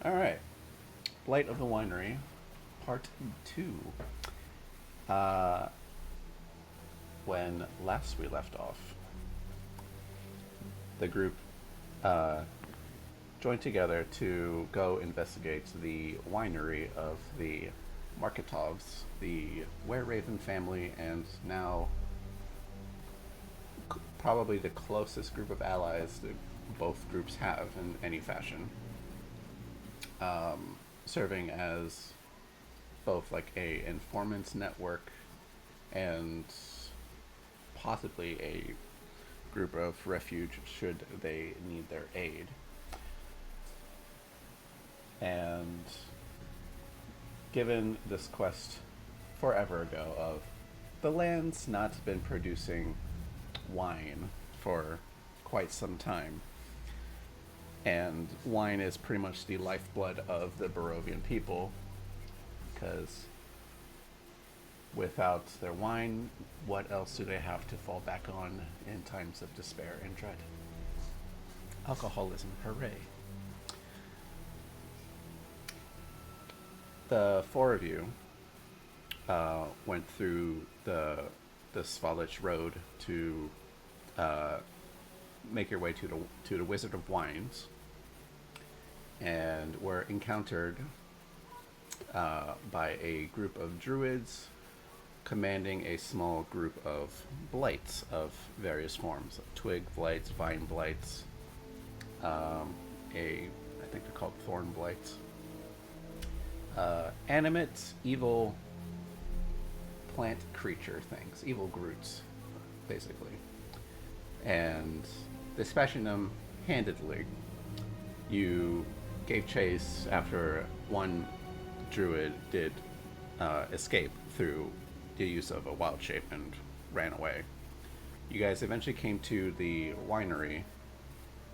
All right. Blight of the Winery, Part 2. Uh, when last we left off, the group uh, joined together to go investigate the winery of the Marketovs, the Were-Raven family, and now probably the closest group of allies that both groups have in any fashion. Serving as both like a informant network and possibly a group of refuge should they need their aid. And given this quest forever ago of the land's not been producing wine for quite some time, and wine is pretty much the lifeblood of the Barovian people, because without their wine, what else do they have to fall back on in times of despair and dread? Alcoholism, hooray. The four of you went through the Svalich Road to make your way to the Wizard of Wines, and were encountered by a group of druids commanding a small group of blights of various forms: twig blights, vine blights, I think they're called thorn blights, animate, evil plant creature things, evil groots, basically. And dispatching them handedly, you gave chase after one druid did escape through the use of a wild shape and ran away. You guys eventually came to the winery,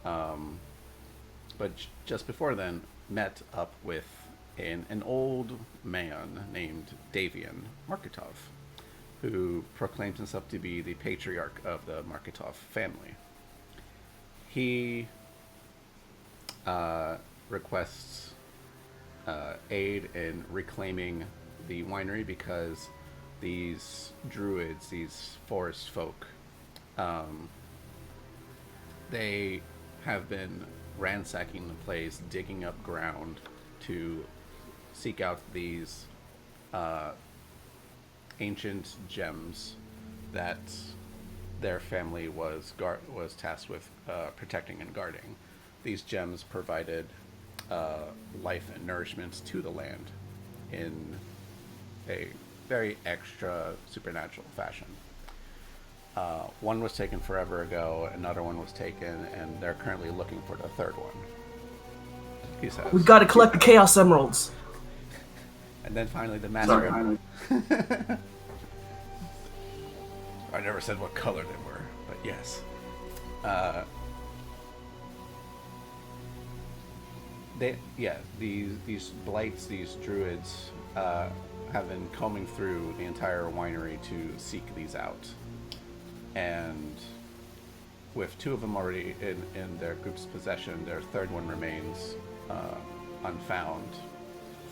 but just before then met up with an old man named Davian Marketov, who proclaims himself to be the patriarch of the Marketov family. He requests aid in reclaiming the winery because these druids, these forest folk, they have been ransacking the place, digging up ground to seek out these ancient gems that their family was tasked with protecting and guarding. These gems provided life and nourishment to the land in a very extra supernatural fashion. One was taken forever ago, another one was taken, and they're currently looking for the third one. He says. We've got to collect the Chaos Emeralds. And then finally the Master Emerald. I never said what color they were, but yes. These blights, these druids, have been combing through the entire winery to seek these out. And with two of them already in their group's possession, their third one remains unfound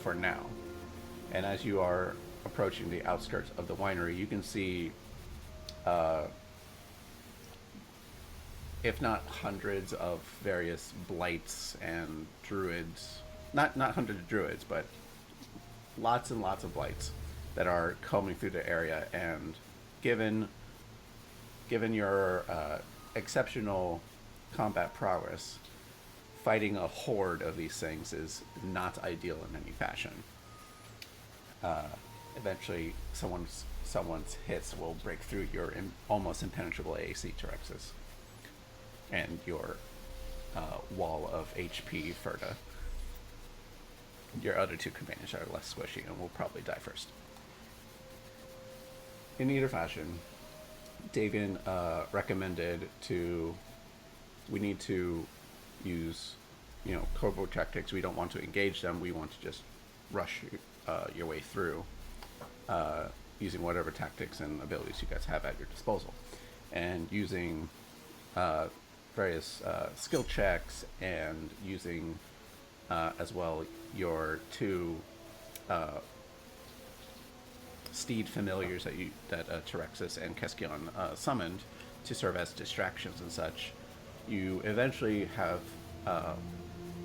for now. And as you are approaching the outskirts of the winery, you can see, if not hundreds of various blights and druids, not hundreds of druids, but lots and lots of blights that are combing through the area. And given your exceptional combat prowess, fighting a horde of these things is not ideal in any fashion. Eventually, someone's hits will break through your almost impenetrable AC Terexes and your wall of HP Ferda. Your other two companions are less squishy and will probably die first. In either fashion, Davian recommended we need to use, covert tactics. We don't want to engage them. We want to just rush your way through, using whatever tactics and abilities you guys have at your disposal, and using various skill checks and using as well your two steed familiars that Terexis and Keskion summoned to serve as distractions and such, you eventually have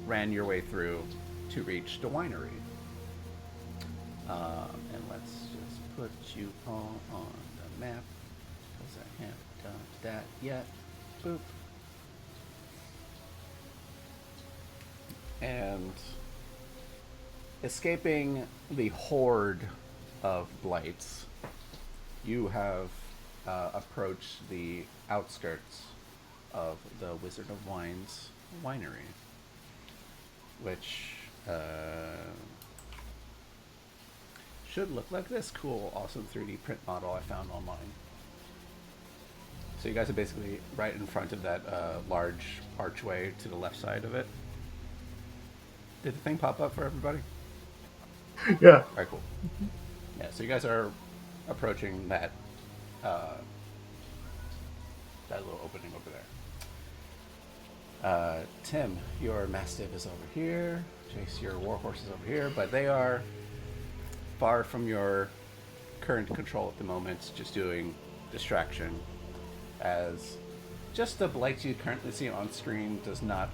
ran your way through to reach the winery. And let's just put you all on the map, because I haven't done that yet. Boop. And escaping the horde of blights, you have approached the outskirts of the Wizard of Wine's winery, which should look like this cool, awesome 3D print model I found online. So you guys are basically right in front of that large archway to the left side of it. Did the thing pop up for everybody? Yeah. All right, cool. Yeah, so you guys are approaching that that little opening over there. Tim, your Mastiff is over here. Jace, your Warhorse is over here, but they are far from your current control at the moment, just doing distraction, as just the blight you currently see on screen does not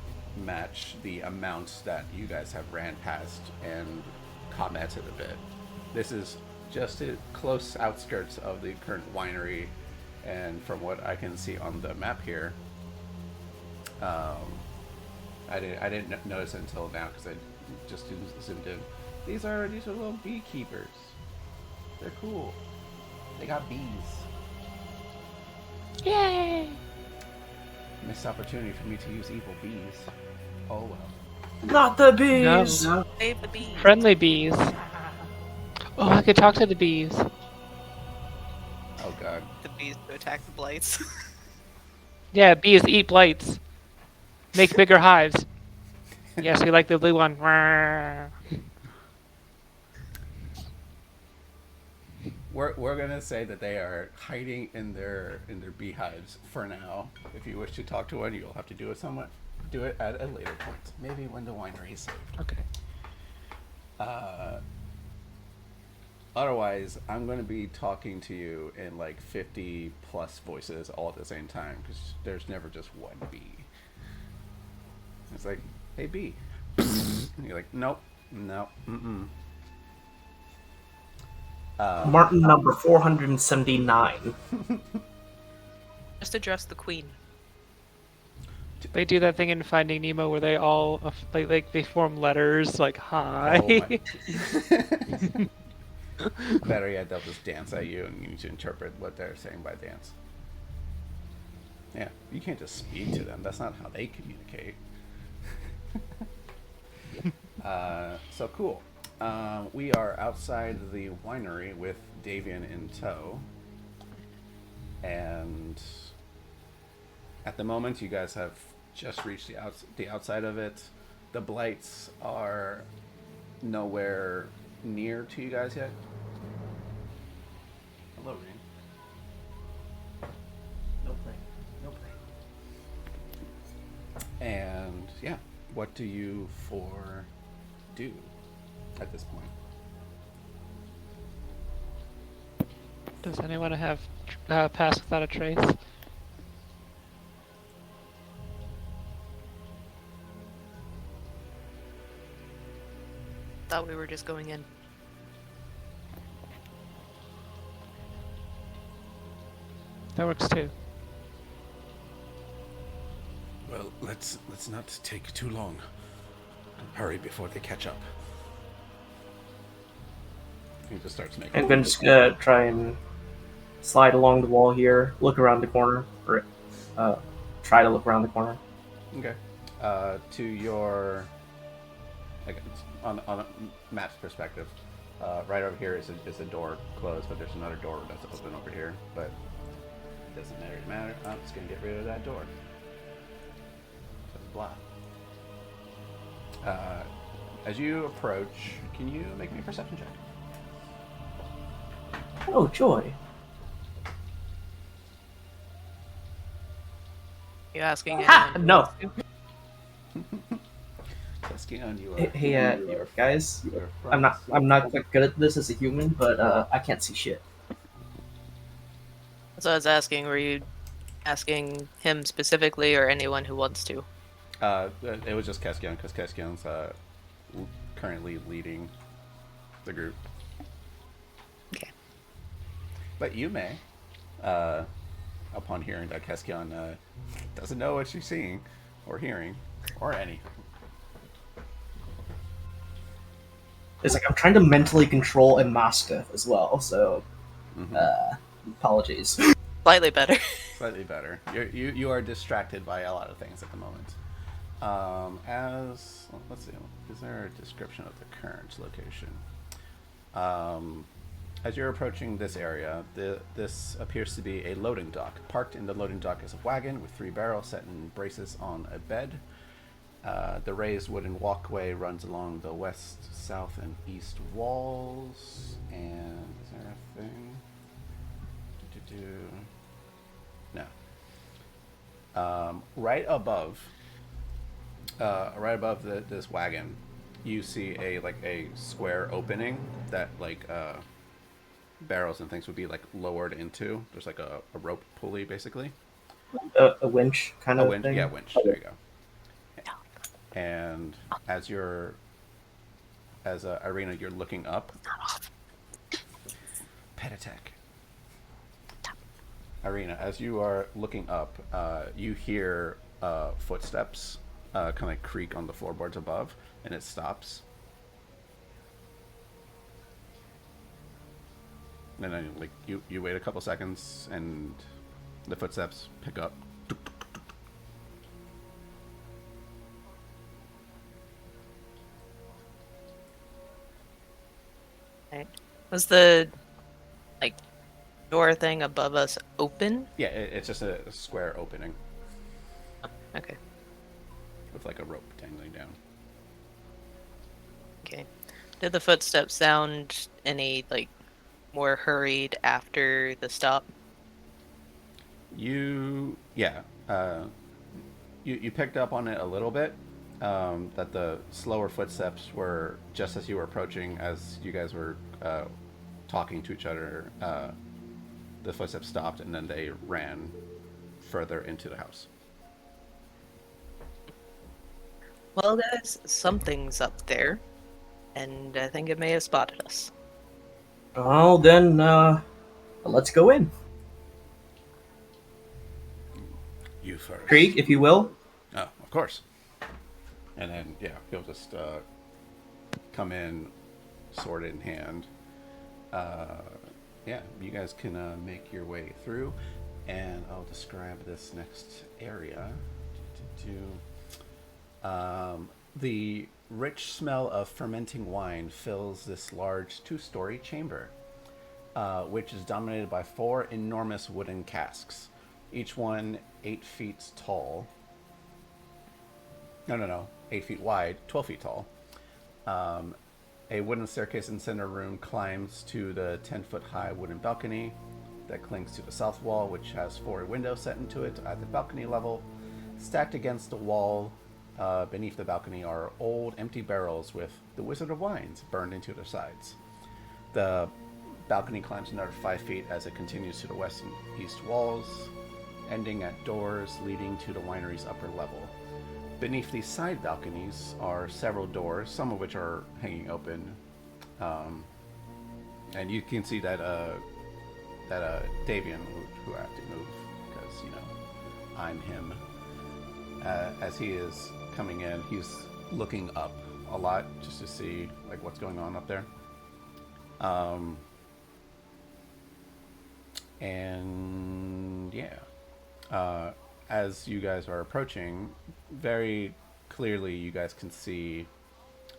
match the amounts that you guys have ran past and commented a bit. This is just a close outskirts of the current winery, and from what I can see on the map here, I didn't notice it until now because I just zoomed in. These are little beekeepers. They're cool. They got bees. Yay! Missed opportunity for me to use evil bees. Oh well. Not the bees! No. Save the bees. Friendly bees. Oh, I could talk to the bees. Oh god. The bees to attack the blights. Yeah, bees eat blights. Make bigger hives. Yes, we like the blue one. We're gonna say that they are hiding in their beehives for now. If you wish to talk to one, you'll have to do it at a later point. Maybe when the winery is saved. Okay. Otherwise, I'm going to be talking to you in like 50 plus voices all at the same time, because there's never just one bee. It's like, hey bee. And you're like, nope, no, mm-mm. Martin number 479. Just address the queen. They do that thing in Finding Nemo where they all like they form letters like hi. Oh my. Better yet, they'll just dance at you, and you need to interpret what they're saying by dance. Yeah, you can't just speak to them. That's not how they communicate. So cool. We are outside the winery with Davian in tow. And at the moment, you guys have just reached the outside of it. The blights are nowhere near to you guys yet. Hello, Rain. No play. No play. And yeah, what do you four do at this point? Does anyone have pass without a trace? Thought we were just going in. That works too. Well, let's not take too long. Hurry before they catch up. He just starts making. I'm gonna just try and slide along the wall here, look around the corner, or try to look around the corner. Okay. To your, like, on a map's perspective, right over here is a door closed, but there's another door that's open over here. But it doesn't matter. I'm just gonna get rid of that door. Just blah. As you approach, can you make me a perception check? Oh, joy. You asking Ha! anyone? No. Caspian, you Hey, are. hey, You're, guys. you're I'm not quite good at this as a human, but I can't see shit. So I was asking, were you asking him specifically or anyone who wants to? It was just Caspian because Caspian's currently leading the group. Okay. But you may, uh, upon hearing that Caspian doesn't know what she's seeing or hearing or anything. It's like I'm trying to mentally control a mastiff as well, so apologies. Slightly better. Slightly better. You are distracted by a lot of things at the moment. Let's see, is there a description of the current location? As you're approaching this area, this appears to be a loading dock. Parked in the loading dock is a wagon with 3 barrels set in braces on a bed. The raised wooden walkway runs along the west, south, and east walls. And is there a thing? No. Right above this wagon, you see a square opening that barrels and things would be lowered into. There's a rope pulley basically. A winch kind A of winch, thing. yeah, winch. There you go. And as Irina, you're looking up. Pet attack. Irina, as you are looking up, you hear footsteps kind of creak on the floorboards above, and it stops. And then you wait a couple seconds, and the footsteps pick up. Right. Was the door thing above us open? Yeah, it's just a square opening Okay. with a rope dangling down. Okay. Did the footsteps sound any more hurried after the stop? You picked up on it a little bit, that the slower footsteps were just as you were approaching, as you guys were talking to each other. The footsteps stopped, and then they ran further into the house. Well, guys, something's up there, and I think it may have spotted us. Oh, then let's go in. You first. Krieg, if you will. Oh, of course. And then he'll just come in, sword in hand. You guys can make your way through, and I'll describe this next area. The rich smell of fermenting wine fills this large 2-story chamber, which is dominated by 4 enormous wooden casks, each one 8 feet tall. No, 8 feet wide, 12 feet tall. A wooden staircase in the center room climbs to the 10-foot-high wooden balcony that clings to the south wall, which has 4 windows set into it at the balcony level. Stacked against the wall beneath the balcony are old, empty barrels with the Wizard of Wines burned into their sides. The balcony climbs another 5 feet as it continues to the west and east walls, ending at doors leading to the winery's upper level. Beneath these side balconies are several doors, some of which are hanging open, and you can see that Davian, who I have to move because I'm him. As he is coming in, he's looking up a lot just to see what's going on up there. As you guys are approaching, very clearly you guys can see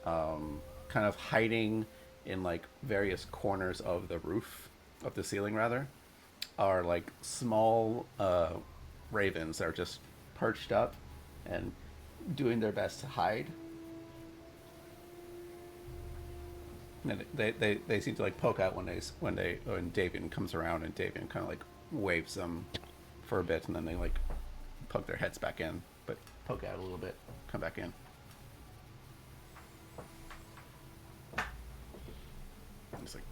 kind of hiding in various corners of the roof, of the ceiling rather, are small ravens that are just perched up and doing their best to hide. And they seem to poke out when Davian comes around, and Davian kind of waves them for a bit, and then they poke their heads back in, but poke out a little bit, come back in. It's like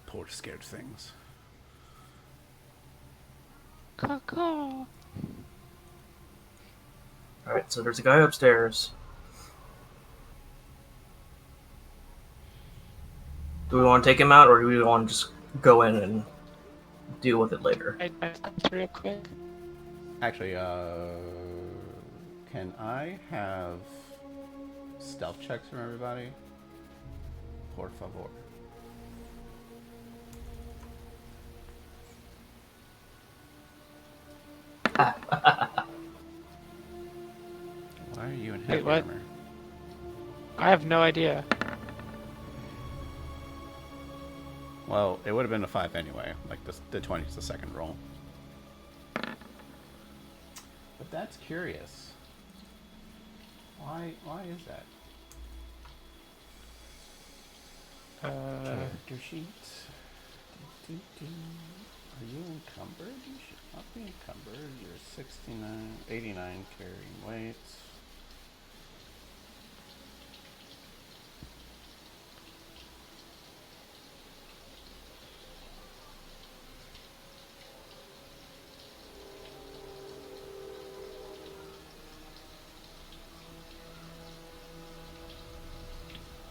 poor scared things. Caw. Alright, so there's a guy upstairs. Do we want to take him out, or do we want to just go in and deal with it later? I real quick. Actually, can I have stealth checks from everybody? Por favor. Why are you in heavy what? armor? I have no idea. Well, it would have been a 5 anyway. Like the 20 is the second roll. But that's curious. Why is that? Character sheet. Are you encumbered? You should not be encumbered. You're 69, 89 carrying weight.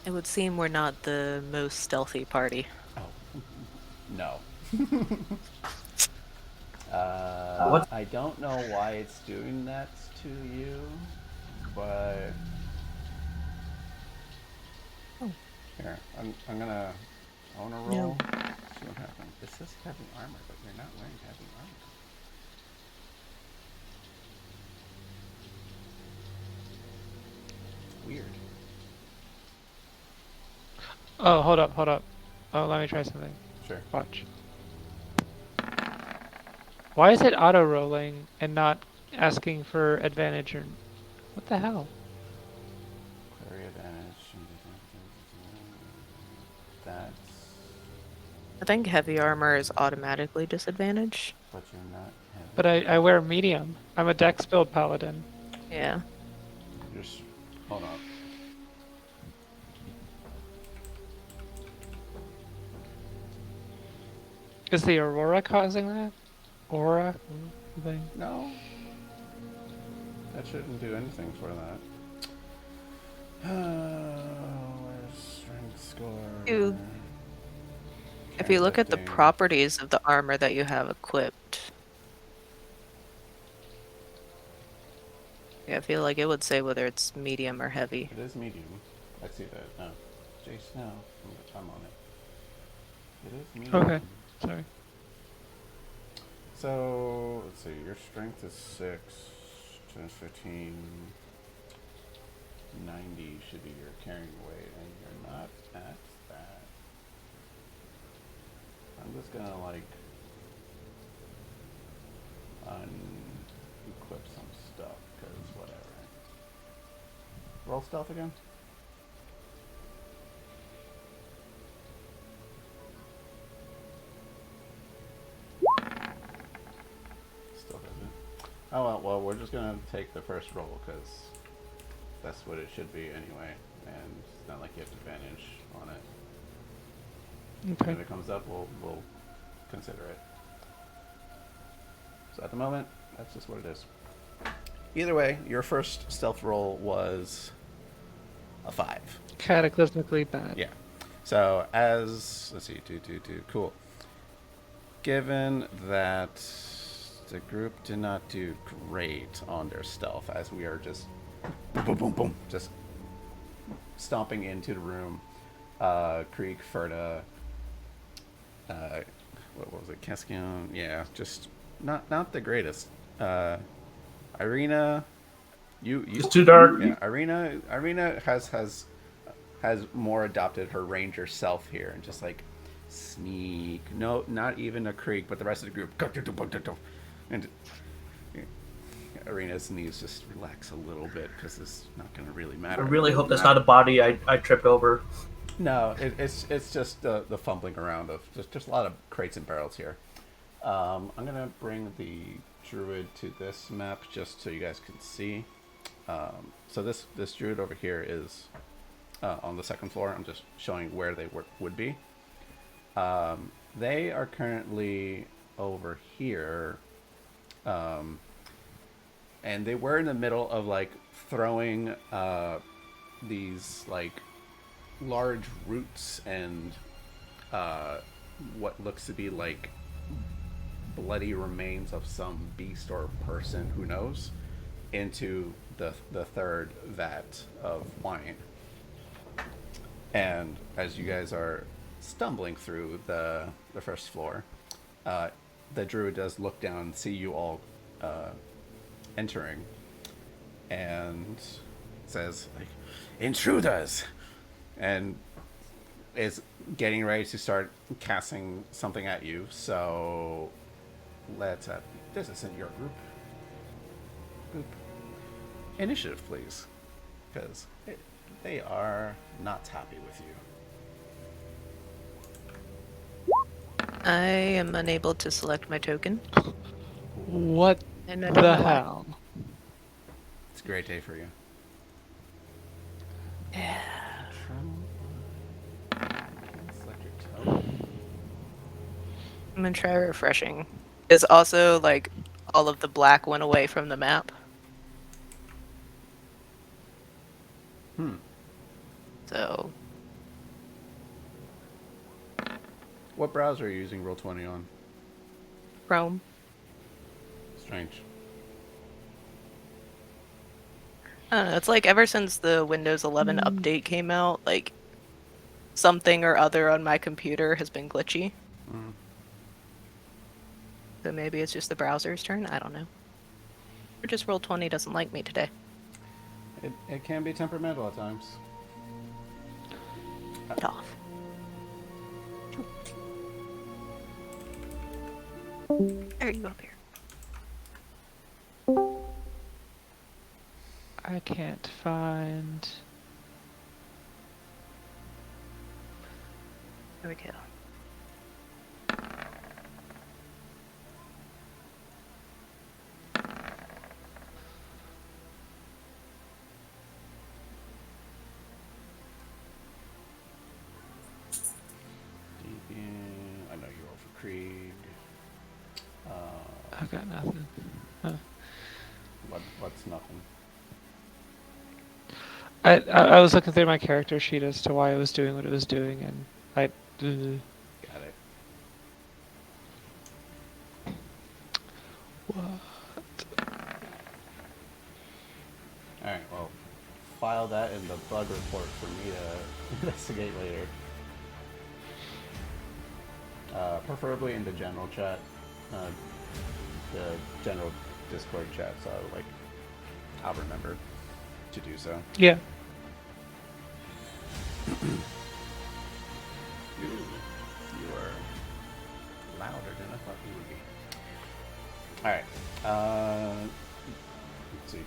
It would seem we're not the most stealthy party. Oh, no. What? I don't know why it's doing that to you, but here I wanna roll. See what happens. It says heavy armor, but you're not wearing heavy armor. It's weird. Oh, hold up. Oh, let me try something. Sure. Watch. Why is it auto-rolling and not asking for advantage or... What the hell? Query advantage. That's. I think heavy armor is automatically disadvantage. But you're not heavy. But I wear medium. I'm a dex build paladin. Yeah. Just hold on. Is the aurora causing that? Aura? Thing? No. That shouldn't do anything for that. Where's strength score? If you look at the 15. properties of the armor that you have equipped. Yeah, I feel like it would say whether it's medium or heavy. It is medium. I see that. No. Jace, no. I'm on it. It is medium. Okay. Sorry. So, let's see. Your strength is 6. 10, 15. 90 should be your carrying weight, and you're not at that. I'm just gonna, like, unequip some stuff, because whatever. Roll stealth again. Still doesn't. Oh well, we're just gonna take the first roll because that's what it should be anyway, and it's not like you have advantage on it. Okay. If it comes up, we'll consider it. So at the moment, that's just what it is. Either way, your first stealth roll was a 5. Cataclysmically bad. Yeah. So as let's see, cool. Given that the group did not do great on their stealth, as we are just boom, boom, boom, boom, just stomping into the room. Krieg, Ferda, what was it, Keskion? Yeah, just not the greatest. Irina, you It's too dark. Yeah, Irina has more adopted her ranger self here and just like sneak. No, not even a Krieg, but the rest of the group. And Irina's knees just relax a little bit because it's not going to really I matter. really hope that's not a body I tripped over. No, it's just the fumbling around of just a lot of crates and barrels here. I'm gonna bring the druid to this map just so you guys can see. So this druid over here is on the second floor. I'm just showing where they would be. They are currently over here, and they were in the middle of like throwing these like large roots and what looks to be like bloody remains of some beast or person, who knows, into the third vat of wine. And as you guys are stumbling through the first floor, the druid does look down and see you all entering, and says, like, "Intruders!" and is getting ready to start casting something at you. So let's this isn't your group. Initiative, please, because they are not happy with you. I am unable to select my token. What And I don't the know why. hell? It's a great day for you. Yeah. Select your token. I'm gonna try refreshing. Is also like all of the black went away from the map. So What browser are you using Roll20 on? Chrome. Strange. I don't know, it's like ever since the Windows 11 update came out, like something or other on my computer has been glitchy. So maybe it's just the browser's turn. I don't know. Or just Roll20 doesn't like me today. It can be temperamental at times. Get off. There you go up here. I can't find. There we go. I know you roll for Krieg. I've got nothing. What's nothing? I was looking through my character sheet as to why it was doing what it was doing, and I. Got it. What? Alright, well, file that in the bug report for me to investigate later. Preferably in the general chat, the general Discord chat, so like I'll remember to do so. Yeah. You are louder than I thought you would be. Alright. Let's see.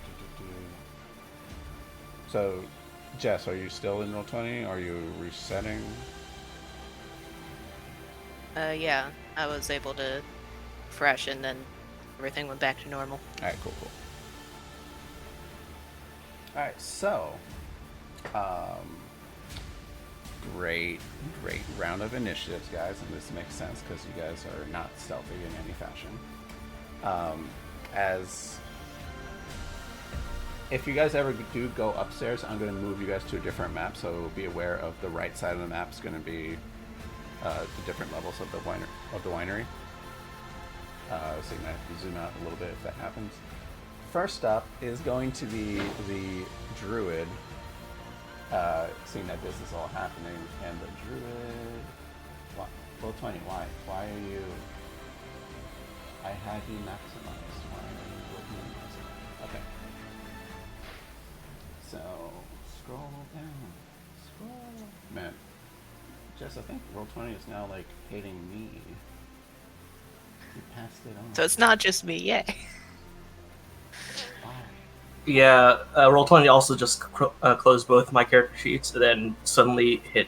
So, Jess, are you still in Roll20? Are you resetting? Yeah, I was able to refresh and then everything went back to normal. Alright, cool. Alright, so great round of initiatives, guys, and this makes sense because you guys are not stealthy in any fashion. As if you guys ever do go upstairs, I'm going to move you guys to a different map, so be aware of the right side of the map is going to be the different levels of the winery. So you might have to zoom out a little bit if that happens. First up is going to be the druid, seeing that this is all happening, and the druid. Roll20, why are you? I had you maximized. Why are you minimizing? Okay. So scroll down. Man, Jess, I think Roll20 is now like hating me. You passed it on. So it's not just me, yay. Why? Yeah, Roll20 also just closed both my character sheets and then suddenly hit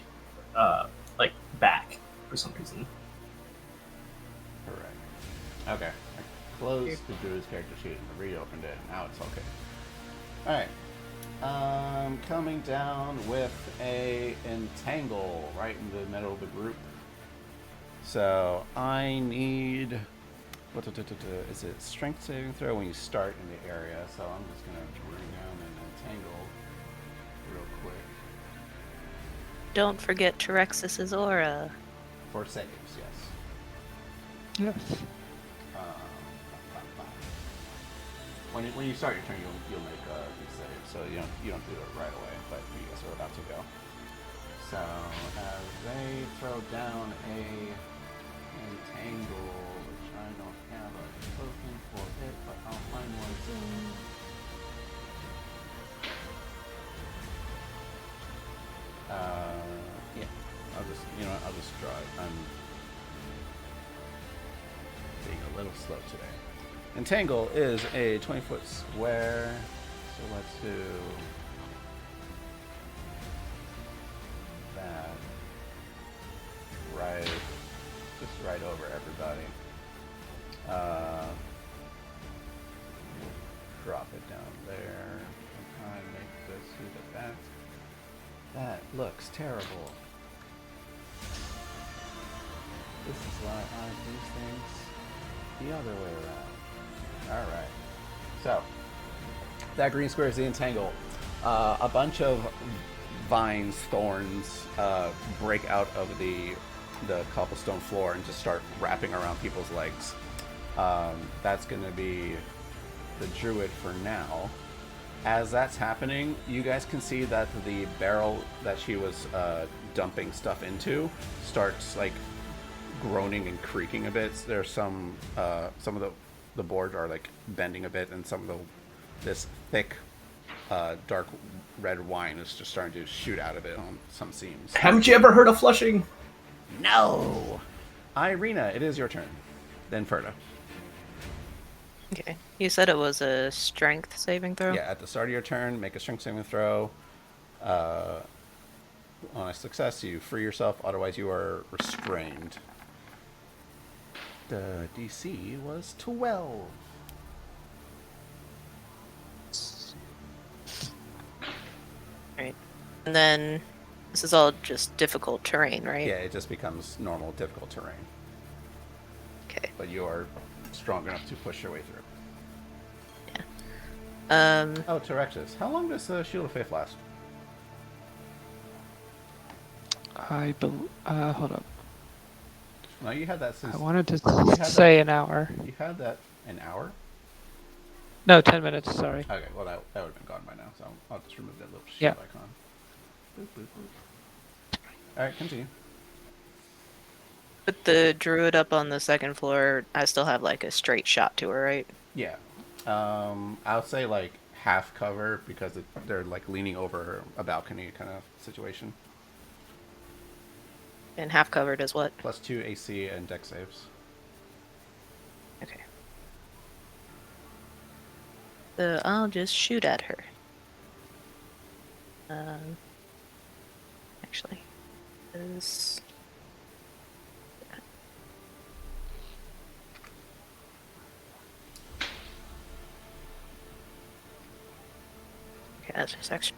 like back for some reason. Correct. Okay. I closed the druid's character sheet and reopened it. Now it's okay. Alright. Coming down with a entangle right in the middle of the group. So I need. Is it strength saving throw when you start in the area? So I'm just gonna bring down and entangle real quick. Don't forget Terexis's aura. For saves, yes. Yes. When you start your turn, you'll make these saves, so you don't do it right away, but you guys are about to go. So as they throw down a entangle, which I don't have a token for it, but I'll find one soon. Yeah, I'll just draw it. I'm being a little slow today. Entangle is a 20-foot square, so let's do that just right over everybody. Drop it down there. Try and make this who the back. That looks terrible. This is why I do things the other way around. Alright. So, that green square is the entangle. A bunch of vines, thorns, break out of the cobblestone floor and just start wrapping around people's legs. That's going to be the druid for now. As that's happening, you guys can see that the barrel that she was dumping stuff into starts like groaning and creaking a bit. There's some of the boards are like bending a bit, and some of this thick dark red wine is just starting to shoot out of it on some seams. Haven't you ever heard of flushing? No! Irina, it is your turn. Then Ferda. Okay. You said it was a strength saving throw? Yeah, at the start of your turn, make a strength saving throw. On a success, you free yourself, otherwise you are restrained. The DC was 12. Right. And then this is all just difficult terrain, right? Yeah, it just becomes normal, difficult terrain. Okay. But you are strong enough to push your way through. Oh, Terexis. How long does the Shield of Faith last? Hold up. No, you had that since... I wanted to had say an hour. You had that an hour? No, 10 minutes, sorry. Okay, well that would have been gone by now, so I'll just remove that little shield Yeah. icon. Boop, boop, boop. Alright, continue. With the druid up on the second floor, I still have like a straight shot to her, right? Yeah. I'll say like half cover because they're like leaning over a balcony kind of situation. And half covered is what? +2 AC and dex saves. Okay. So I'll just shoot at her. Actually, this. Okay, that's just extra.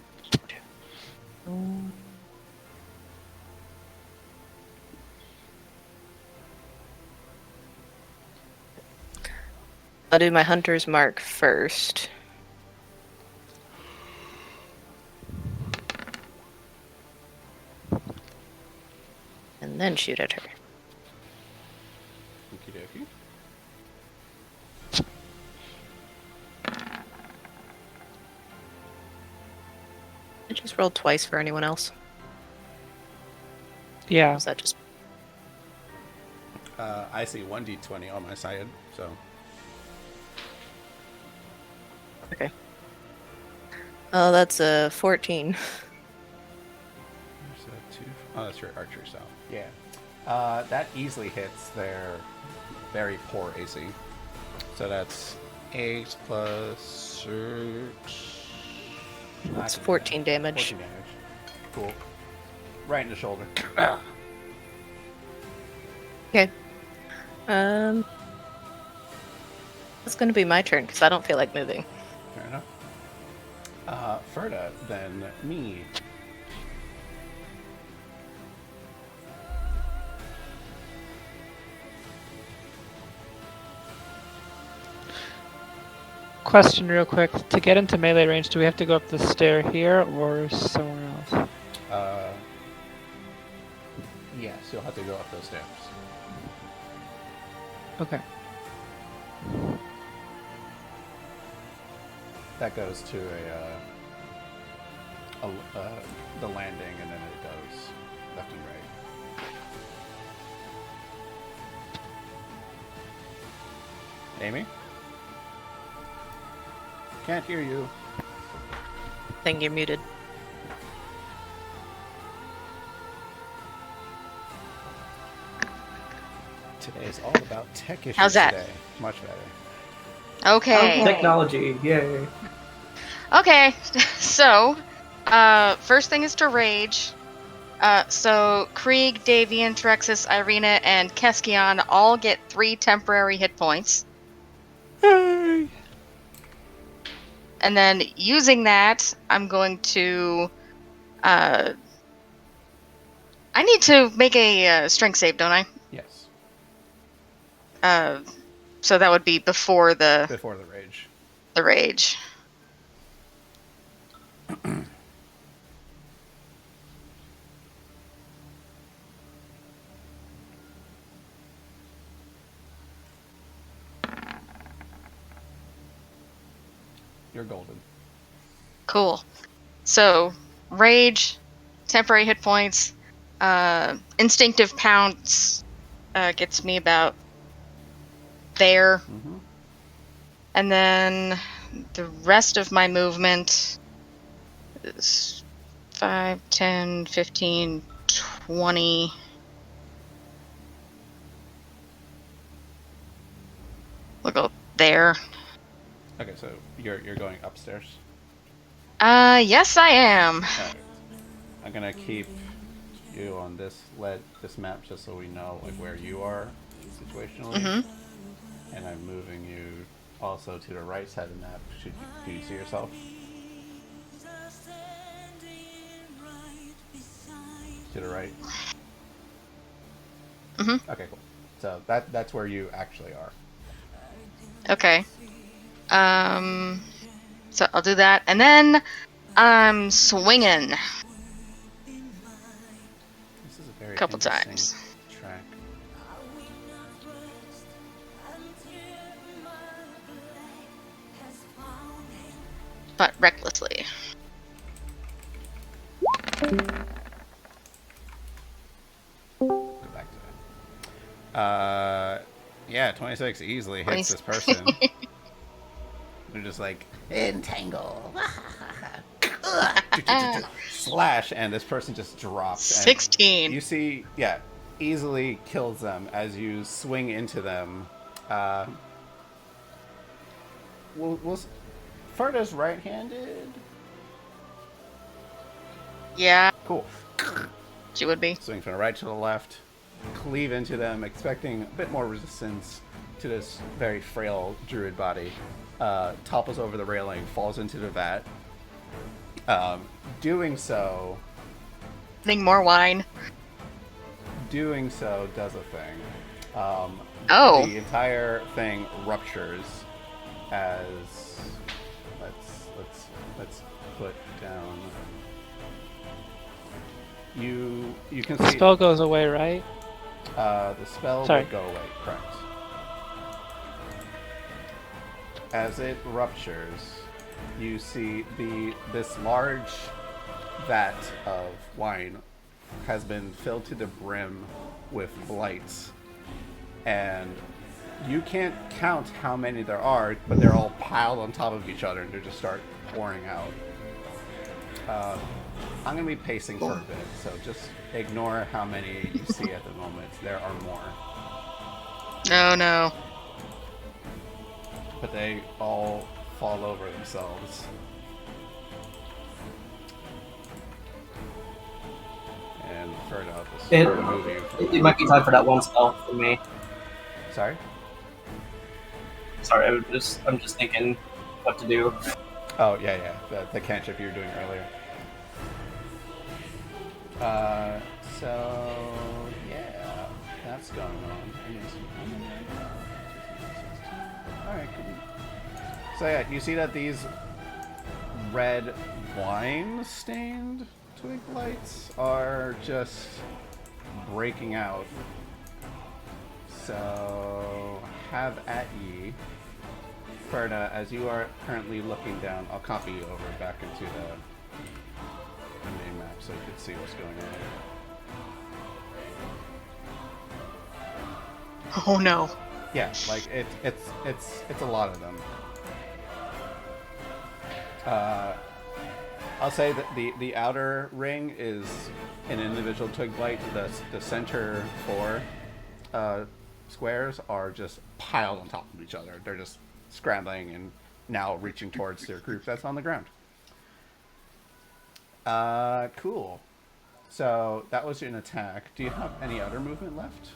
I'll do my hunter's mark first. And then shoot at her. Okie dokie. I just rolled twice for anyone else. Yeah. Was that just... I see 1d20 on my side, so... Okay. Oh, that's a 14. Oh, that's your archery style. Yeah. That easily hits their very poor AC. So that's 8 plus 6. That's 14 damage. 14 damage. Cool. Right in the shoulder. Okay. It's gonna be my turn because I don't feel like moving. Fair enough. Ferda, then me. Question real quick. To get into melee range, do we have to go up the stair here or somewhere else? Yes, you'll have to go up those stairs. Okay. That goes to the landing, and then it goes left and right. Amy? Can't hear you. I think you're muted. Today is all about tech issues. How's that? Today. Much better. Okay. Technology, yay. Okay. So, first thing is to rage. So Krieg, Davian, Trexus, Irina, and Keskion all get 3 temporary hit points. Hey! And then using that, I'm going to. I need to make a strength save, don't I? Yes. So that would be before the Rage. the rage. You're golden. Cool. So, rage, temporary hit points, instinctive pounce gets me about there. Mm-hmm. And then the rest of my movement is 5, 10, 15, 20. We'll go there. Okay, so you're going upstairs. Yes, I am. Alright. I'm gonna keep you on this map just so we know like where you are situationally. Mm-hmm. And I'm moving you also to the right side of the map. Do you see yourself? To the right. Mm-hmm. Okay, cool. So that's where you actually are. Okay. So I'll do that, and then I'm swinging. This is a very Couple interesting times. track. But recklessly. Go back to that. Yeah, 26 easily hits this person. They're just like, entangle. Slash, and this person just drops. 16. You see, yeah, easily kills them as you swing into them. Was Ferda's right-handed? Yeah, Cool. she would be. Swing from the right to the left, cleave into them, expecting a bit more resistance to this very frail druid body. Topples over the railing, falls into the vat. Doing so More wine. does a thing. Oh. The entire thing ruptures as let's put down. You can The see spell goes away, right? the spell Sorry. would go away, correct. As it ruptures, you see this large vat of wine has been filled to the brim with blights, and you can't count how many there are, but they're all piled on top of each other, and they just start pouring out. I'm gonna be pacing for a bit, so just ignore how many you see at the moment. There are more, Oh no. but they all fall over themselves. And Ferda, I'll just remove you from It might be time for that one spell for me. Sorry? Sorry, I'm just thinking what to do. Oh, yeah. The cantrip you were doing earlier. So, yeah, that's going on. Alright, cool. So yeah, you see that these red wine-stained twig blights are just breaking out. So have at ye. Ferda, as you are currently looking down, I'll copy you over back into the main map so you can see what's going on. Oh no. Yeah, like it's a lot of them. I'll say that the outer ring is an individual twig blight. The center four squares are just piled on top of each other. They're just scrambling and now reaching towards their group that's on the ground. Cool. So that was an attack. Do you have any other movement left?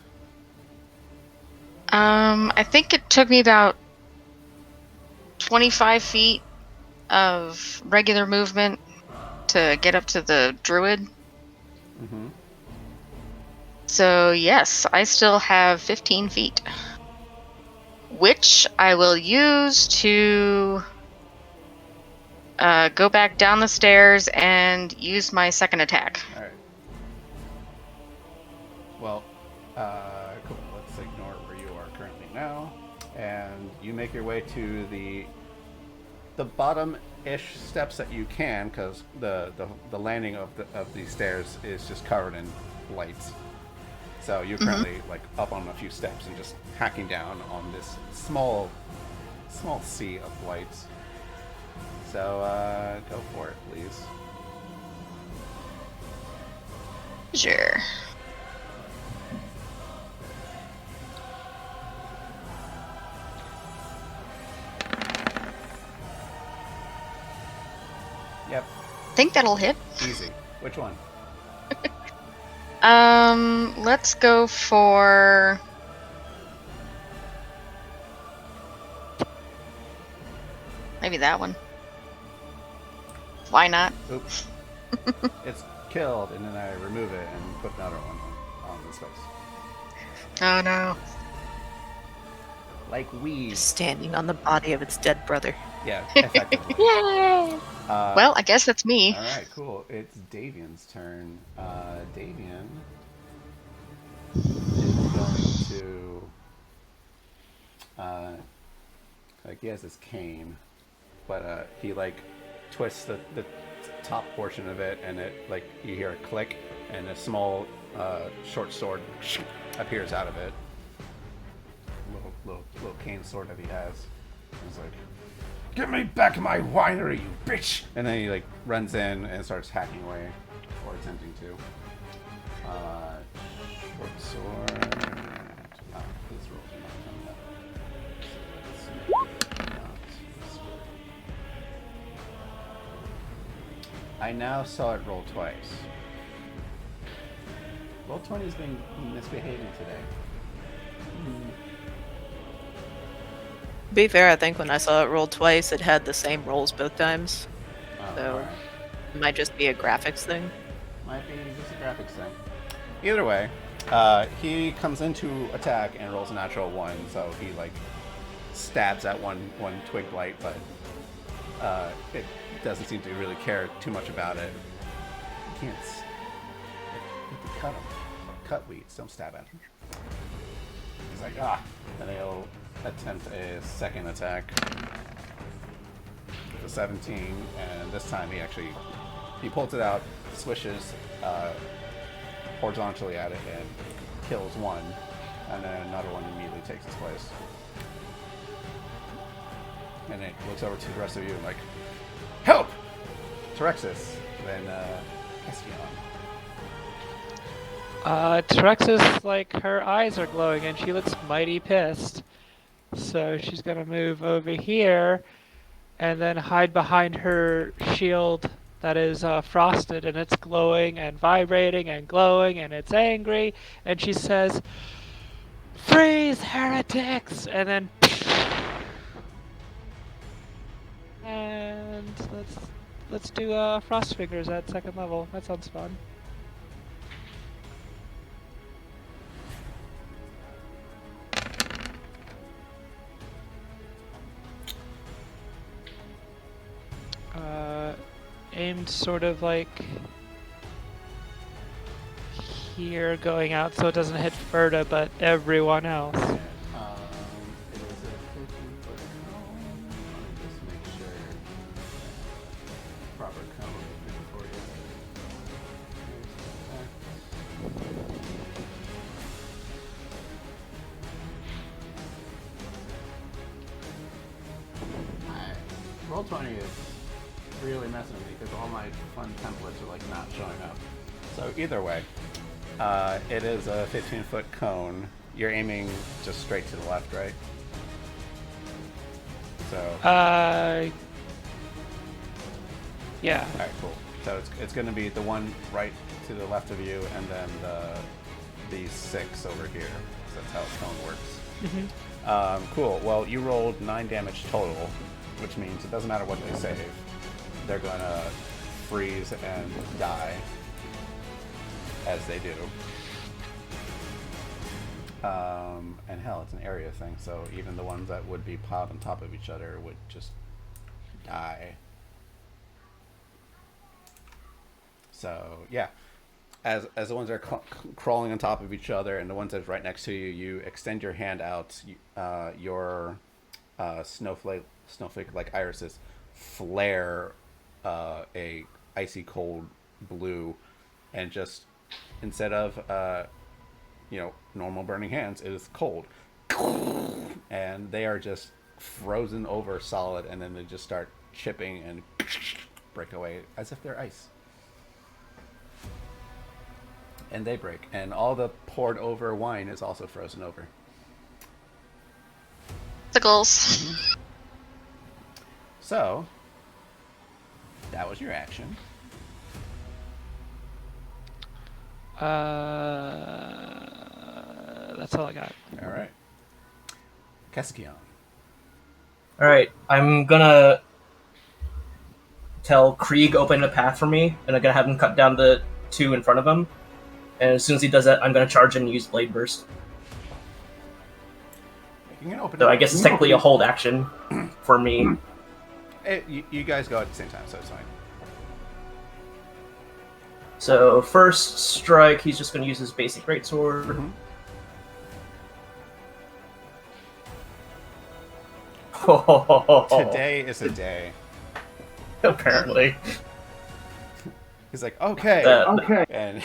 I think it took me about 25 feet of regular movement to get up to the druid. Mm-hmm. So yes, I still have 15 feet, which I will use to go back down the stairs and use my second attack. All right. Well, cool. Let's ignore where you are currently now, and you make your way to the bottom-ish steps that you can, because the landing of these stairs is just covered in lights. So you're currently like up on a few steps and just hacking down on this small sea of lights. So go for it, please. Sure. Yep, Think that'll hit. easy. Which one? Let's go for maybe that one. Why not? Oops. It's killed, and then I remove it and put another one on the space. Oh no. Like we. Just standing on the body of its dead brother. Yeah, effectively. Yay! Well, I guess that's me. Alright, cool. It's Davian's turn. Davian is going to... like, he has his cane, but he, like, twists the top portion of it, and it, like, you hear a click, and a small, short sword appears out of it. Little cane sword that he has. He's like, "Get me back in my winery, you bitch!" And then he like runs in and starts hacking away, or attempting to. Short sword. His rolls are not coming up. So let's make it not this way. I now saw it roll twice. Roll 20 has been misbehaving today. To be fair, I think when I saw it roll twice, it had the same rolls both times. So Alright. it might just be a graphics thing. Might be just a graphics thing. Either way, he comes into attack and rolls a natural 1, so he like stabs at one twig blight, but it doesn't seem to really care too much about it. You can't. You have to cut him. Cut weeds. Don't stab at him. He's like, ah, and he'll attempt a second attack with a 17, and this time he pulls it out, swishes horizontally at it, and kills one, and then another one immediately takes its place. And it looks over to the rest of you and like, help! Terexis, then Espeon. Terexis, like, her eyes are glowing and she looks mighty pissed. So she's gonna move over here and then hide behind her shield that is frosted, and it's glowing and vibrating and glowing and it's angry, and she says, "Freeze, heretics!" And then and let's do frost fingers at second level. That sounds fun. aimed sort of like here going out so it doesn't hit Ferda, but everyone else. It is a 15-foot cone. Let me just make sure proper cone for you. Alright. Roll20 is really messing with me because all my fun templates are like not showing up. So either way, it is a 15-foot cone. You're aiming just straight to the left, right? So. Yeah. All right, cool. So it's going to be the one right to the left of you, and then the 6 over here. So that's how a cone works. Cool. Well, you rolled 9 damage total, which means it doesn't matter what they save. They're going to freeze and die as they do. And hell, it's an area thing, so even the ones that would be piled on top of each other would just die. So yeah, as the ones that are crawling on top of each other and the ones that's right next to you, you extend your hand out. Your snowflake like irises flare a icy cold blue, and just instead of normal burning hands, it is cold, and they are just frozen over solid, and then they just start chipping and break away as if they're ice. And they break, and all the poured over wine is also frozen over. Sickles. So that was your action. That's all I got. All right, Keskion. All right, I'm gonna tell Krieg open a path for me, and I'm gonna have him cut down the 2 in front of him. And as soon as he does that, I'm gonna charge and use Blade Burst. You can open So it. I guess it's technically a hold action for me. You guys go at the same time, so it's fine. So first strike, he's just gonna use his basic greatsword. Mm-hmm. Today is a day. Apparently. He's like, okay, Okay. and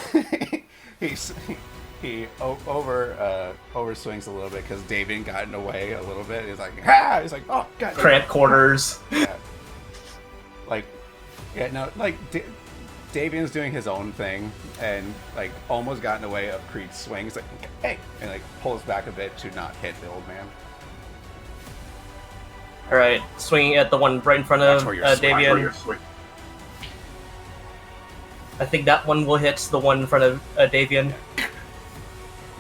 he overswings a little bit because Davian got in the way a little bit. He's like, ah! He's like, oh god. Cramp quarters. Yeah. Davian's doing his own thing and like almost got in the way of Creed's swing. He's like, hey, and like pulls back a bit to not hit the old man. All right, swinging at the one right in front of Davian. I think that one will hit the one in front of Davian.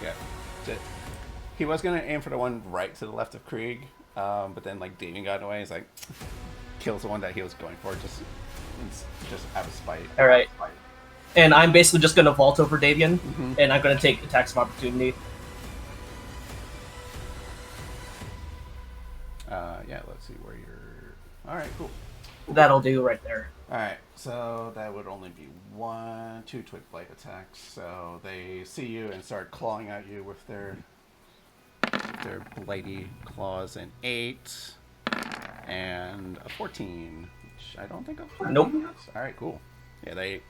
Yeah. He was gonna aim for the one right to the left of Krieg, but then like Davian got in the way. He's like, kills the one that he was going for just out of spite. All right, and I'm basically just gonna vault over Davian, and I'm gonna take attacks of opportunity. Yeah, let's see where you're. All right, cool. That'll do right there. All right, so that would only be 2 Twig Blight attacks. So they see you and start clawing at you with their blighty claws. An 8 and a 14, which I don't think I've. Nope. All right, cool. Yeah, they.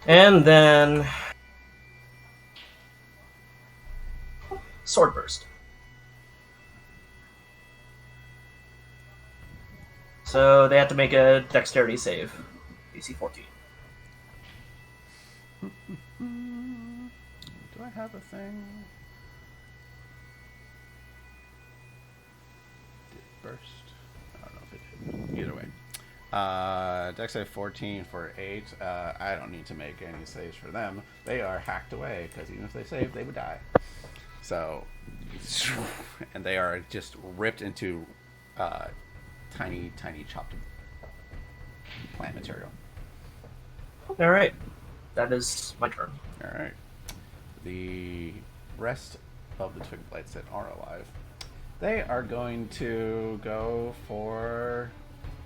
And then Sword Burst. So they have to make a dexterity save. DC 14. Do I have a thing? Did it burst? I don't know if it did. Either way. Dex save 14 for 8. I don't need to make any saves for them. They are hacked away, because even if they save, they would die. So, and they are just ripped into tiny chopped plant material. All right, that is my turn. All right. The rest of the Twig Blights that are alive, they are going to go for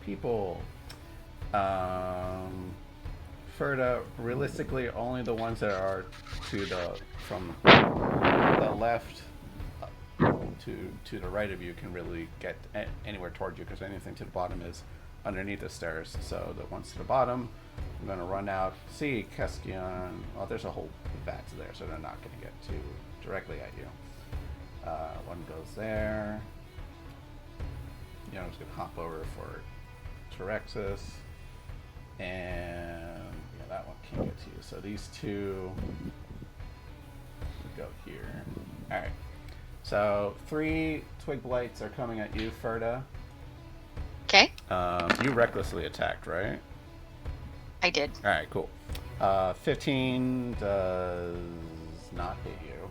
people. Ferda, realistically, only the ones that are from the left to the right of you can really get anywhere toward you, because anything to the bottom is underneath the stairs. So the ones to the bottom, I'm going to run out. See Keskion. Oh, there's a whole vat there, so they're not going to get too directly at you. One goes there. I'm just going to hop over for Terexus. And yeah, that one can't get to you. So these two go here. Alright. So 3 Twig Blights are coming at you, Ferda. Okay, You recklessly attacked, right? I did. Alright, cool. 15 does not hit you.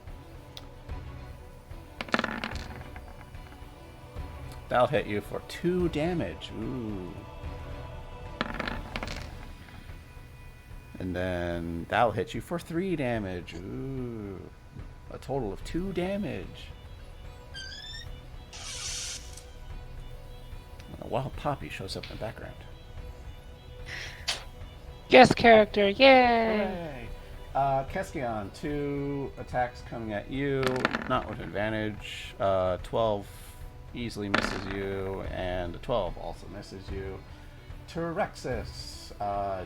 That'll hit you for 2 damage. Ooh. And then that'll hit you for 3 damage. Ooh. A total of 2 damage. A wild poppy shows up in the background. Guest character, yay! Hooray! Keskion, 2 attacks coming at you, not with advantage. 12 easily misses you, and a 12 also misses you. Terexus,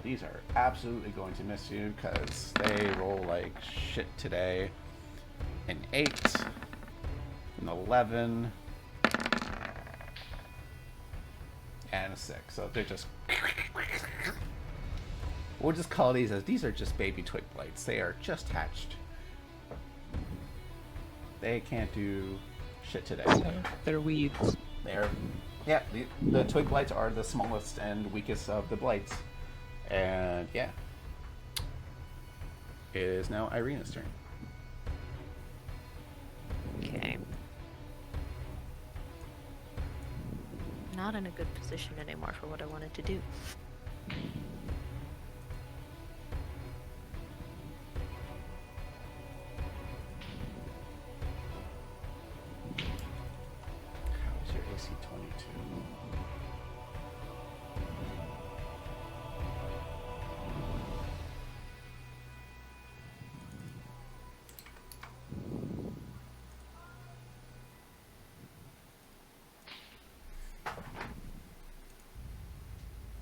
these are absolutely going to miss you because they roll like shit today. An 8, an 11, and a 6. So they're just... We'll just call these as these are just baby twig blights. They are just hatched. They can't do shit today. So they're weeds. They're the twig blights are the smallest and weakest of the blights. And yeah. It is now Irina's turn. Okay. Not in a good position anymore for what I wanted to do. How's your AC 22?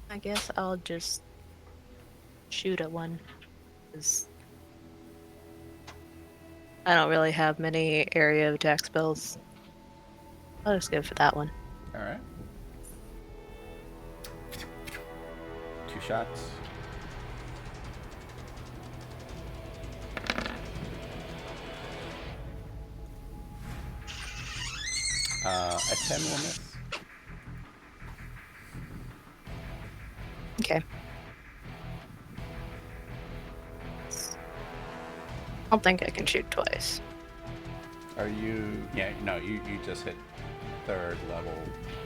I guess I'll just shoot at one. 'Cause I don't really have many area of attack spells. I'll just go for that one. Alright. 2 shots. A 10 will miss. Okay. I don't think I can shoot twice. Are you... Yeah, no, you just hit 3rd level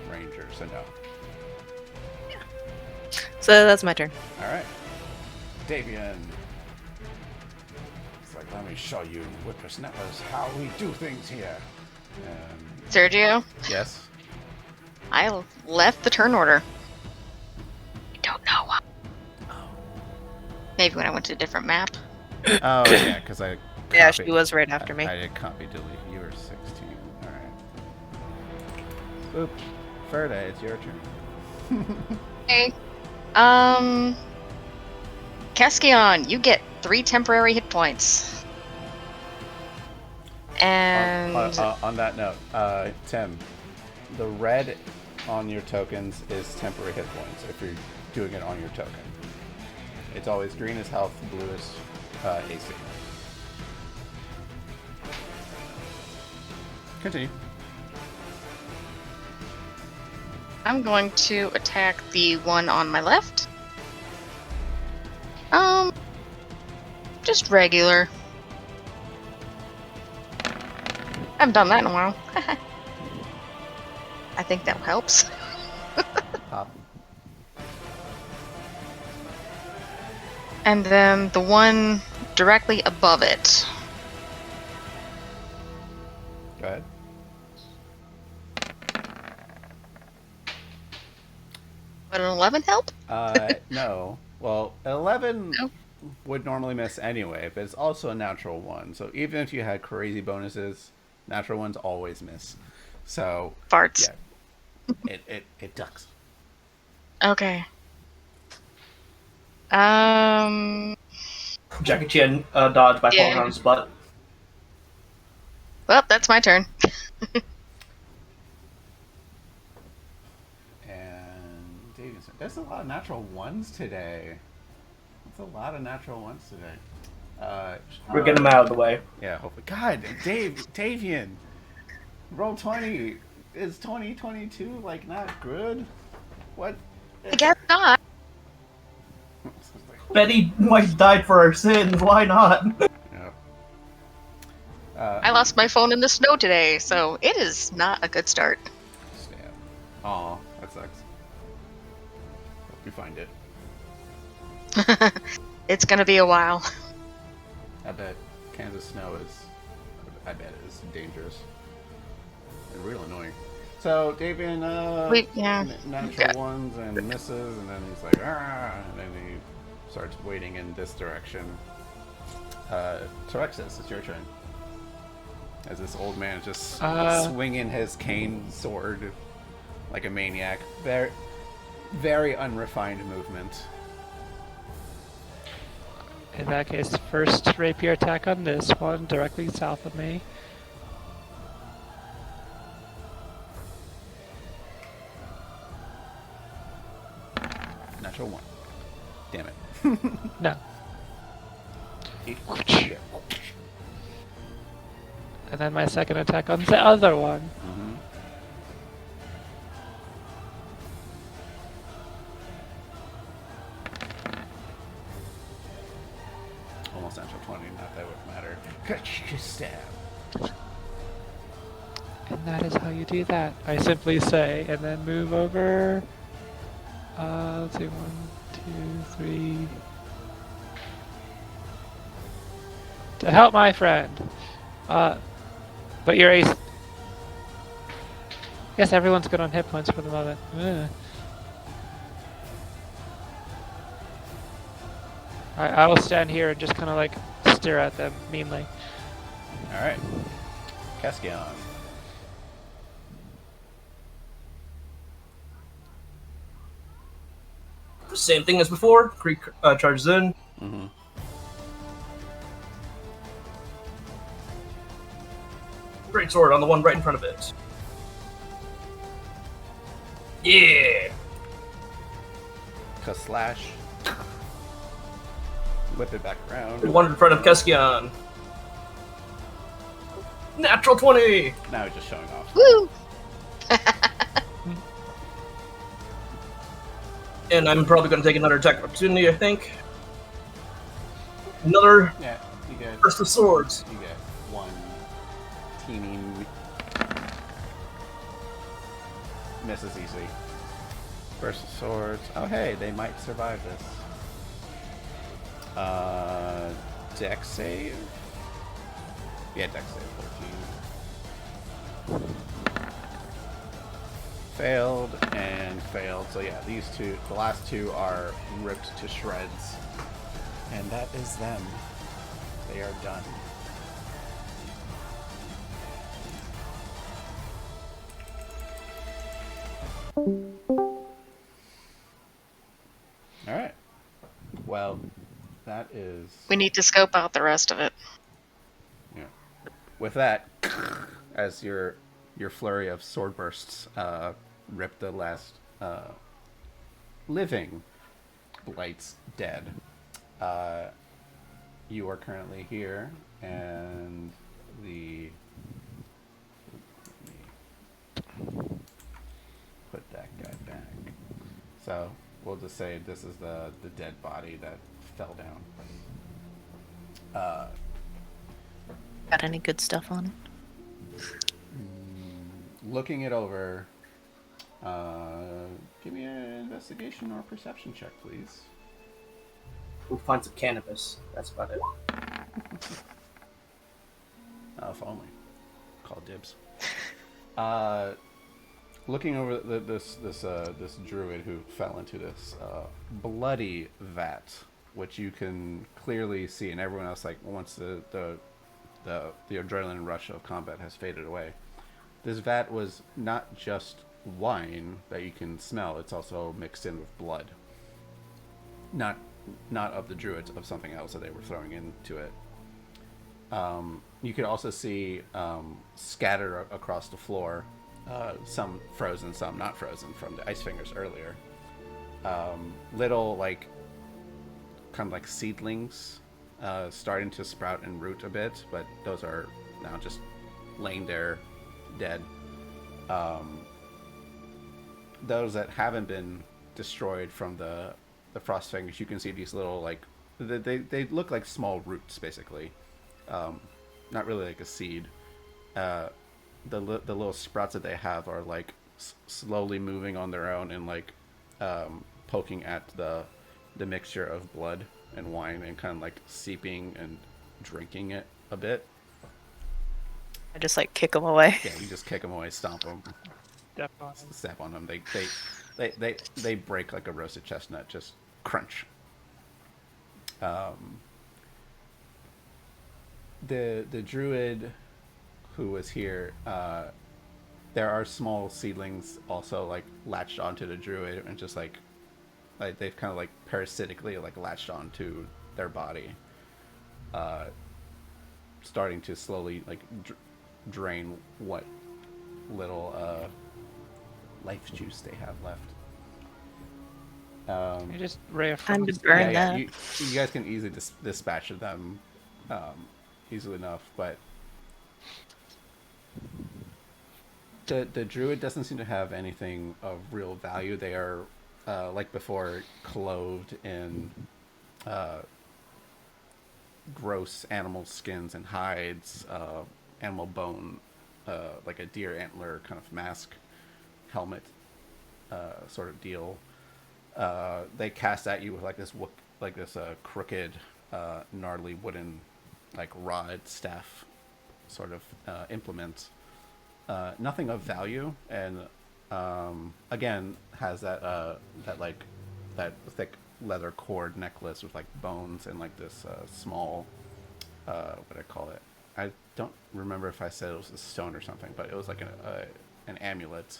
ranger, so no. So that's my turn. Alright. Davian. It's like, let me show you whippersnappers how we do things here. Sergio, Yes? I left the turn order. I don't know why. Maybe when I went to a different map. Oh, yeah, because I... Yeah, copied- she was right after me. I did copy delete. You were 16. Alright. Oop. Ferda, it's your turn. Okay. Keskion, you get 3 temporary hit points. And On that note, Tim, the red on your tokens is temporary hit points if you're doing it on your token. It's always green is health, blue is AC. Continue. I'm going to attack the one on my left. Just regular. I haven't done that in a while. I think that helps. Pop. And then the one directly above it. Go ahead. an 11 help? No. Well, 11 No. would normally miss anyway, but it's also a natural one. So even if you had crazy bonuses, natural ones always miss. So Farts. yeah, it ducks. Okay. Jackie Chan dodged by falling Yeah. on his butt. Well, that's my turn. And Davidson, there's a lot of natural ones today. That's a lot of natural ones today. We're getting them out of the way. Yeah, hopefully. God, Davian, roll 20. Is 2022 like not good? What? I guess not. Betty White died for our sins. Why not? Yep. I lost my phone in the snow today, so it is not a good start. Stab. Aw, that sucks. Hope you find it. It's gonna be a while. I bet Kansas snow is. I bet it is dangerous and real annoying. So Davian, natural Okay. ones and misses, and then he's like, ah, and then he starts wading in this direction. Terexis, it's your turn. As this old man is just swinging his cane sword like a maniac. Very, very unrefined movement. In that case, first rapier attack on this one, directly south of me. Natural one. Damn it. No. Yeah. And then my second attack on the other one. Mm-hmm. Almost natural 20, not that would matter. Stab. And that is how you do that. I simply say, and then move over. Let's see, 1, 2, 3. To help my friend. But your ace. Yes, everyone's good on hit points for the moment. Ugh. I will stand here and just kind of like stare at them meanly. Alright. Casquion. Same thing as before. Creek charges in. Mm-hmm. Great sword on the one right in front of it. Yeah! Slash. Whip it back around. The one in front of Keskion. Natural 20! Now he's just showing off. Woo! And I'm probably going to take another attack opportunity, I think. Another Yeah, you get Burst of Swords. you get one teeny misses easily. Burst of swords. Oh hey, they might survive this. Dex save. Yeah, dex save 14. Failed and failed. So yeah, these two, the last two are ripped to shreds. And that is them. They are done. Alright. Well, that is... We need to scope out the rest of it. Yeah. With that, as your flurry of sword bursts rip the last living Blight's dead. You are currently here, and the... Let me put that guy back. So, we'll just say this is the dead body that fell down. Got any good stuff on it? Looking it over, give me an investigation or perception check, please. We'll find some cannabis. That's about it. Oh, if only. Call dibs. looking over this druid who fell into this bloody vat, which you can clearly see, and everyone else, like, once the adrenaline rush of combat has faded away, this vat was not just wine that you can smell; it's also mixed in with blood. Not of the druids, of something else that they were throwing into it. You could also see scattered across the floor, some frozen, some not frozen from the ice fingers earlier. Little, like, kind of like seedlings starting to sprout and root a bit, but those are now just laying there dead. Those that haven't been destroyed from the frost fingers, you can see these little, like, they look like small roots, basically. Not really like a seed. The little sprouts that they have are, like, slowly moving on their own and, like, poking at the mixture of blood and wine and kind of, like, seeping and drinking it a bit. I just like kick them away. Yeah, you just kick them away, stomp them, Definitely. step on them. They break like a roasted chestnut, just crunch. The druid who was here, there are small seedlings also, like, latched onto the druid and just like they've kind of, like, parasitically, like, latched onto their body, starting to slowly, like, drain what little life juice they have left. You just ray of Time to frost. burn that. You guys can easily dispatch them easily enough, but the druid doesn't seem to have anything of real value. They are, like before, clothed in gross animal skins and hides, animal bone, like a deer antler kind of mask, helmet, sort of deal. They cast at you with like this crooked, gnarly wooden, like, rod staff sort of implement. Nothing of value, and again has that thick leather cord necklace with, like, bones and, like, this small, what do I call it? I don't remember if I said it was a stone or something, but it was like an amulet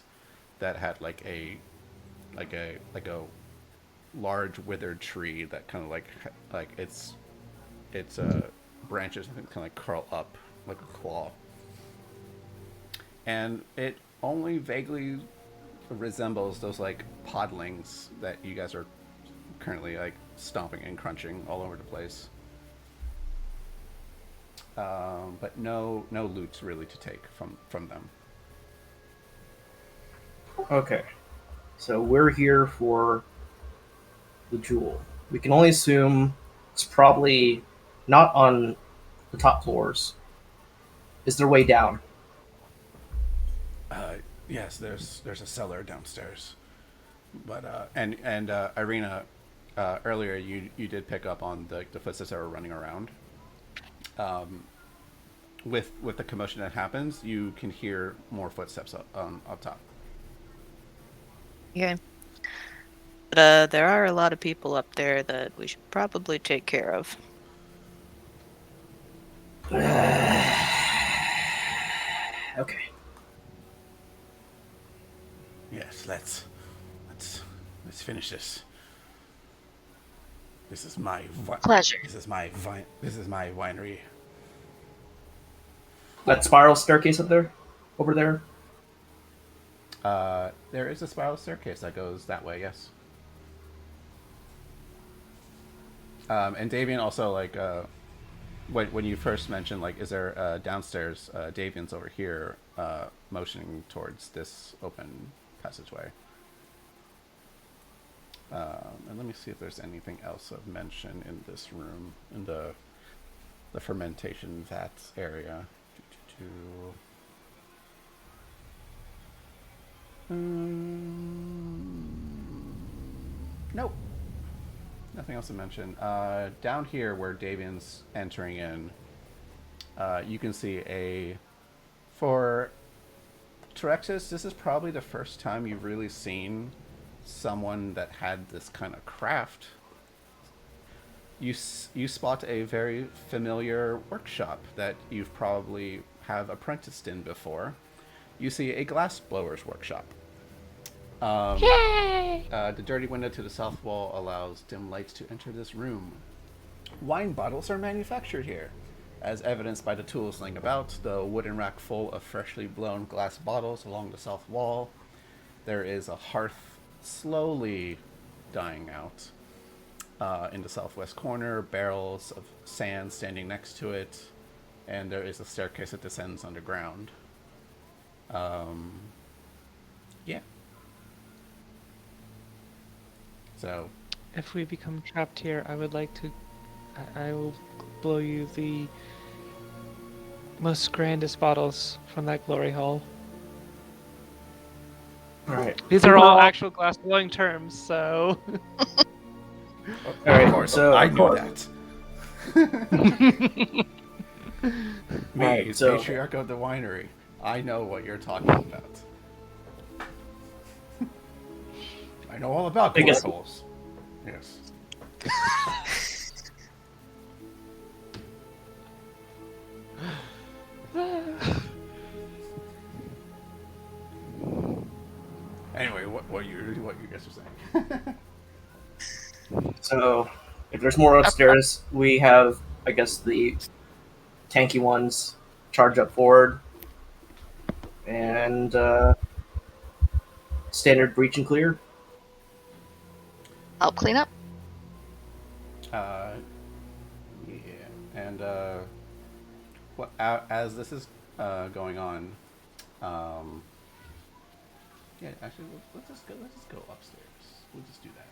that had like a large withered tree that kind of like its branches kind of like curl up like a claw, and it only vaguely resembles those, like, podlings that you guys are currently, like, stomping and crunching all over the place. But no loot really to take from them. Okay. So we're here for the jewel. We can only assume it's probably not on the top floors. Is there a way down? Yes, there's a cellar downstairs, but and Irina, earlier you did pick up on the footsteps that were running around. With the commotion that happens, you can hear more footsteps up top. Okay. But there are a lot of people up there that we should probably take care of. Okay. Yes, let's finish this. This is my Pleasure. This is my winery. That spiral staircase up there? Over there? There is a spiral staircase that goes that way. Yes. And Davian also, like, when you first mentioned, like, is there downstairs? Davian's over here, motioning towards this open passageway. And let me see if there's anything else of mention in this room, in the fermentation vats area. Nope. Nothing else to mention. Down here where Davian's entering in, you can see for Terexis, this is probably the first time you've really seen someone that had this kind of craft. You spot a very familiar workshop that you've probably have apprenticed in before. You see a glass blower's workshop. Yay! The dirty window to the south wall allows dim lights to enter this room. Wine bottles are manufactured here, as evidenced by the tools laying about, the wooden rack full of freshly blown glass bottles along the south wall. There is a hearth slowly dying out. In the southwest corner, barrels of sand standing next to it, and there is a staircase that descends underground. Yeah. So, If we become trapped here, I would like to. I will blow you the most grandest bottles from that glory hole. All right. These are all actual glass blowing terms, so. All right. of course, So I knew that. Me, Alright, so- patriarch of the winery. I know what you're talking about. I know all about I guess- glory holes. Yes. Anyway, what you guys are saying? So, if there's more upstairs, we have, I guess, the tanky ones charge up forward, and standard breach and clear. Help clean up. Yeah, and as this is going on, yeah, actually, let's just go upstairs. We'll just do that.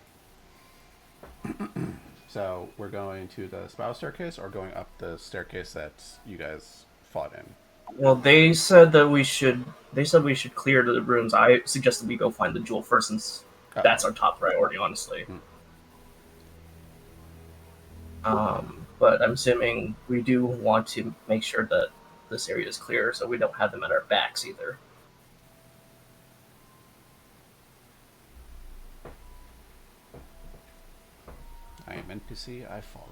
So we're going to the spiral staircase, or going up the staircase that you guys fought in. Well, they said that we should. They said we should clear the rooms. I suggested we go find the jewel first, since that's our top priority, honestly. But I'm assuming we do want to make sure that this area is clear, so we don't have them at our backs either. I am NPC. I follow.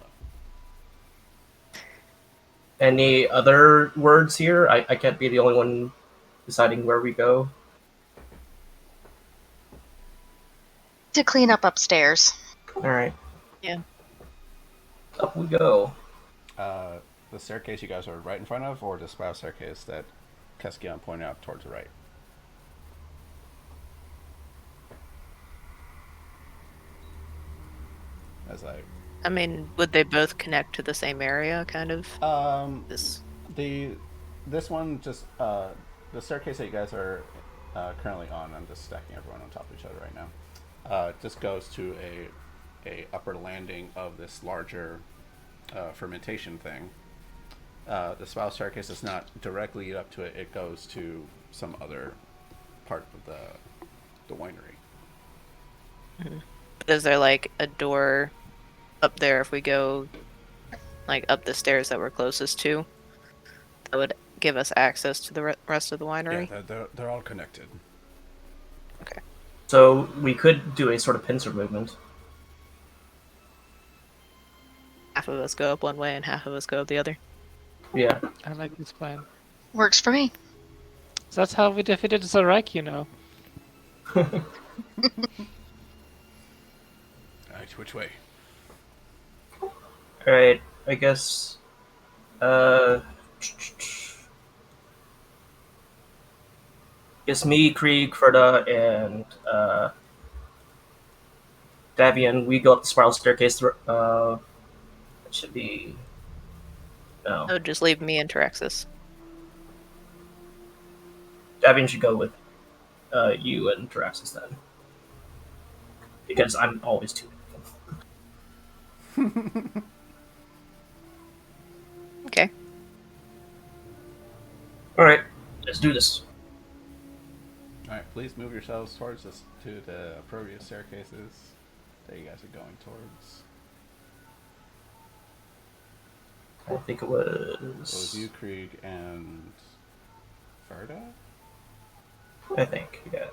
Any other words here? I can't be the only one deciding where we go. To clean up upstairs. All right. Yeah. Up we go. The staircase you guys are right in front of, or the spiral staircase that Keskion pointed out towards the right? As I mean, would they both connect to the same area, kind of? This. This one just the staircase that you guys are currently on. I'm just stacking everyone on top of each other right now. Just goes to a upper landing of this larger fermentation thing. The spiral staircase does not directly lead up to it. It goes to some other part of the winery. Mm-hmm. Is there like a door up there if we go like up the stairs that we're closest to that would give us access to the rest of the winery? Yeah, they're all connected. Okay. So we could do a sort of pincer movement. Half of us go up one way and half of us go up the other. Yeah. I like this plan. Works for me. So that's how we defeated Zarek, you know. Alright, which way? Alright, I guess. Guess me, Krieg, Ferda, and Davian, we go up the spiral staircase. It should be. No. Oh, just leave me and Terexis. Davian should go with you and Taraxis then. Because I'm always too. Okay. Alright, let's do this. Alright, please move yourselves towards this to the appropriate staircases that you guys are going towards. I think it So it was was. you, Krieg, and Ferda? I think, yeah.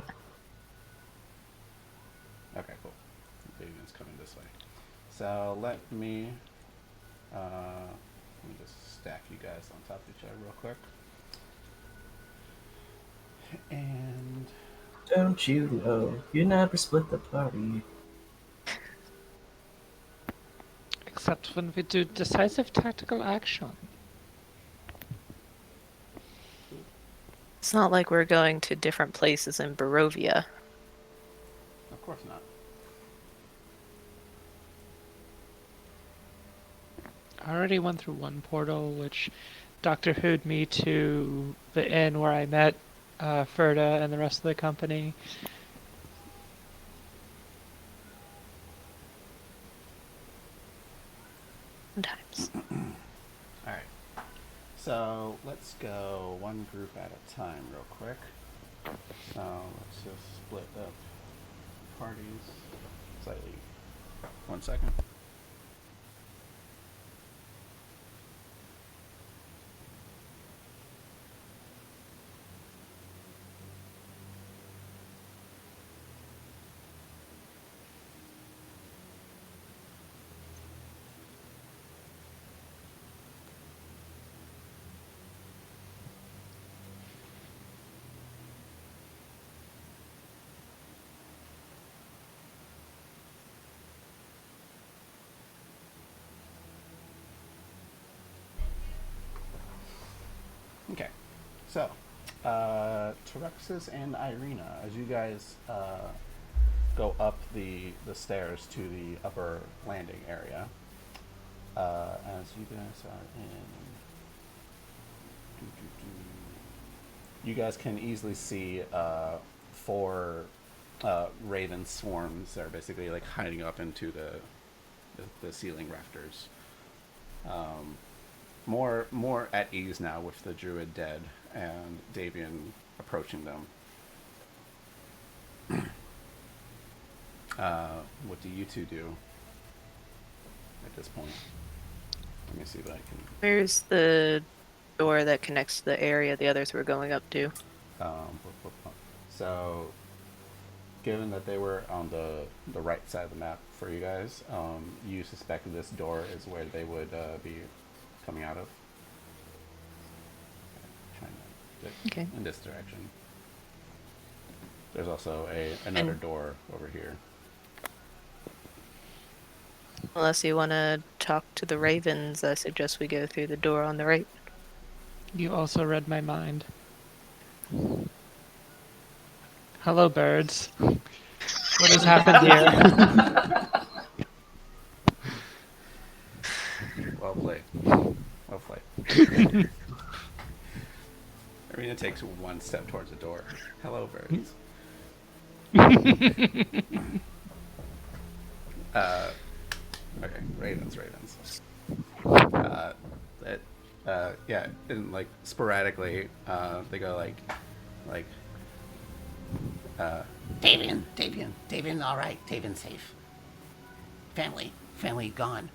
Okay, cool. Davian's coming this way. So let me just stack you guys on top of each other real quick. And Don't you know, you never split the party. Except when we do decisive tactical action. It's not like we're going to different places in Barovia. of course not. I already went through one portal, which Doctor Who'd me to the inn where I met Ferda and the rest of the company. Sometimes. All right. So let's go one group at a time, real quick. So let's just split up parties slightly. 1 second. Okay, so Terexis and Irina, as you guys go up the stairs to the upper landing area, as you guys are in, you guys can easily see 4 raven swarms that are basically like hiding up into the ceiling rafters. More at ease now with the druid dead and Davian approaching them. What do you two do at this point? Let me see if I can. Where's the door that connects to the area the others were going up to? So, given that they were on the right side of the map for you guys, you suspect this door is where they would be coming out of. Trying to get Okay. in this direction. There's also another door over here. Unless you want to talk to the ravens, I suggest we go through the door on the right. You also read my mind. Hello, birds. What has happened here? Well played. Well played. Arena takes 1 step towards the door. Hello, birds. Okay, ravens. Yeah, and like sporadically, they go like, Davian, all right, Davian safe. Family gone.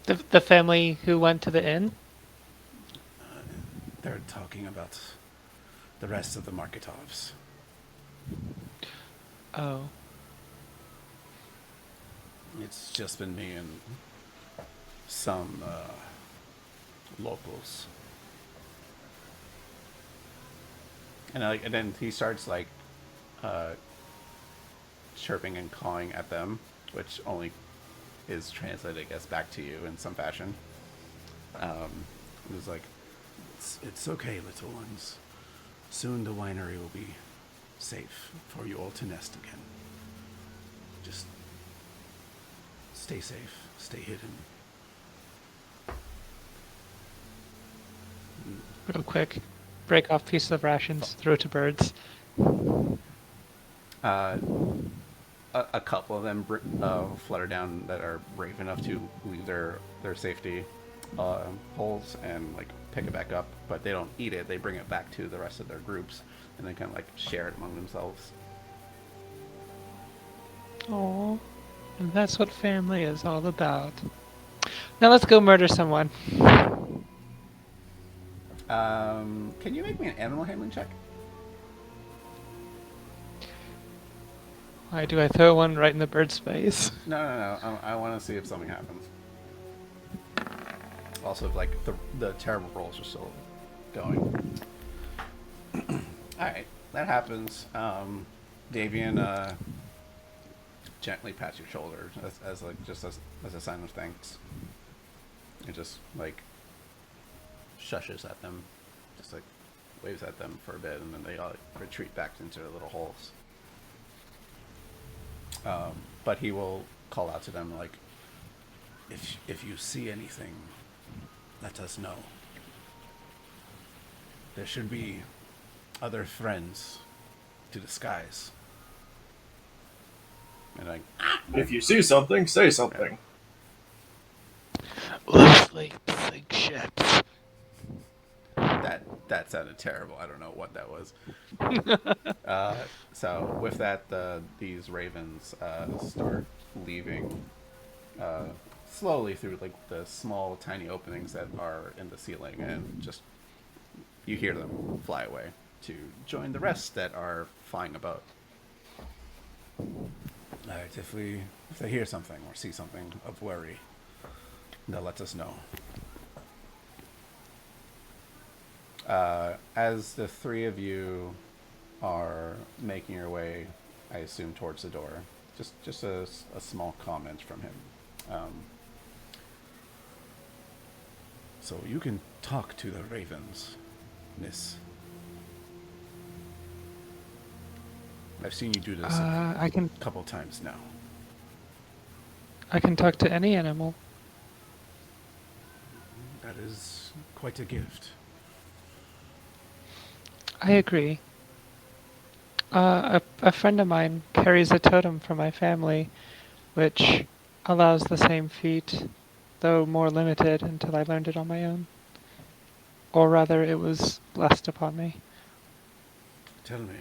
The family who went to the inn? They're talking about the rest of the Marketovs. Oh. It's just been me and some locals. And then he starts like chirping and cawing at them, which only is translated, I guess, back to you in some fashion. It was like, it's okay, little ones. Soon the winery will be safe for you all to nest again. Just stay safe, stay hidden. Real quick. Break off pieces of rations, throw it to birds. A couple of them flutter down that are brave enough to leave their safety holes and like pick it back up, but they don't eat it. They bring it back to the rest of their groups and then kind of like share it among themselves. Aww. And that's what family is all about. Now let's go murder someone. Can you make me an animal handling check? Why do I throw one right in the bird's face? No. I want to see if something happens. Also, if like the terrible rolls are still going. All right, that happens. Davian gently pats your shoulder as a sign of thanks. And just like shushes at them, just like waves at them for a bit, and then they all retreat back into their little holes. But he will call out to them like, if you see anything, let us know. There should be other friends to disguise. And like, If you see something, say something. Loosely sink ships. that sounded terrible. I don't know what that was. So with that, these ravens start leaving slowly through like the small, tiny openings that are in the ceiling, and just you hear them fly away to join the rest that are flying about. All right, if they hear something or see something of worry, they'll let us know. As the three of you are making your way, I assume, towards the door, just a small comment from him. So you can talk to the ravens, miss. I've seen you do this I can a couple times now. talk to any animal. That is quite a gift. I agree. A friend of mine carries a totem for my family, which allows the same feat, though more limited until I learned it on my own. Or rather, it was blessed upon me. Tell me,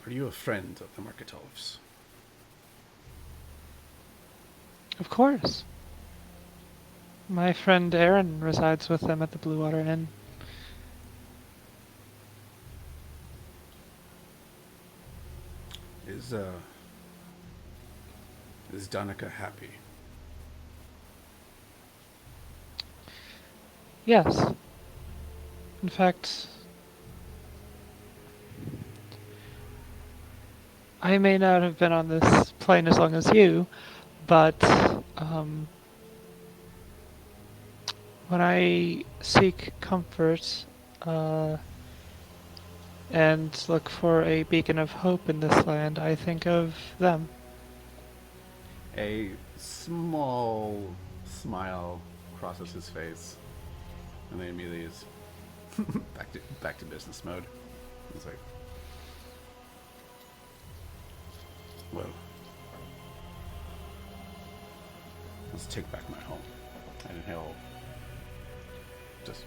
are you a friend of the Marketovs? Of course. My friend Aaron resides with them at the Blue Water Inn. Is Danica happy? Yes. In fact, I may not have been on this plane as long as you, but when I seek comfort and look for a beacon of hope in this land, I think of them. A small smile crosses his face, and then immediately is back to business mode. He's like, "Well, let's take back my home," and he'll just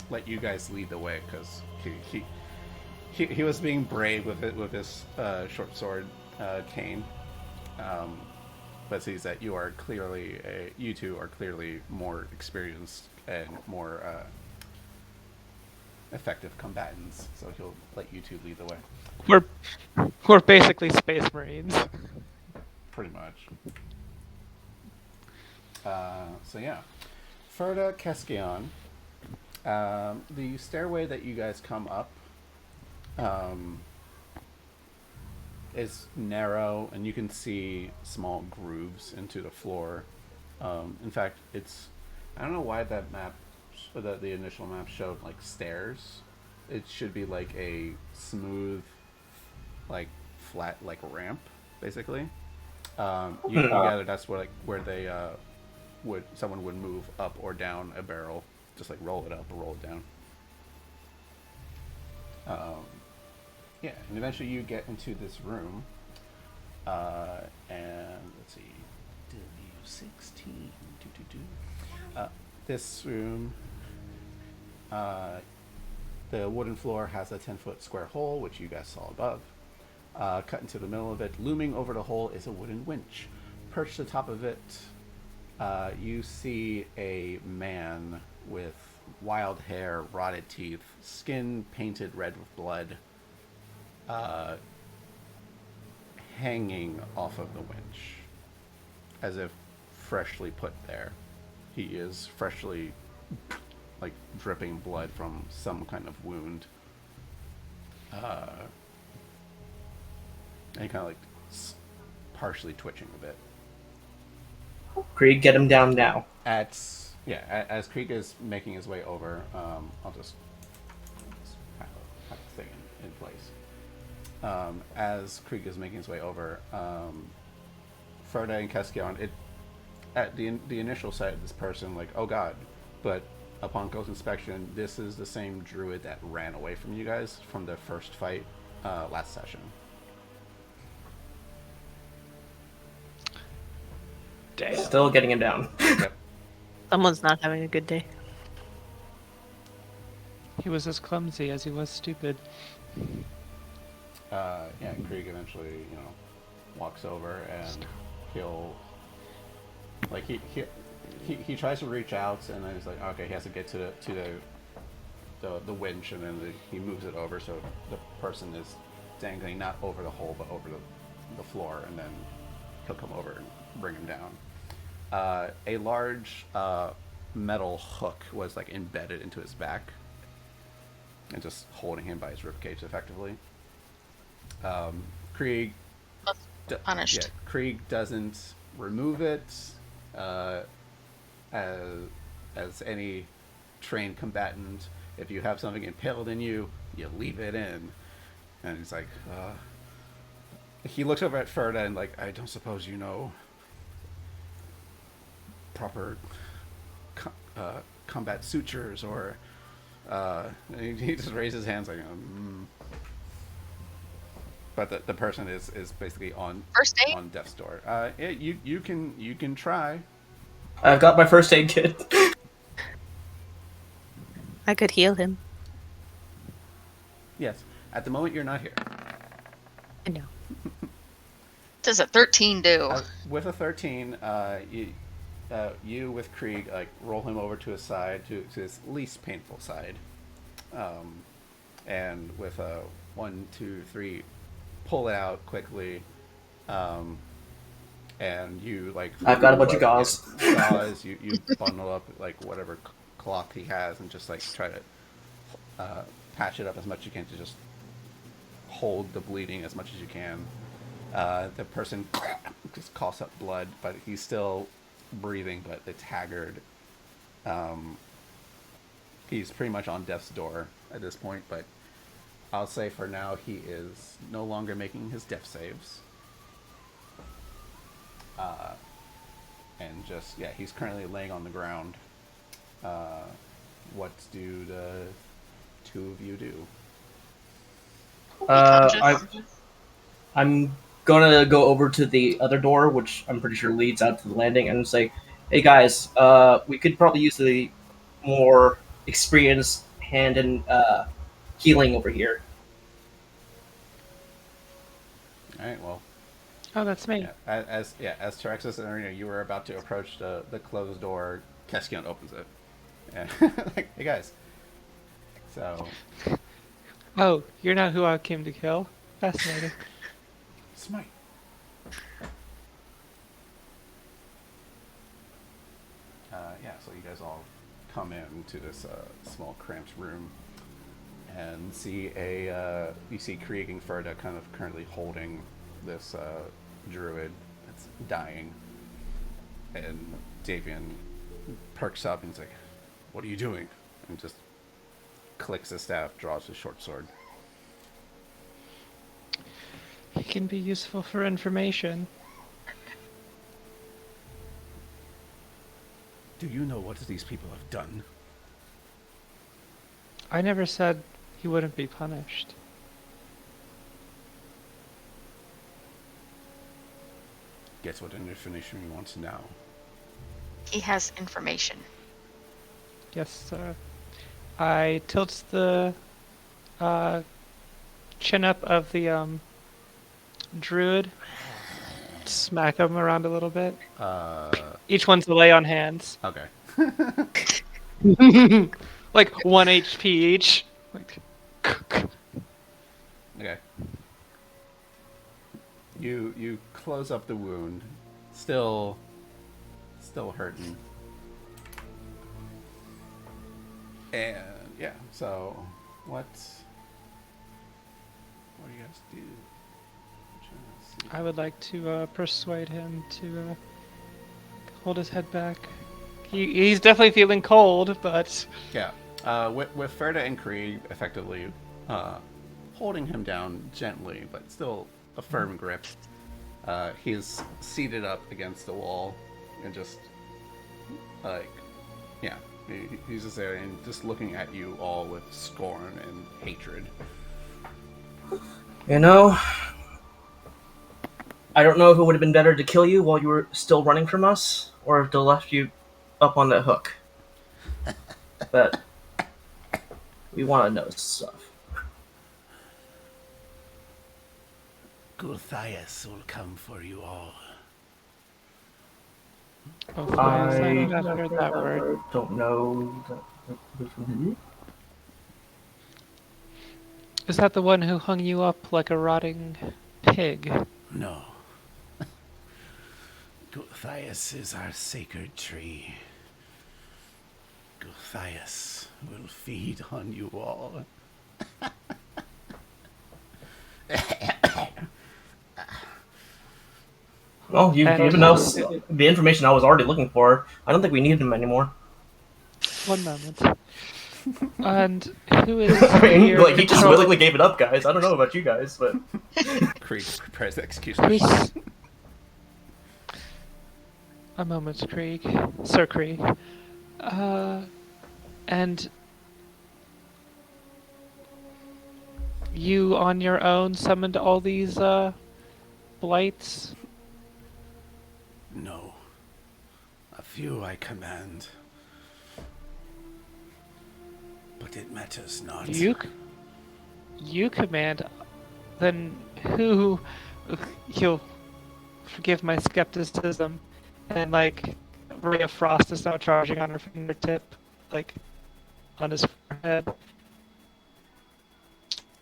let you guys lead the way because he was being brave with his short sword cane. But sees that you two are clearly more experienced and more effective combatants, so he'll let you two lead the way. We're basically space marines. Pretty much. So yeah. Ferda Keskion, the stairway that you guys come up is narrow, and you can see small grooves into the floor. In fact, I don't know why that map, the initial map showed like stairs. It should be like a smooth, like flat, like ramp, basically. You gather that's where they someone would move up or down a barrel, just like roll it up or roll it down. Yeah, and eventually you get into this room, and let's see, W16. This room, the wooden floor has a 10-foot square hole, which you guys saw above. Cut into the middle of it, looming over the hole, is a wooden winch. Perched atop of it, you see a man with wild hair, rotted teeth, skin painted red with blood, hanging off of the winch, as if freshly put there. He is freshly, like, dripping blood from some kind of wound. And kind of like partially twitching a bit. Krieg, get him down now. As Krieg is making his way over, I'll just have a thing in place. As Krieg is making his way over, Ferda and Keskion, at the initial sight of this person, like, oh god, but upon close inspection, this is the same druid that ran away from you guys from the first fight last session. Damn. Still getting him down. Yep. Someone's not having a good day. He was as clumsy as he was stupid. Krieg eventually, walks over and he'll, like, he tries to reach out, and then he's like, okay, he has to get to the winch, and then he moves it over so the person is dangling not over the hole but over the floor, and then he'll come over and bring him down. A large metal hook was like embedded into his back and just holding him by his ribcage effectively. Krieg Punished. Krieg doesn't remove it as any trained combatant. If you have something impaled in you, you leave it in. And he's like, he looks over at Ferda and like, I don't suppose you know proper combat sutures, or he just raises his hands like, But the person is basically on First aid? on death's door. You can try. I've got my first aid kit. I could heal him. Yes. At the moment, you're not here. I know. What does a 13 do? With a 13, you with Krieg, like, roll him over to his side, to his least painful side, and with a 1, 2, 3, pull it out quickly, and you, like, I've got a bunch of gauze. Gauze. You bundle up like whatever cloth he has, and just like try to patch it up as much as you can to just hold the bleeding as much as you can. The person just coughs up blood, but he's still breathing, but it's haggard. He's pretty much on death's door at this point, but I'll say for now he is no longer making his death saves. And just, he's currently laying on the ground. What do the two of you do? I'm gonna go over to the other door, which I'm pretty sure leads out to the landing, and say, "Hey guys, we could probably use the more experienced hand in healing over here." All right. Well. Oh, that's me. As Terexis and Arena, you were about to approach the closed door. Keskion opens it. And like, hey guys. So. Oh, you're not who I came to kill? Fascinating. Smite. So you guys all come into this small cramped room and see you see Krieg and Ferda kind of currently holding this druid that's dying, and Davian perks up and he's like, "What are you doing?" And just clicks his staff, draws his short sword. It can be useful for information. Do you know what these people have done? I never said he wouldn't be punished. Guess what information he wants now. He has information. Yes, sir. I tilt the chin up of the druid, smack him around a little bit. Each one's a lay on hands. Okay. Like 1 HP each. Like, Okay. You close up the wound, still hurting. And yeah, so what do you guys do? I would like to persuade him to hold his head back. He's definitely feeling cold, but Yeah. With Ferda and Krieg effectively holding him down gently, but still a firm grip. He's seated up against the wall and just like, yeah, he's just there and just looking at you all with scorn and hatred. You know, I don't know if it would have been better to kill you while you were still running from us, or to left you up on that hook. But we want to know stuff. Gulthias will come for you all. oh, please, I have not heard that word. Don't know. Is that the one who hung you up like a rotting pig? No. Gulthias is our sacred tree. Gulthias will feed on you all. Well, you've And given us the information I was already looking for. I don't think we need him anymore. One moment. And who is I mean, here like, he just controlling- willingly gave it up, guys. I don't know about you guys, but... Krieg prepares the execution. Who's... A moment, Krieg. Sir Krieg. And... You on your own summoned all these, blights? No. A few I command. But it matters not. You command... Then who... You'll forgive my skepticism. And, like, Ray of Frost is now charging on her fingertip. Like, on his forehead.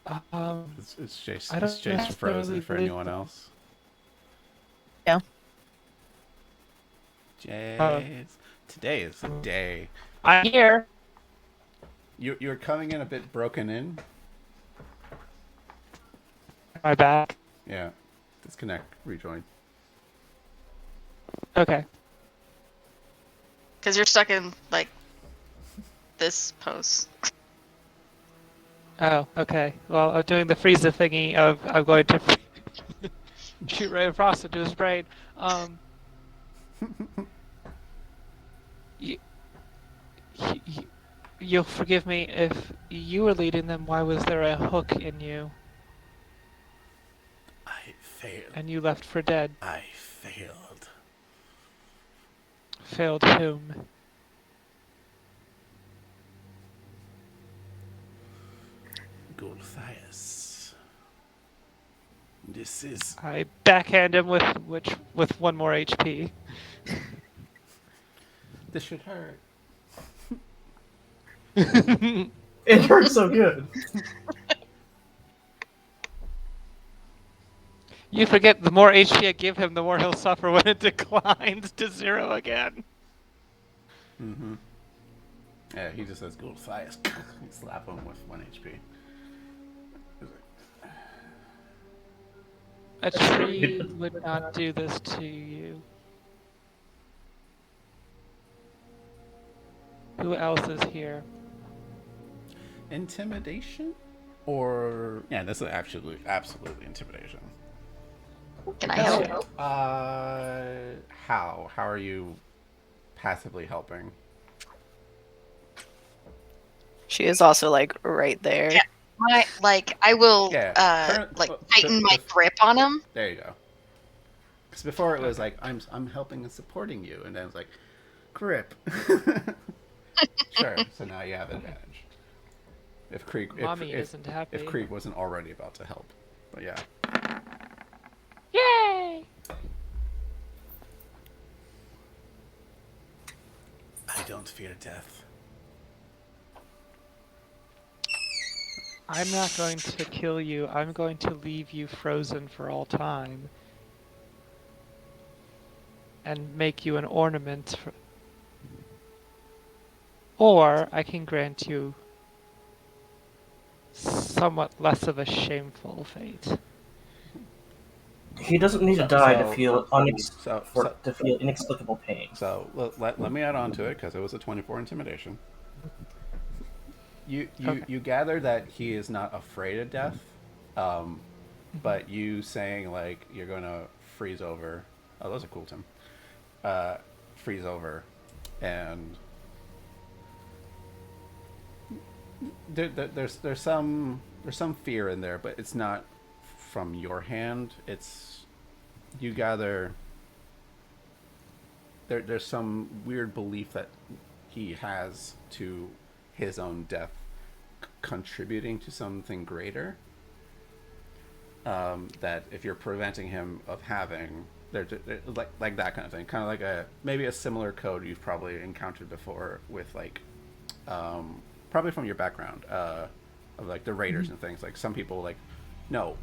It's Jace, I don't it's Jace frozen necessarily for believe anyone that. else. Yeah. Jace. Today is the day. I'm here. You're coming in a bit broken in. Am I back? Yeah. Disconnect. Rejoin. Okay. Because you're stuck in, like, this pose. Oh, okay. Well, I'm doing the Frieza thingy of I'm going to shoot Ray of Frost into his brain. You, you'll forgive me if you were leading them. Why was there a hook in you I failed. and you left for dead? I failed. Failed whom? Gulthias. This is... I backhand him with 1 more HP. This should hurt. It hurts so good. You forget the more HP I give him, the more he'll suffer when it declines to 0 again. Mm-hmm. Yeah, he just says Gulthias. You slap him with 1 HP. A tree would not do this to you. Who else is here? Intimidation? Or... Yeah, this is absolutely intimidation. Can I help? How? How are you passively helping? She is also like right there. Yeah. I will Yeah, tighten my grip on him. There you go. Because before it was like I'm helping and supporting you, and then it's like grip. Sure. So now you have advantage. If Krieg, Mommy isn't happy. if Krieg wasn't already about to help, but yeah. Yay! I don't fear death. I'm not going to kill you. I'm going to leave you frozen for all time. And make you an ornament. Or I can grant you somewhat less of a shameful fate. He doesn't need to So- die to so- feel so- inexplicable pain. So let me add on to it because it was a 24 intimidation. Okay. You gather that he is not afraid of death, but you saying like you're gonna freeze over. Oh, those are cool, Tim. Freeze over, and there's some fear in there, but it's not from your hand. It's you gather. There's some weird belief that he has to his own death contributing to something greater. That if you're preventing him of having, they're like that kind of thing, kind of like maybe a similar code you've probably encountered before with like, probably from your background of like the raiders and things. Like some people like, no,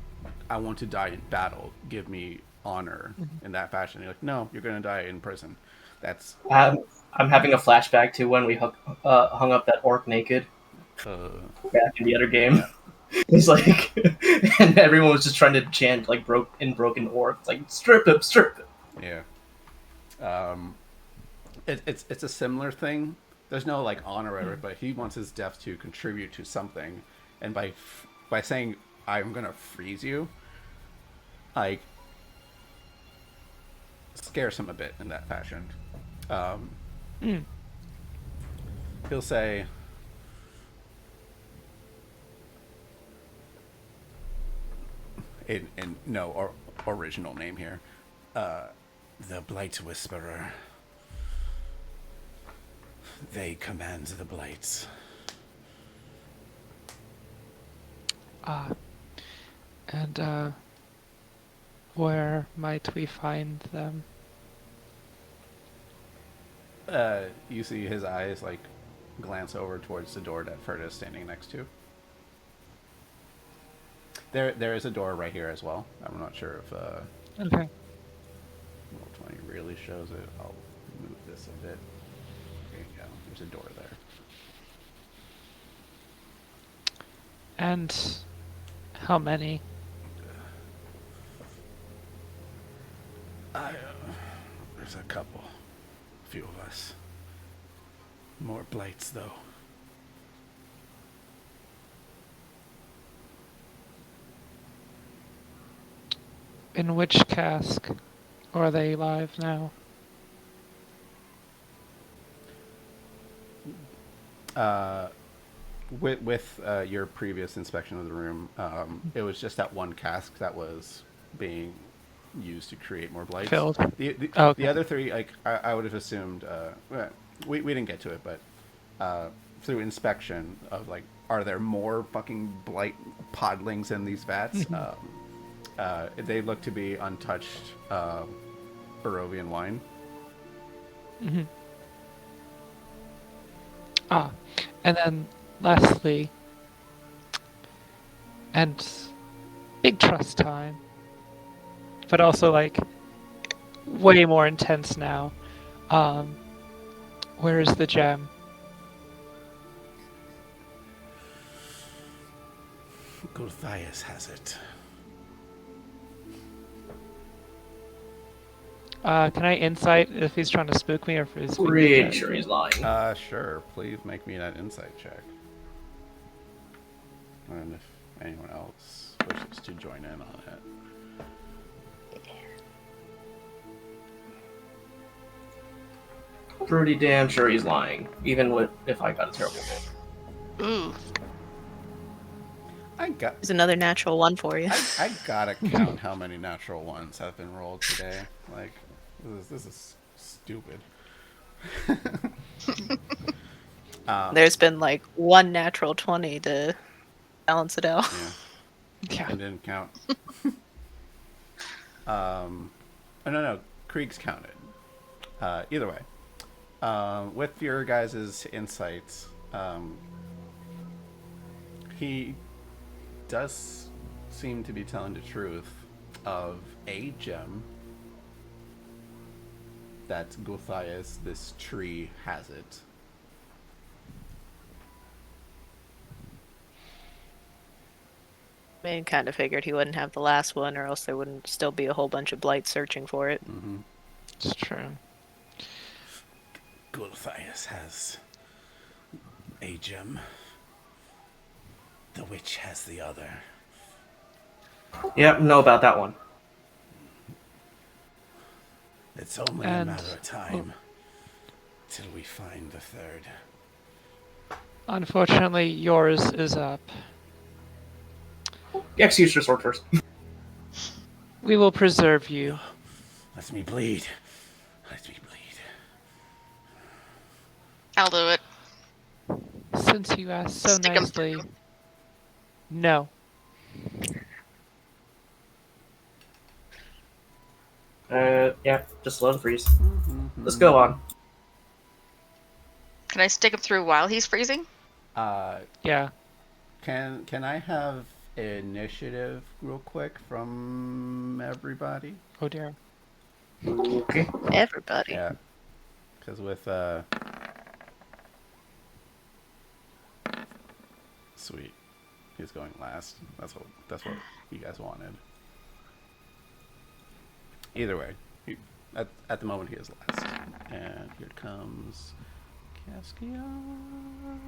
I want to die in battle. Give me honor in that fashion. You're like, no, you're gonna die in prison. That's I'm having a flashback to when we hung up that orc naked back in the other game. It's like, and everyone was just trying to chant like broken orc, like strip him, strip him. yeah. It's a similar thing. There's no like honor of it, but he wants his death to contribute to something, and by saying I'm gonna freeze you, like scares him a bit in that fashion. He'll say, in no original name here, the Blight Whisperer. They command the Blights. And where might we find them? You see his eyes like glance over towards the door that Ferda is standing next to. There is a door right here as well. I'm not sure if Okay. Roll20 really shows it. I'll move this a bit. There you go. There's a door there. And how many? There's a couple. A few of us. More blights, though. In which cask? Or are they alive now? With your previous inspection of the room, it was just that one cask that was being used to create more blights. Filled. The Okay. other three, like I would have assumed, we didn't get to it, but through inspection of like, are there more fucking blight podlings in these vats? They look to be untouched Barovian wine. Mm-hmm. And then lastly, and big trust time, but also like way more intense now. Where is the gem? Gulthias has it. Can I insight if he's trying to spook me or if he's Pretty sure he's lying. Sure. Please make me that insight check. And if anyone else wishes to join in on it. Pretty damn sure he's lying, even if I got a terrible roll. Ooh, There's another natural one for you. I gotta count how many natural ones have been rolled today. Like, this is stupid. There's been like one natural 20 to balance it out. Yeah. I didn't count. No. Krieg's counted. Either way, with your guys' insights, he does seem to be telling the truth of a gem that Gulthias, this tree, has it. I mean, kind of figured he wouldn't have the last one, or else there wouldn't still be a whole bunch of Blight searching for it. Mm-hmm. It's true. Gulthias has a gem. The witch has the other. Yep, know about that one. It's only a matter of time till we find the third. Unfortunately, yours is up. Execute your sword first. We will preserve you. Let me bleed. Let me bleed. I'll do it. Since you asked so Stick 'em nicely. through. No. Yeah, just let him freeze. Let's go on. Can I stick him through while he's freezing? Yeah. Can I have initiative real quick from everybody? Oh dear. Okay. Everybody. Yeah, because with sweet, he's going last. That's what you guys wanted. Either way, at the moment he is last. And here comes Casquion.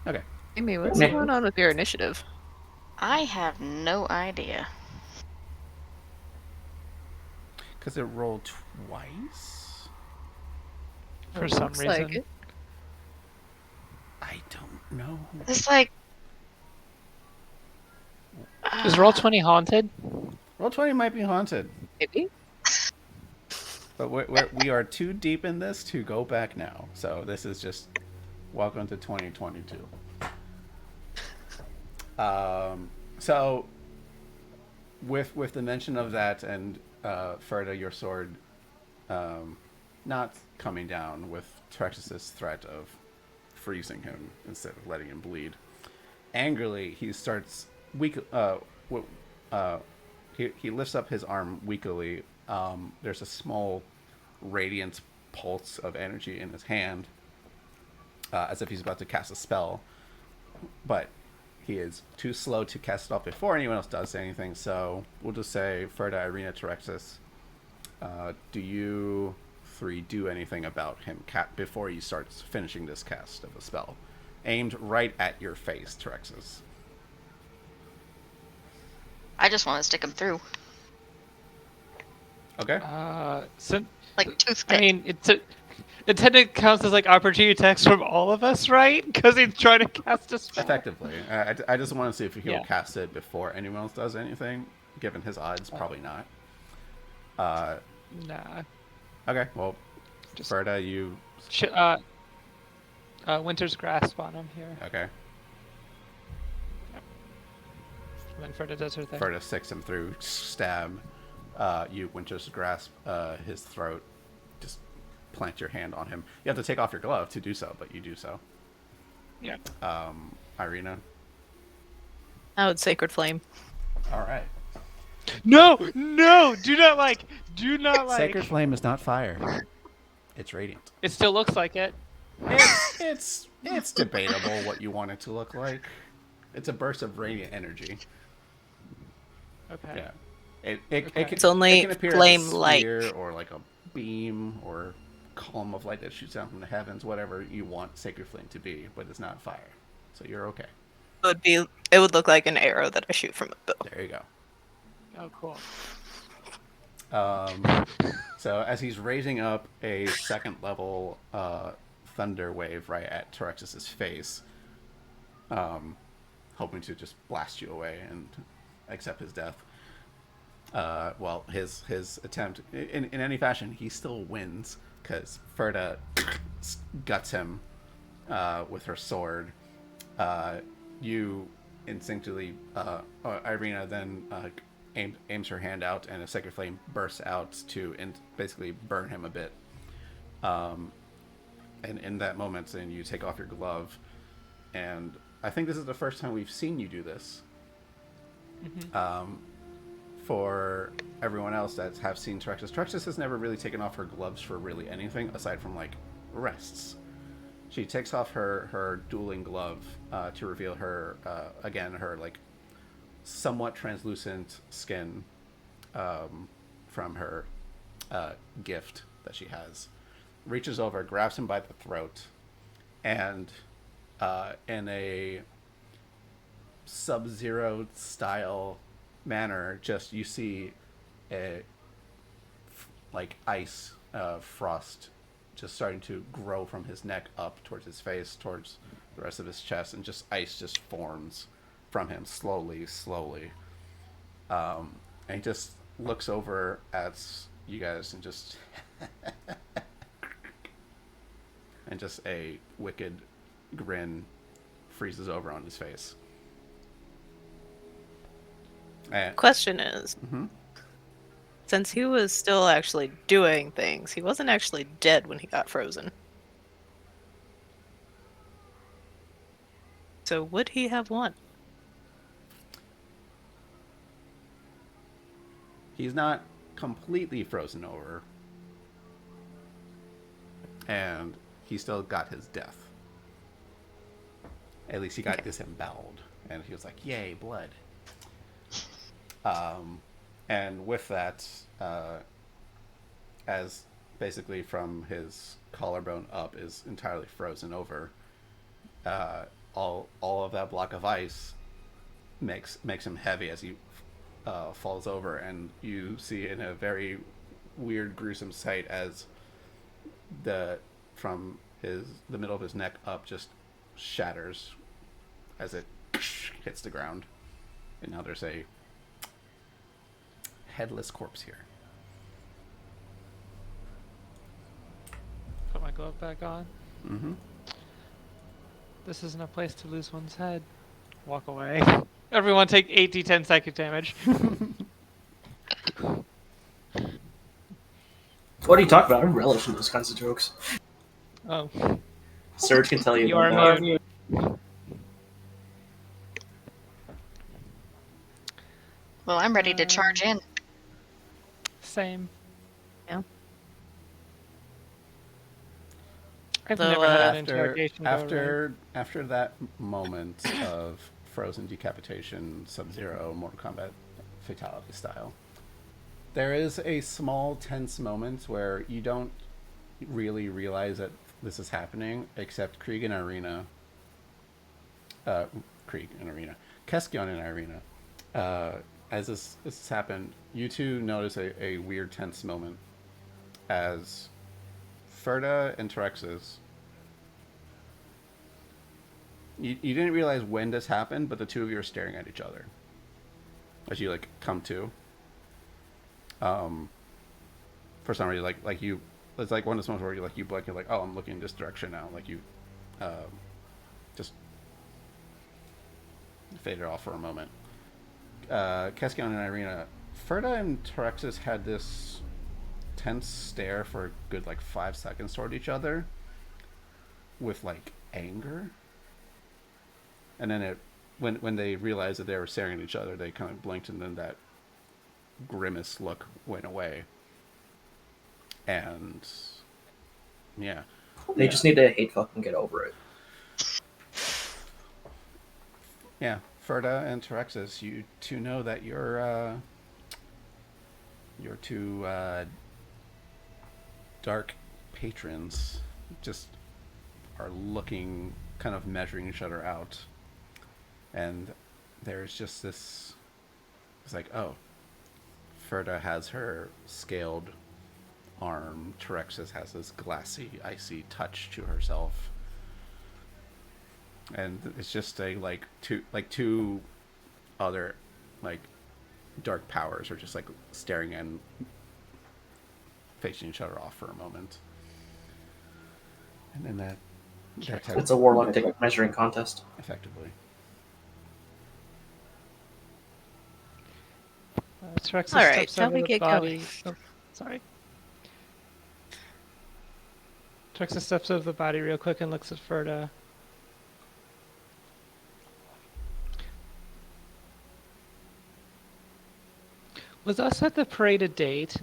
Okay. Amy, what's Yeah. going on with your initiative? I have no idea. Because it rolled twice? For some Looks reason. like it. I don't know. It's like. Is Roll20 haunted? Roll20 might be haunted. Maybe. But we are too deep in this to go back now. So this is just welcome to 2022. So with the mention of that and Ferda, your sword not coming down with Trexus's threat of freezing him instead of letting him bleed, angrily he starts he lifts up his arm weakly. There's a small radiant pulse of energy in his hand, as if he's about to cast a spell, but he is too slow to cast it off before anyone else does anything. So we'll just say, Ferda, Irina, Terexus, do you three do anything about him before he starts finishing this cast of a spell, aimed right at your face, Terexus? I just want to stick him through. Okay. Like toothpick. I mean, it technically counts as like opportunity attacks from all of us, right? Because he's trying to cast a spell. Effectively. I just want to see if he'll Yeah. cast it before anyone else does anything. Given his odds, probably not. Nah. Okay, well, Just- Ferda, you... Winter's Grasp on him here. Okay. When Ferda does her thing. Ferda sticks him through, stab. You Winter's Grasp his throat. Just plant your hand on him. You have to take off your glove to do so, but you do so. Yeah. Irina? I would Sacred Flame. All right. No! Do not like. Sacred Flame is not fire. It's radiant. It still looks like it. It's debatable what you want it to look like. It's a burst of radiant energy. Okay. Yeah. It Okay. can, It's only it can appear flame as a light. sphere or like a beam or column of light that shoots down from the heavens, whatever you want Sacred Flame to be, but it's not fire. So you're okay. It would look like an arrow that I shoot from a bow. There you go. Oh, cool. So as he's raising up a second level thunder wave right at Terexus's face, hoping to just blast you away and accept his death. Well, his attempt in any fashion, he still wins because Ferda guts him with her sword. You instinctively, Irina then aims her hand out, and a Sacred Flame bursts out to basically burn him a bit. And in that moment, then you take off your glove, and I think this is the first time we've seen you do this. Mm-hmm. For everyone else that have seen Trexis has never really taken off her gloves for really anything aside from like rests. She takes off her dueling glove to reveal her again her like somewhat translucent skin from her gift that she has. Reaches over, grabs him by the throat, and in a Sub-Zero style manner, just you see a like ice frost just starting to grow from his neck up towards his face, towards the rest of his chest, and just ice just forms from him slowly. And he just looks over at you guys and just and just a wicked grin freezes over on his face. And Question is, Mhm. since he was still actually doing things, he wasn't actually dead when he got frozen. So would he have won? he's not completely frozen over, and he still got his death. At least he got disemboweled, and he was like, "Yay, blood!" And with that, as basically from his collarbone up is entirely frozen over, all of that block of ice makes him heavy as he falls over, and you see in a very weird, gruesome sight as from the middle of his neck up just shatters as it hits the ground, and now there's a headless corpse here. Put my glove back on. Mm-hmm. This isn't a place to lose one's head. Walk away. Everyone take 8d10 psychic damage. What are you talking about? I relish in those kinds of jokes. Oh. Serge can tell you You about are that. immune. Well, I'm ready to charge in. Same. Yeah. I've Though, never had an After interrogation go right. after that moment of frozen decapitation, Sub-Zero, Mortal Kombat fatality style, there is a small tense moment where you don't really realize that this is happening, except Krieg and Irina, Keskion and Irina. As this happened, you two notice a weird tense moment as Ferda and Terexis. You didn't realize when this happened, but the two of you are staring at each other as you like come to. For some reason, like you, it's like one of those moments where you blink, you're like, oh, I'm looking in this direction now. Like you, just faded off for a moment. Keskion and Irina, Ferda and Terexis had this tense stare for a good like 5 seconds toward each other, with like anger. And then when they realized that they were staring at each other, they kind of blinked, and then that grimace look went away. And yeah, They just need to hate fucking get over it. yeah. Ferda and Terexis, you two know that your two dark patrons just are looking, kind of measuring each other out. And there's just this, it's like, oh, Ferda has her scaled arm, Terexis has this glassy, icy touch to herself. And it's just two other like dark powers are just like staring and facing each other off for a moment. And then that type It's a warlock measuring contest. effectively. Trexis All right, steps shall over we the get body. going? Oh, sorry. Trexis steps over the body real quick and looks at Ferda. Was us at the parade a date?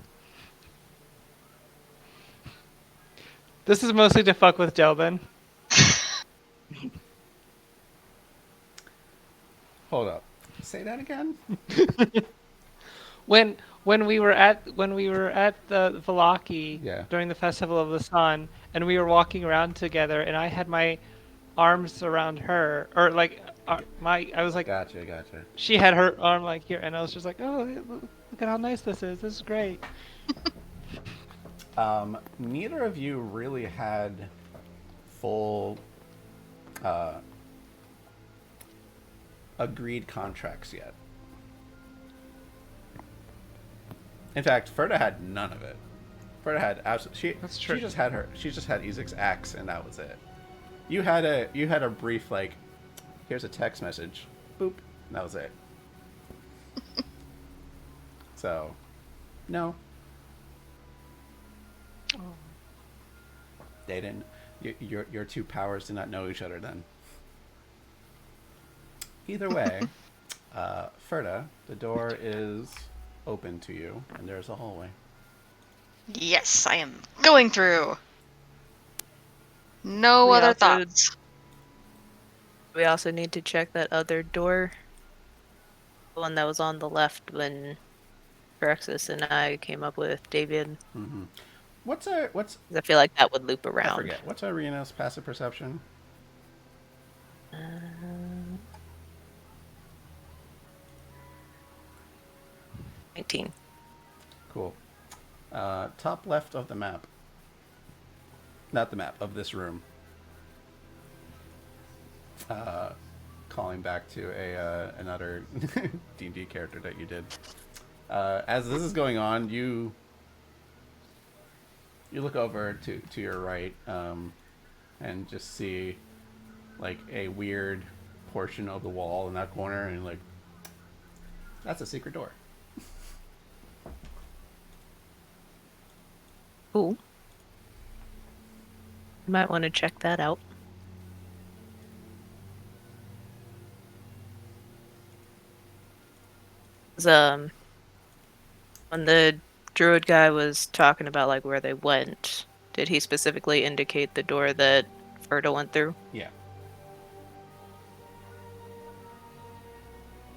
This is mostly to fuck with Delvin. Hold up. Say that again? When we were at the Valaki Yeah. during the Festival of the Sun, and we were walking around together, and I had my arms around her, or like I was like, Gotcha. she had her arm like here, and I was just like, oh, look at how nice this is. This is great. Neither of you really had full agreed contracts yet. In fact, Ferda had none of it. Ferda had absolutely. That's true. She just had Ezek's axe, and that was it. You had a brief like, here's a text message, boop, and that was it. So, no. They didn't. Your two powers did not know each other then. Either way, Ferda, the door is open to you, and there's a hallway. Yes, I am going through. No We other also- thoughts. We also need to check that other door. The one that was on the left when Brexis and I came up with David. Mm-hmm. What's 'Cause I feel like that would loop I around. forget. What's Arena's passive perception? 19. Cool. Top left of the map. Not the map, of this room. Calling back to another D&D character that you did. As this is going on, you look over to your right and just see like a weird portion of the wall in that corner, and like, that's a secret door. Cool. You might want to check that out. When the druid guy was talking about like where they went, did he specifically indicate the door that Ferda went through? Yeah.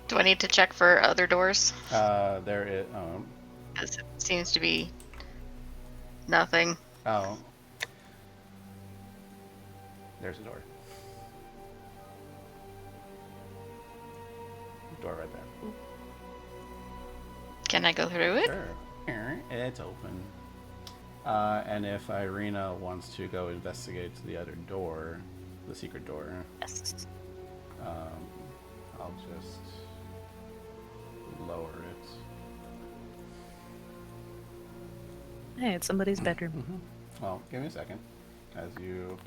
Do I need to check for other doors? There is. Because it seems to be nothing. Oh. There's a door. Door right there. Can I go through it? Sure. It's open. And if Irina wants to go investigate the other door, the secret door, Yes. I'll just lower it. Hey, it's somebody's bedroom. Mm-hmm. Well, give me a second. As you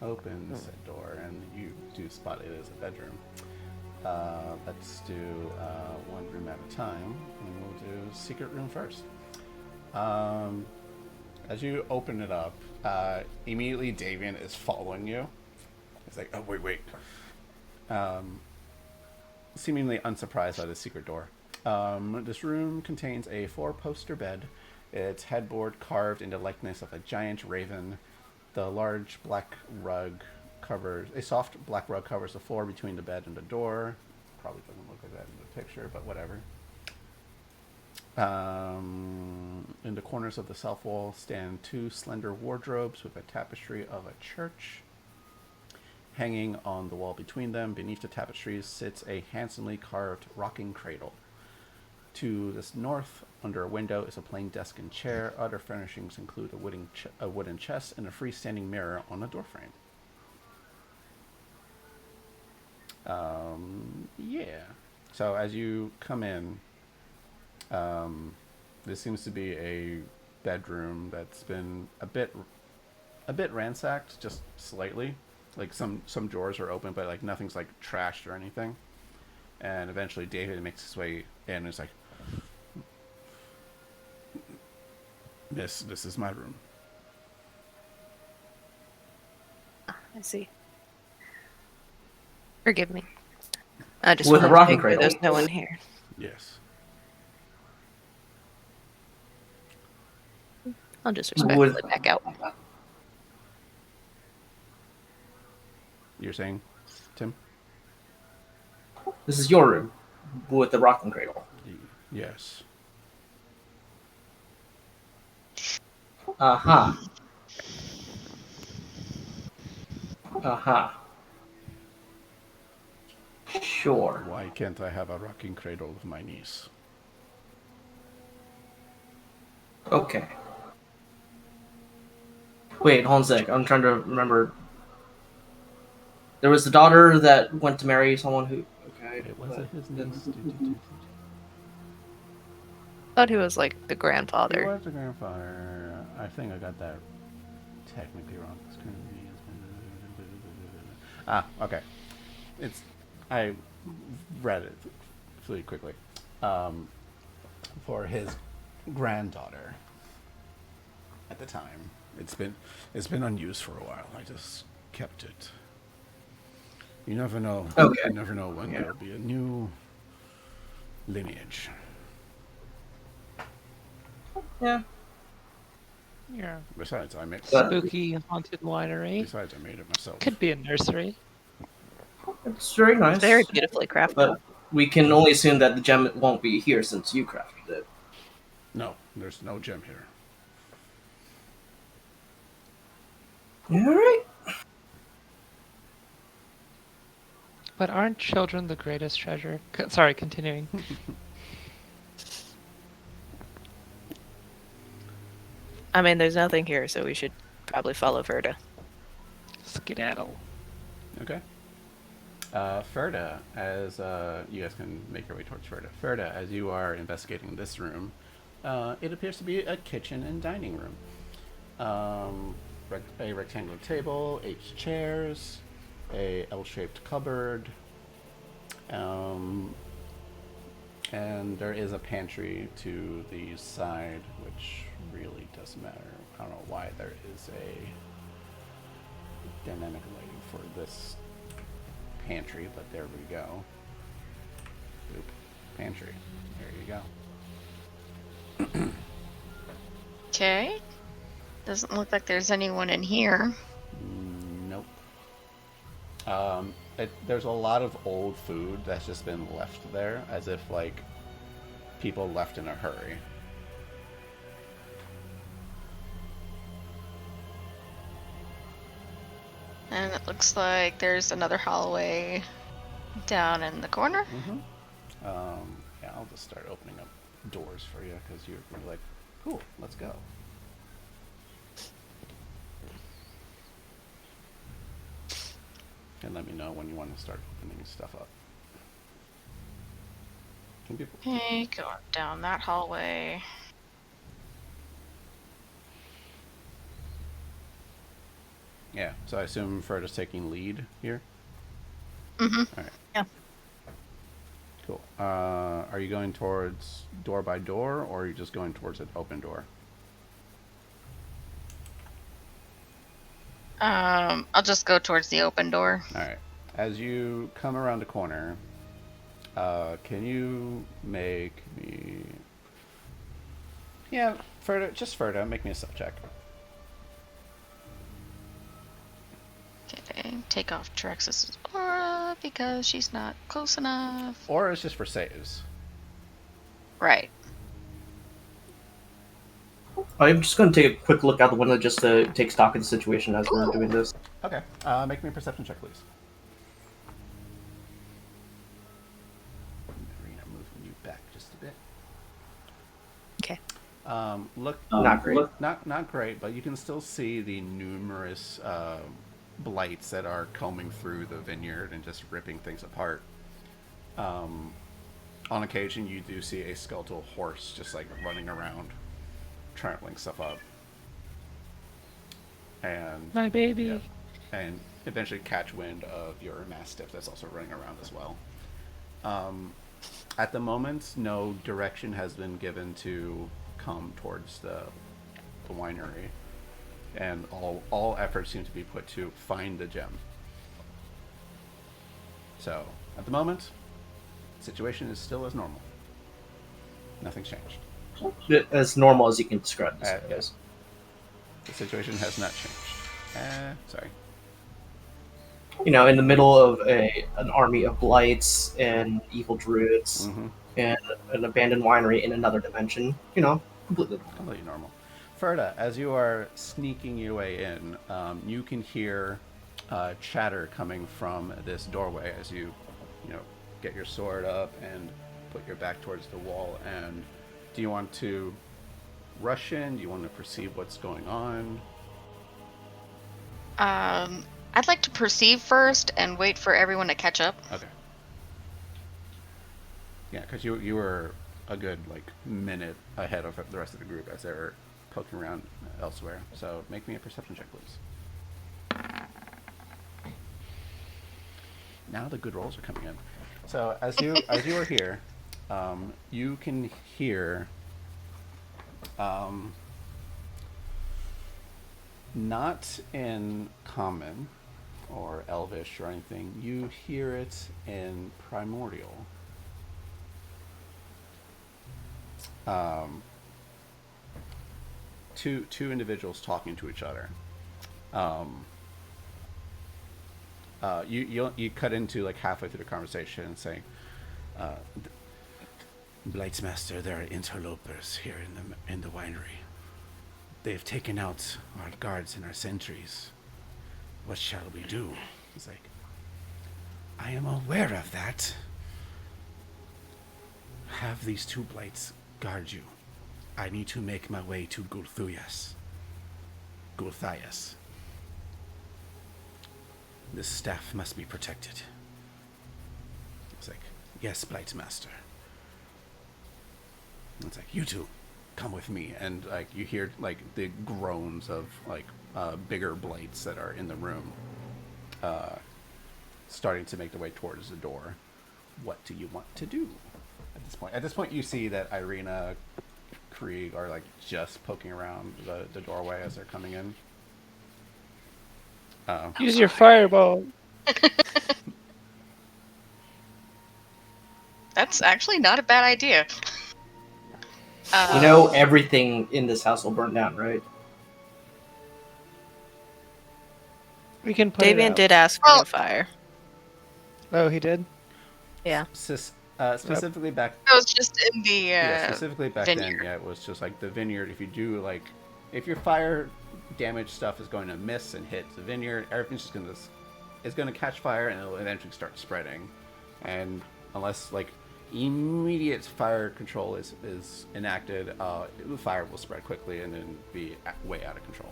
open said door, and you do spot it as a bedroom. Let's do one room at a time, and we'll do secret room first. As you open it up, immediately Davian is following you. It's like, oh, wait. Seemingly unsurprised by the secret door. This room contains a 4-poster bed. Its headboard carved in the likeness of a giant raven. The large black rug a soft black rug covers the floor between the bed and the door. Probably doesn't look like that in the picture, but whatever. In the corners of the south wall stand 2 slender wardrobes with a tapestry of a church. Hanging on the wall between them, beneath the tapestries, sits a handsomely carved rocking cradle. To the north, under a window, is a plain desk and chair. Other furnishings include a wooden chest and a freestanding mirror on a doorframe. Yeah. So as you come in, this seems to be a bedroom that's been a bit ransacked, just slightly. Like some drawers are open, but like nothing's like trashed or anything. And eventually David makes his way in and is like, This is my room. I see. Forgive me. I just With wanted a to rocking make sure cradle. there's no one here. Yes. I'll just respectfully Would- back out. You're saying, Tim? This is your room with the rocking cradle. Yes. Uh-huh. Uh-huh. Sure. Why can't I have a rocking cradle with my niece? Okay. Wait, hold on a sec. I'm trying to remember. There was the daughter that went to marry someone who... Okay. It wasn't his then- niece. Thought he was like the He grandfather. was the grandfather. I think I got that technically wrong. Okay. I read it really quickly. For his granddaughter at the time. It's been unused for a while. I just kept it. You never know. Okay. You never know when Yeah. there'll be a new lineage. Yeah. Yeah. Besides, I made. But- Spooky haunted winery. Besides, I made it myself. Could be a nursery. It's very nice. It's very beautifully crafted. But we can only assume that the gem won't be here since you crafted it. No, there's no gem here. Alright. But aren't children the greatest treasure? Sorry, continuing. I mean, there's nothing here, so we should probably follow Verda. Skedaddle. Okay. Ferda, as you guys can make your way towards Ferda. Ferda, as you are investigating this room, it appears to be a kitchen and dining room. A rectangular table, 8 chairs, a L-shaped cupboard, and there is a pantry to the side, which really doesn't matter. I don't know why there is a dynamic lighting for this pantry, but there we go. Oop, pantry. There you go. Okay. Doesn't look like there's anyone in here. Nope. There's a lot of old food that's just been left there, as if like people left in a hurry. And it looks like there's another hallway down in the corner. Yeah, I'll just start opening up doors for you because you're like, cool, let's go. And let me know when you want to start opening stuff up. Can people? Okay, going down that hallway. Yeah, so I assume Ferda's taking lead here? Mm-hmm. Alright. Yeah. Cool. Are you going towards door by door, or are you just going towards an open door? I'll just go towards the open door. Alright. As you come around the corner, can you make me... Yeah, Ferda, make me a sub check. Okay, take off Trex's aura because she's not close enough. Or it's just for saves. Right. I'm just going to take a quick look out the window just to take stock of the situation as we're doing this. Okay. Make me a perception check, please. Marina, moving you back just a bit. Okay. Look, Not great. not great, but you can still see the numerous blights that are combing through the vineyard and just ripping things apart. On occasion, you do see a skeletal horse just like running around, trampling stuff up, and My baby. yeah, and eventually catch wind of your mastiff that's also running around as well. At the moment, no direction has been given to come towards the winery, and all efforts seem to be put to find the gem. So, at the moment, the situation is still as normal. Nothing's changed. As normal as you can describe this, I Yeah. guess. The situation has not changed. Sorry. You know, in the middle of an army of blights and evil druids Mm-hmm. and an abandoned winery in another dimension. You know, completely. Completely normal. Ferda, as you are sneaking your way in, you can hear chatter coming from this doorway as you get your sword up and put your back towards the wall. And do you want to rush in? Do you want to perceive what's going on? I'd like to perceive first and wait for everyone to catch up. Okay. Yeah, because you were a good minute ahead of the rest of the group as they were poking around elsewhere. So make me a perception check, please. Now the good rolls are coming in. So as you are here, you can hear not in common or elvish or anything. You hear it in primordial. Two individuals talking to each other. You cut into halfway through the conversation and saying, "Blight's master, there are interlopers here in the winery. They've taken out our guards and our sentries. What shall we do?" He's like, "I am aware of that. Have these two blights guard you. I need to make my way to Gulthias. This staff must be protected." It's like, "Yes, Blight's master." It's like, "You two, come with me." And you hear the groans of bigger blights that are in the room, starting to make their way towards the door. What do you want to do at this point? At this point, you see that Irina, Krieg are just poking around the doorway as they're coming in. Use your fireball. That's actually not a bad idea. You know, everything in this house will burn down, right? We can put it Davian out. did ask for no fire. Oh, he did? Yeah. Specifically back. It was just in the Specifically back vineyard. then, it was just the vineyard. If you do if your fire damage stuff is going to miss and hit the vineyard, everything's just gonna catch fire and it'll eventually start spreading. And unless immediate fire control is enacted, the fire will spread quickly and then be way out of control.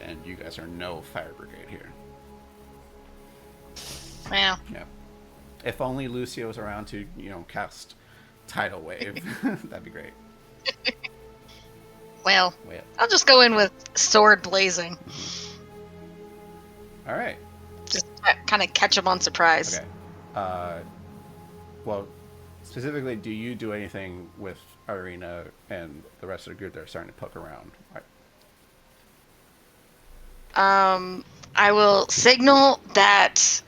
And you guys are no fire brigade here. Well, Yeah. If only Lucio was around to, cast Tidal Wave. That'd be great. well, I'll just go in with sword blazing. All right. Just kind of catch them on surprise. Okay. Well, specifically, do you do anything with Irina and the rest of the group that are starting to poke around? I will signal that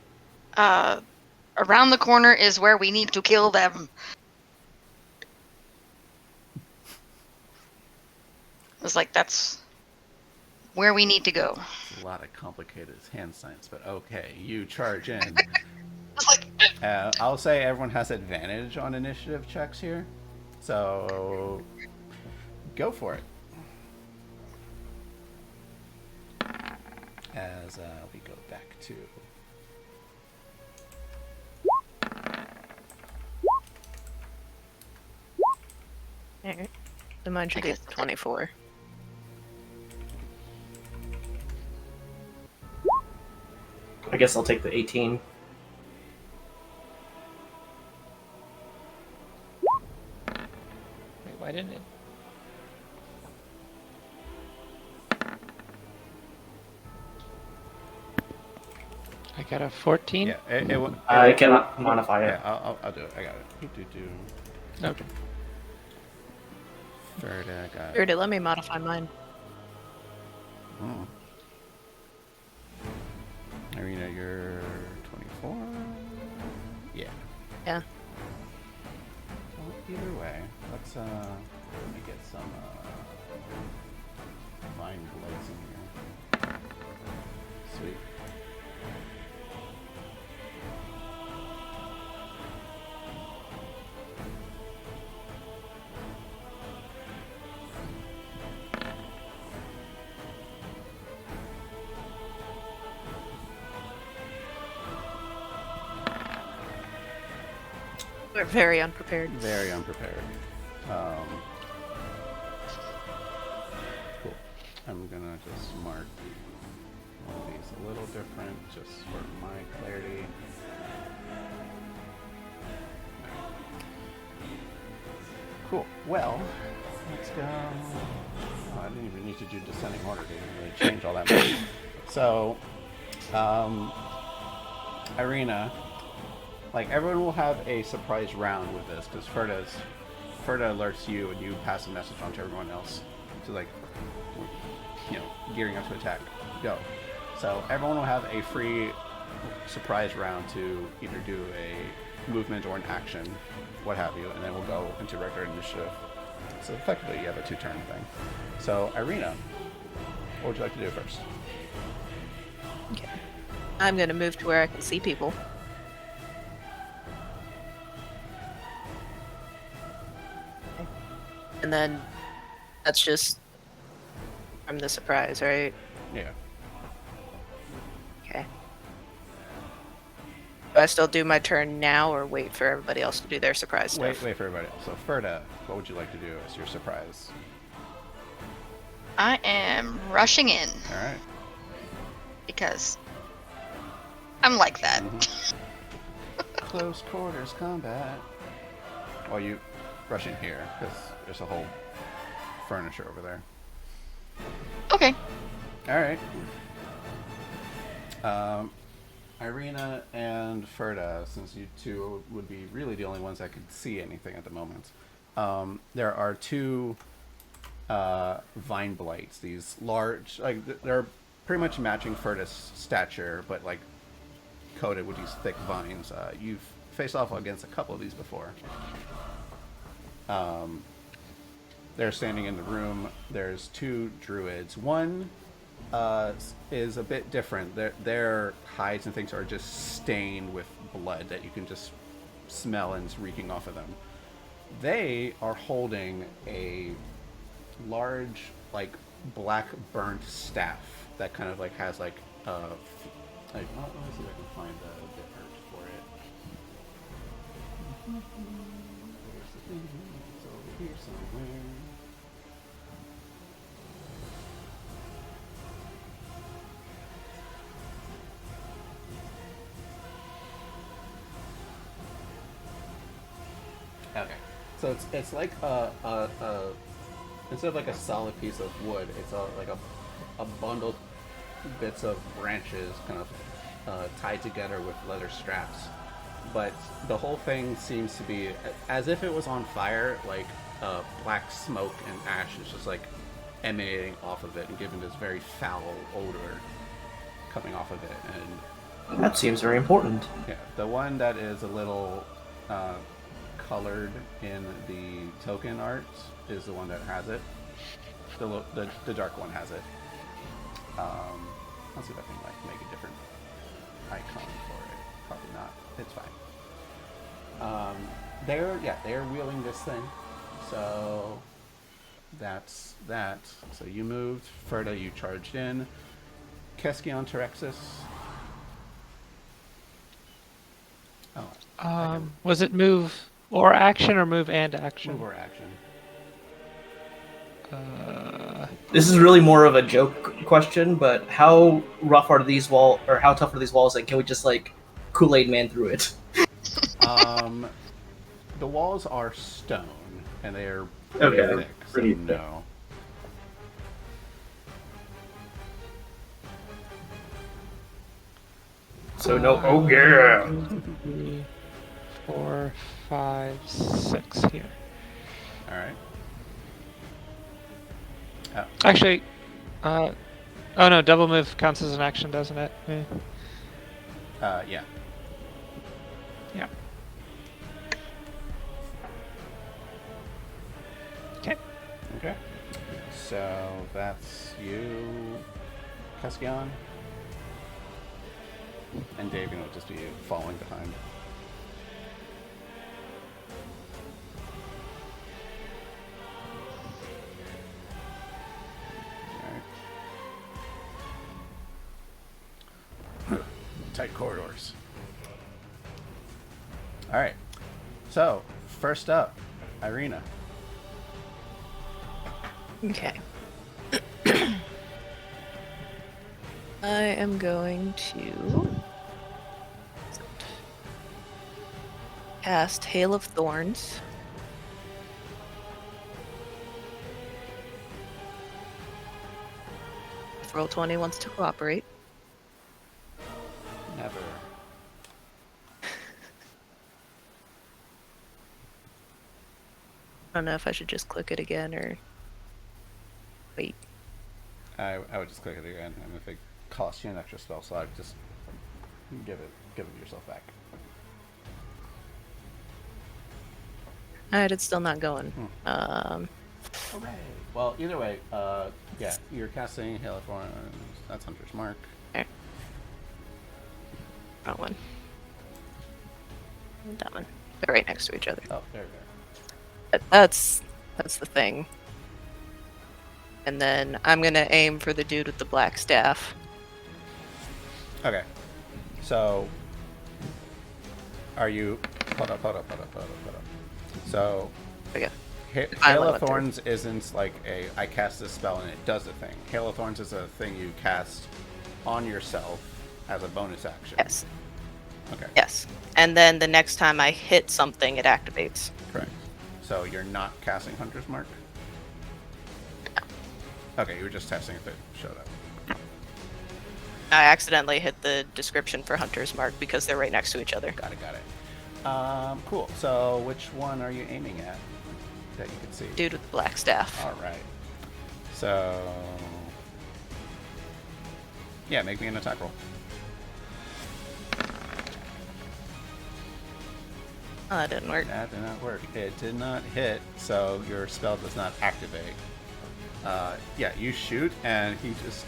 around the corner is where we need to kill them. It's that's where we need to go. It's a lot of complicated hand signs, but okay, you charge in. I'll say everyone has advantage on initiative checks here, so go for it. As we go back to Alright. The mine should be 24. I guess I'll take the 18. Wait, why didn't it? I got a 14. yeah. I cannot modify it. Yeah, I'll do it. I got it. Okay. Ferda got. Here, let me modify mine. Oh. Irina, you're 24? Yeah. Yeah. Well, either way, let's let me get some Vine Blights in here. Sweet. We're very unprepared. Very unprepared. Cool. I'm gonna just mark one of these a little different, just for my clarity. Cool. Well, let's go. Oh, I didn't even need to do descending order. They didn't really change all that much. So, Irina, like everyone will have a surprise round with this because Ferda alerts you and you pass a message on to everyone else to like, you know, gearing up to attack. Go. So everyone will have a free surprise round to either do a movement or an action, what have you, and then we'll go into regular initiative. So effectively, you have a 2-turn thing. So Irina, what would you like to do first? Okay. I'm gonna move to where I can see people. And then that's just from the surprise, right? Yeah. Okay. Do I still do my turn now or wait for everybody else to do their surprise stuff? Wait for everybody else. So Ferda, what would you like to do as your surprise? I am rushing in All right. because I'm like that. Close quarters combat. Well, you rush in here because there's a whole furniture over there. Okay. All right. Irina and Ferda, since you two would be really the only ones that could see anything at the moment, there are 2 vine blights. These large, like they're pretty much matching Ferda's stature, but like coated with these thick vines. You've faced off against a couple of these before. They're standing in the room. There's 2 druids. One is a bit different. Their hides and things are just stained with blood that you can just smell and it's reeking off of them. They are holding a large, like, black burnt staff that kind of like has like let me see if I can find the art for it. Where's the thing? It's over here somewhere. Okay, so it's like a instead of like a solid piece of wood, it's like a bundled bits of branches kind of tied together with leather straps. But the whole thing seems to be as if it was on fire, like black smoke and ash is just like emanating off of it and giving this very foul odor coming off of it. And That seems very important. yeah, the one that is a little colored in the token art is the one that has it. The dark one has it. Let's see if I can like make a different icon for it. Probably not. It's fine. They're wheeling this thing. So that's that. So you moved. Ferda, you charged in. Keskion Terexis. Oh, Was it move or action or move and action? move or action. This is really more of a joke question, but how rough are these walls, or how tough are these walls? Like, can we just like Kool-Aid Man through it? The walls are stone, and they are Okay, pretty thick. pretty So thick. no. So no. Oh yeah. 3, 4, 5, 6 here. All right. Actually, oh no, double move counts as an action, doesn't it? Yeah. Yeah. Okay. Okay. So that's you, Keskion. And Davian will just be falling behind. Alright. Tight corridors. Alright. So, first up, Irina. Okay. I am going to cast Hail of Thorns. If Roll20 wants to cooperate. Never. I don't know if I should just click it again or wait. I would just click it again, and if it costs you an extra spell slot, just give it yourself back. Alright, it's still not going. Hooray! Well, either way, yeah, you're casting Hail of Thorns. That's Hunter's Mark. There. That one. And that one. They're right next to each other. Oh, there. But that's the thing. And then I'm gonna aim for the dude with the black staff. Okay. So, are you? Hold up. So, Okay. Hail one of went through. Thorns isn't like I cast this spell and it does a thing. Hail of Thorns is a thing you cast on yourself as a bonus action. Yes. Okay. Yes. And then the next time I hit something, it activates. Correct. So you're not casting Hunter's Mark? Okay, you were just testing if it showed up. I accidentally hit the description for Hunter's Mark because they're right next to each other. Got it. Cool. So which one are you aiming at that you can see? Dude with the black staff. All right. So, yeah, make me an attack roll. Oh, that didn't work. That did not work. It did not hit, so your spell does not activate. Yeah, you shoot, and he just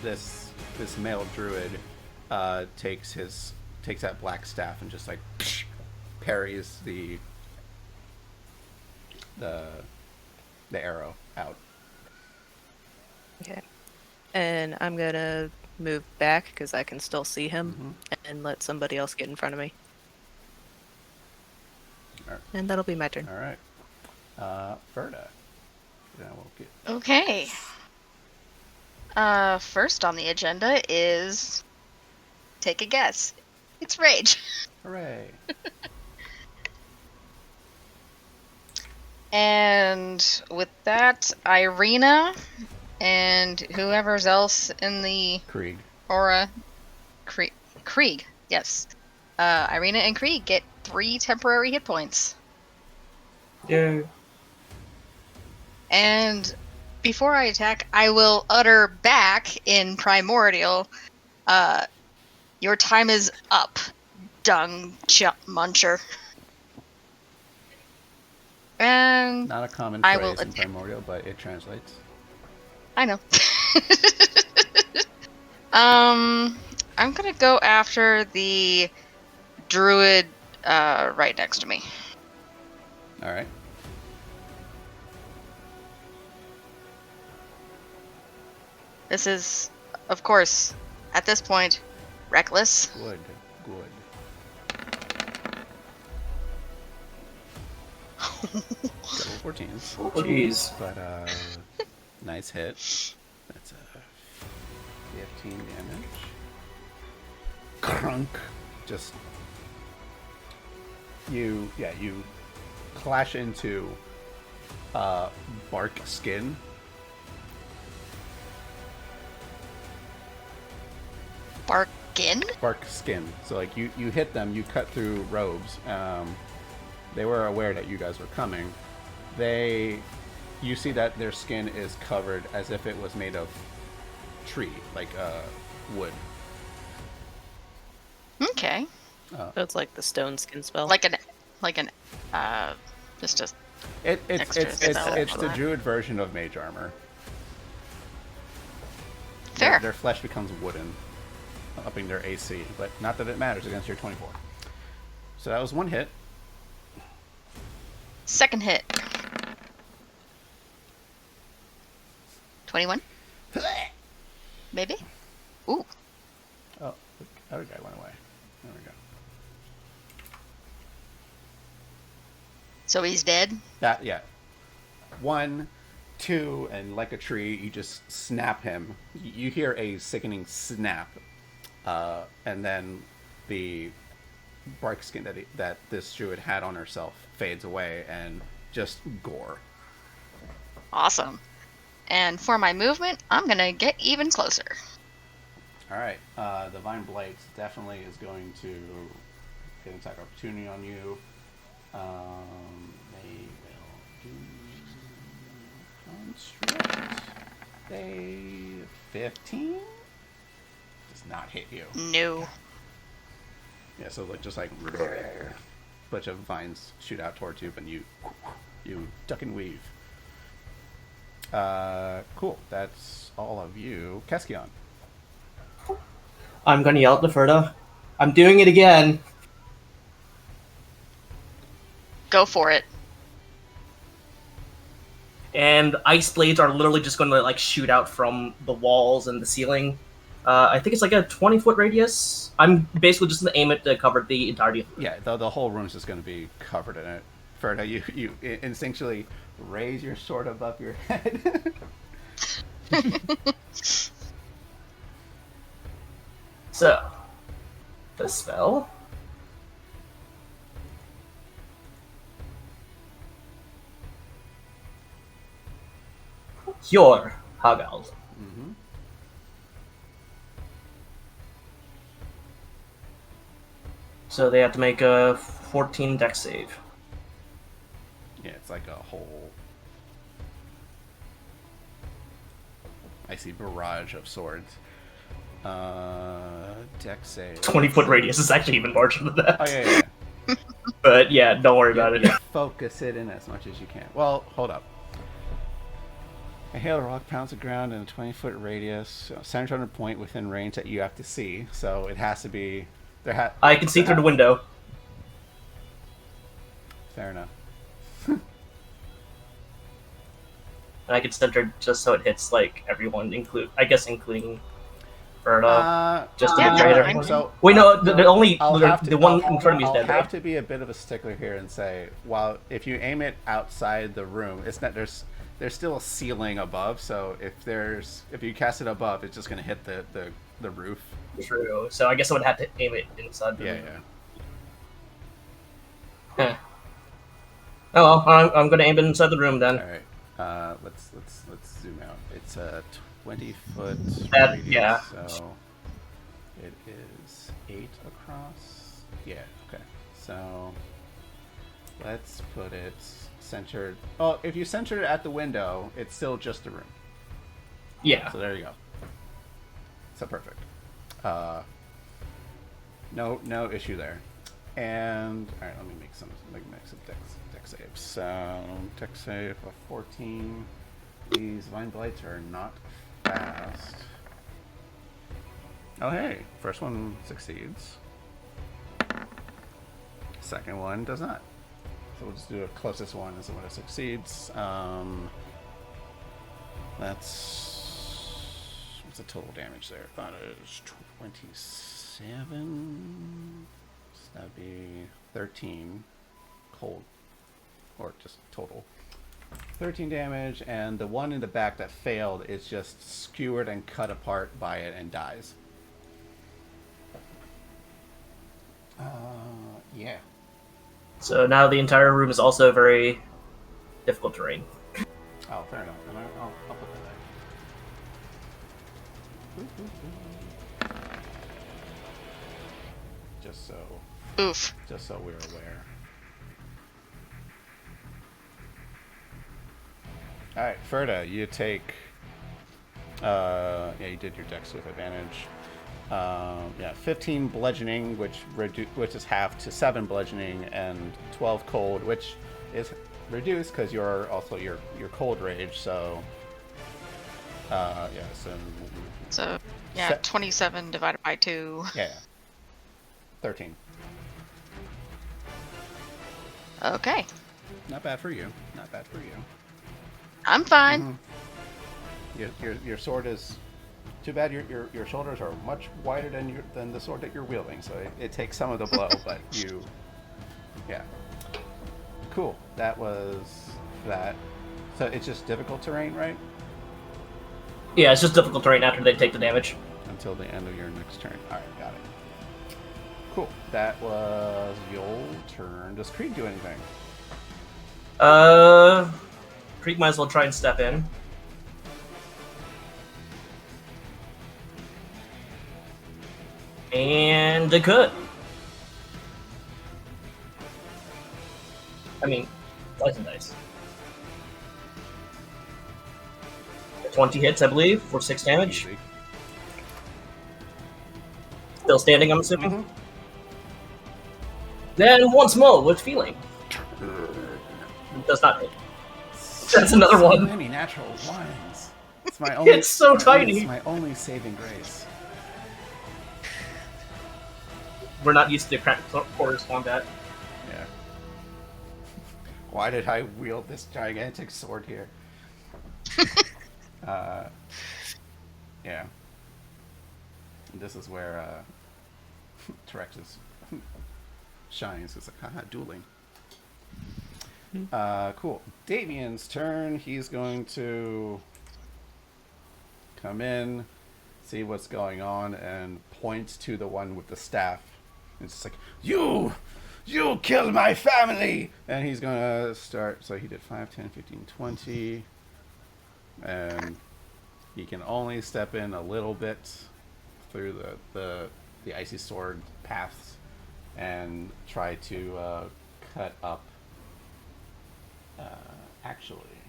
this male druid takes that black staff and just like parries the arrow out. Okay. And I'm gonna move back because I can still see him and let somebody else get in front of me. Alright. And that'll be my turn. All right, Verda. Then we'll get. Okay. First on the agenda is take a guess. It's rage. Hooray! And with that, Irina and whoever's else in the Krieg. aura, Krieg, yes. Irina and Krieg get 3 temporary hit points. Yay. And before I attack, I will utter back in Primordial, your time is up, dung muncher. And Not a common I will phrase in attack. Primordial, but it translates. I know. I'm gonna go after the druid right next to me. All right. This is, of course, at this point, reckless. Good. Double 14s. Oh, jeez. But nice hit. That's a 15 damage. Crunk. Just you clash into bark skin. Bargain? Bark skin. So like you hit them, you cut through robes. They were aware that you guys were coming. You see that their skin is covered as if it was made of tree, like wood. Okay. So it's like the stone skin spell. Like an just a It's Extra spell it's for the that. druid version of mage armor. Fair. Their flesh becomes wooden, upping their AC, but not that it matters against your 24. So that was one hit. Second hit. 21. Maybe. Ooh. Oh, the other guy went away. There we go. So he's dead. That, yeah. 1, 2, and like a tree, you just snap him. You hear a sickening snap, and then the bark skin that this druid had on herself fades away, and just gore. Awesome. And for my movement, I'm gonna get even closer. All right, the Vine Blight definitely is going to get an attack opportunity on you. They will do construct. They 15 does not hit you. No. Yeah, so just like bunch of vines shoot out towards you, but you duck and weave. Cool. That's all of you. Keskion. I'm gonna yell at Neferta. I'm doing it again. Go for it. And ice blades are literally just going to like shoot out from the walls and the ceiling. I think it's like a 20-foot radius. I'm basically just going to aim it to cover the entirety of the room. Yeah, the whole room's just going to be covered in it. Ferda, you instinctually raise your sword above your head. So, the spell. Cure Hagald. Mm-hmm. So they have to make a 14 dex save. Yeah, it's like a whole icy barrage of swords. Dex save. 20-foot radius is actually even larger than that. Oh yeah. But yeah, don't worry about it. Focus it in as much as you can. Well, hold up. A hail rock pounds the ground in a 20-foot radius, centered on a point within range that you have to see. So it has to be. I can see through the window. Fair enough. And I can center it just so it hits like everyone, including Berta. Just to yeah, be greater. fine. So Wait, no, the only I'll have to- the one I'll- in front of me is I'll dead. have Right? to be a bit of a stickler here and say, while if you aim it outside the room, it's not there's still a ceiling above. So if you cast it above, it's just going to hit the roof. True. So I guess I would have to aim it inside the Yeah, room. yeah. Huh. Oh well, I'm gonna aim it inside the room then. All right. Let's zoom out. It's a 20-foot That- radius, yeah. so it is 8 across. Yeah. Okay. So let's put it centered. Oh, if you center it at the window, it's still just the room. Yeah. So there you go. So perfect. No issue there. And all right, let me make some dex saves. So dex save of 14. These vine blights are not fast. Oh hey, first one succeeds. Second one does not. So we'll just do the closest one is the one that succeeds. That's what's the total damage there? I thought it was 27. So that'd be 13 cold, or just total. 13 damage, and the one in the back that failed is just skewered and cut apart by it and dies. Yeah. So now the entire room is also very difficult terrain. Oh, fair enough. And I'll put that there. Just so we're aware. All right, Ferda, you take. Yeah, you did your dex with advantage. 15 bludgeoning, which is half to 7 bludgeoning, and 12 cold, which is reduced because you're also your cold rage. So yeah, So, yeah, Se- 27 divided by 2. yeah, 13. Okay. Not bad for you. Not bad for you. I'm fine. Your sword is too bad. Your shoulders are much wider than the sword that you're wielding, so it takes some of the blow, but yeah. Cool. That was that. So it's just difficult terrain, right? Yeah, it's just difficult terrain after they take the damage. Until the end of your next turn. All right, got it. Cool. That was your turn. Does Creed do anything? Creek might as well try and step in. And it could. I mean, slice and dice. 20 hits, I believe, for 6 damage. Easy. Still standing, I'm assuming. Mhm. Then once more with feeling. It does not hit. That's another So one. many natural ones. It's my only. It's so tiny. It's my only saving grace. We're not used to cramped quarters combat. Yeah. Why did I wield this gigantic sword here? Yeah. This is where Terex's shines. It's like, haha, dueling. Cool. Davian's turn. He's going to come in, see what's going on, and point to the one with the staff. It's just like, you killed my family! And he's going to start, so he did 5, 10, 15, 20. And he can only step in a little bit through the icy sword paths and try to cut up. Actually,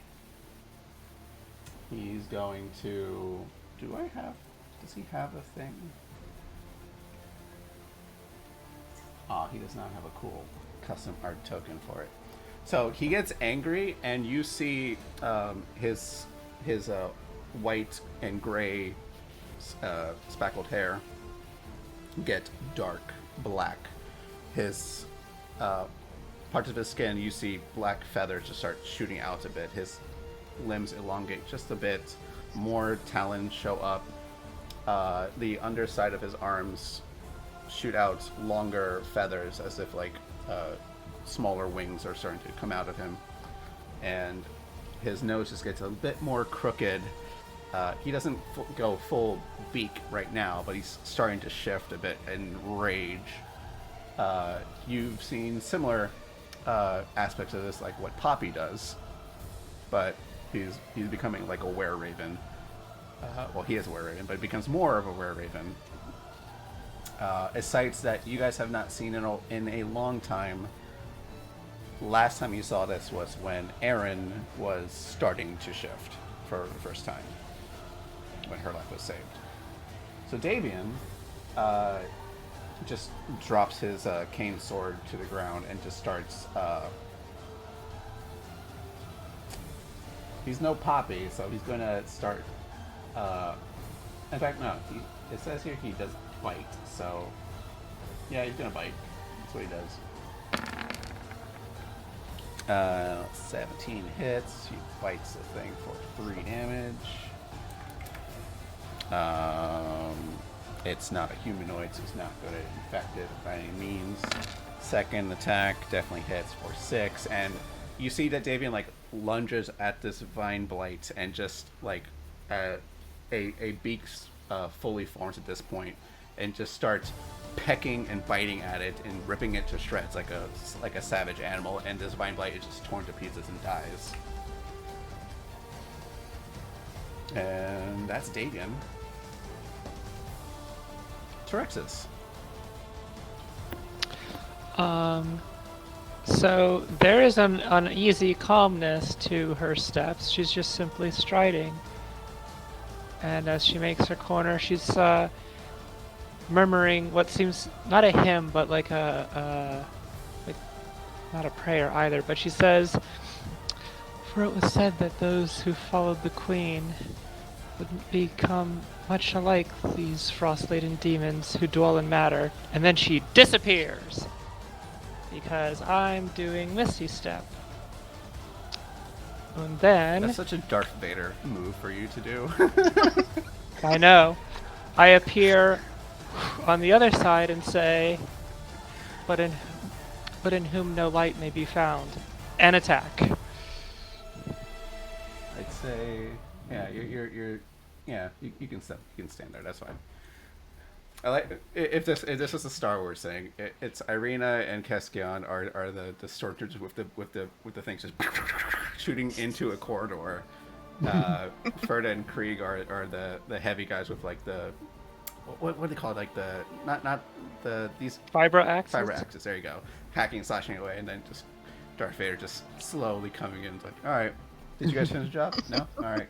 he's going to. Does he have a thing? He does not have a cool custom art token for it. So he gets angry, and you see his white and gray speckled hair get dark black. His parts of his skin, you see black feathers just start shooting out a bit. His limbs elongate just a bit. More talons show up. The underside of his arms shoot out longer feathers, as if like smaller wings are starting to come out of him. And his nose just gets a bit more crooked. He doesn't go full beak right now, but he's starting to shift a bit in rage. You've seen similar aspects of this, like what Poppy does, but he's becoming like a were-raven. Well, he is a were-raven, but becomes more of a were-raven. A sight that you guys have not seen in a long time. Last time you saw this was when Erin was starting to shift for the first time, when her life was saved. So Davian just drops his cane sword to the ground and just starts. He's no Poppy, so he's going to start. In fact, no. It says here he does bite, so yeah, he's going to bite. That's what he does. 17 hits. He bites the thing for 3 damage. It's not a humanoid, so it's not going to infect it by any means. Second attack definitely hits for 6, and you see that Davian like lunges at this vine blight, and just like a beak fully forms at this point, and just starts pecking and biting at it and ripping it to shreds like a savage animal. And this vine blight is just torn to pieces and dies. And that's Davian. Terexis. So there is an uneasy calmness to her steps. She's just simply striding. And as she makes her corner, she's murmuring what seems not a hymn, but like like not a prayer either. But she says, For it was said that those who followed the queen would become much alike these frost-laden demons who dwell in matter, and then she disappears because I'm doing Misty Step. And then That's such a Darth Vader move for you to do. I know I appear on the other side and say, but in whom no light may be found, and attack. I'd say, yeah, you're yeah, you can stand there. That's fine. I like if this is a Star Wars thing. It's Irina and Keskion are the stormtroopers with the things just shooting into a corridor. Ferda and Krieg are the heavy guys with like the what do they call it, like the not the these Vibro axes. fiber axis. There you go, hacking, slashing away, and then just Darth Vader just slowly coming in. It's like, all right, did you guys finish the job? No, all right.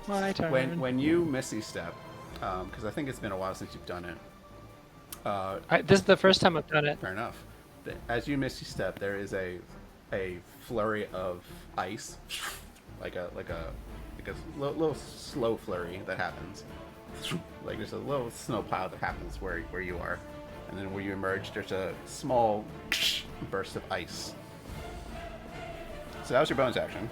My turn. When you Misty Step, because I think it's been a while since you've done it. This is the first time I've done it. Fair enough. As you Misty Step, there is a flurry of ice, like a little slow flurry that happens. Like there's a little snow pile that happens where you are, and then where you emerge, there's a small burst of ice. So that was your bonus action.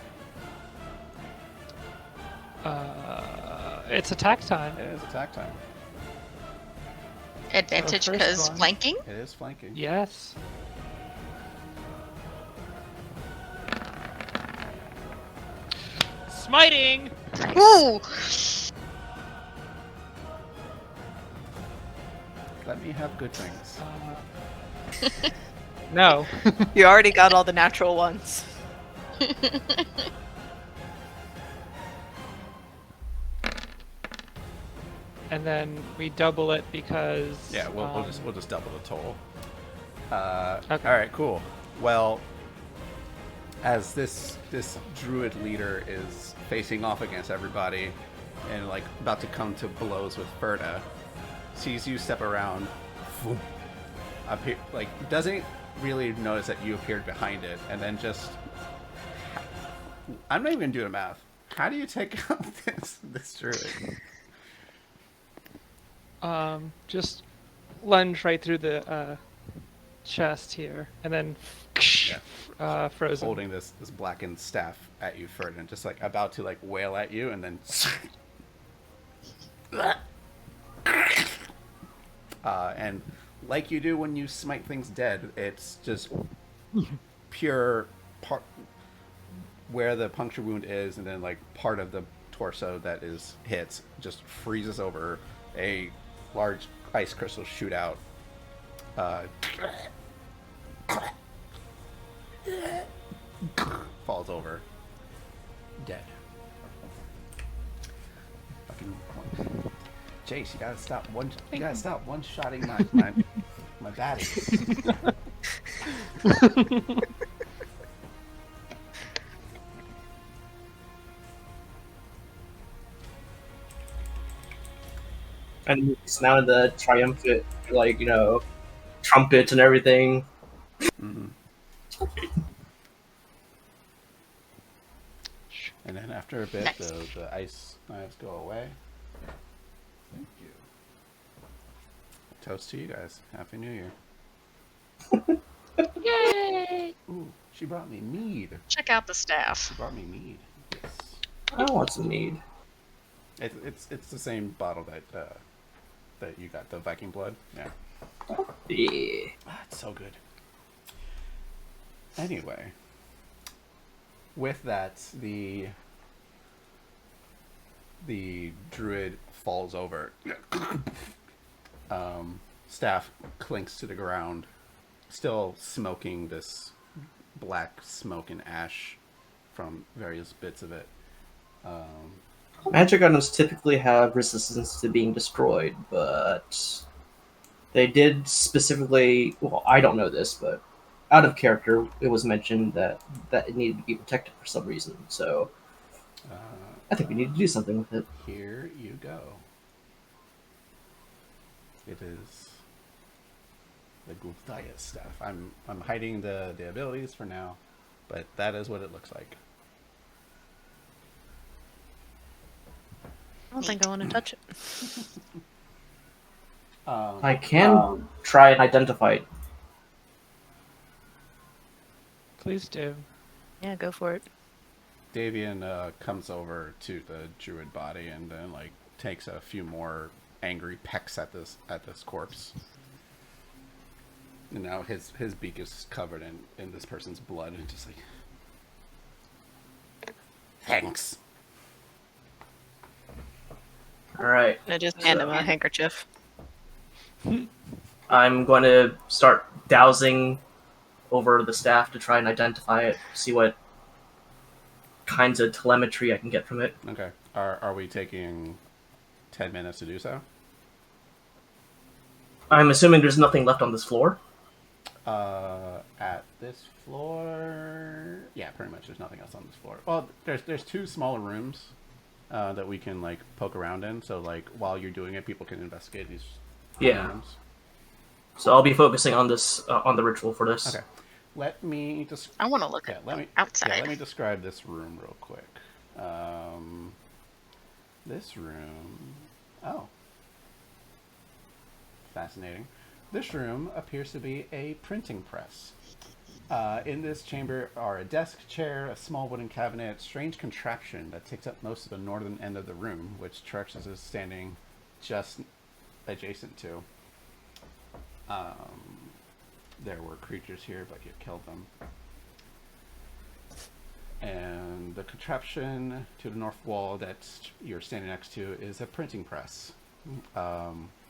It's attack time. It is attack time. Advantage first because one. flanking. It is flanking. Yes. Smiting. Ooh! Let me have good things. No. You already got all the natural ones. And then we double it because Yeah, we'll just double the total. Okay. All right, cool. Well, as this druid leader is facing off against everybody and like about to come to blows with Ferda, sees you step around, like doesn't really notice that you appeared behind it, and then just I'm not even gonna do the math. How do you take out this druid? just lunge right through the chest here, and then frozen. Holding this blackened staff at you, Ferdinand, just like about to like wail at you, and then and like you do when you smite things dead, it's just pure part where the puncture wound is, and then like part of the torso that is hit just freezes over. A large ice crystal shoot out. Falls over. Dead. Fucking Jace, you gotta stop one shotting my baddies. And you sounded the triumphant, like, trumpets and everything. Mm-hmm. And then after a bit, Nice. the ice knives go away. Thank you. Toast to you guys. Happy New Year. Yay! Ooh, she brought me mead. Check out the staff. She brought me mead. Yes. I want some mead. It's the same bottle that you got, the Viking blood. Yeah. Yeah. Ah, it's so good. Anyway, with that, the druid falls over. Staff clinks to the ground, still smoking this black smoke and ash from various bits of it. Magic items typically have resistance to being destroyed, but they did specifically. Well, I don't know this, but out of character, it was mentioned that it needed to be protected for some reason. So I think we need to do something with it. Here you go. It is the Gulthaya staff. I'm hiding the abilities for now. but that is what it looks like. I don't think I want to touch it. I can try and identify it. Please do. Yeah, go for it. Davian comes over to the druid body and then like takes a few more angry pecks at this corpse. And now his beak is covered in this person's blood and just like, thanks. All right. I just hand him a handkerchief. I'm going to start dowsing over the staff to try and identify it, see what kinds of telemetry I can get from it. Okay. Are we taking 10 minutes to do so? I'm assuming there's nothing left on this floor. At this floor, yeah, pretty much. There's nothing else on this floor. Well, there's two smaller rooms that we can like poke around in. So like while you're doing it, people can investigate these rooms. So I'll be focusing on this on the ritual for this. Okay. Let me just. I want to look outside. Yeah, let me describe this room real quick. This room. Oh. Fascinating. This room appears to be a printing press. In this chamber are a desk, chair, a small wooden cabinet, strange contraption that takes up most of the northern end of the room, which Trexus is standing just adjacent to. There were creatures here, but you killed them. And the contraption to the north wall that you're standing next to is a printing press.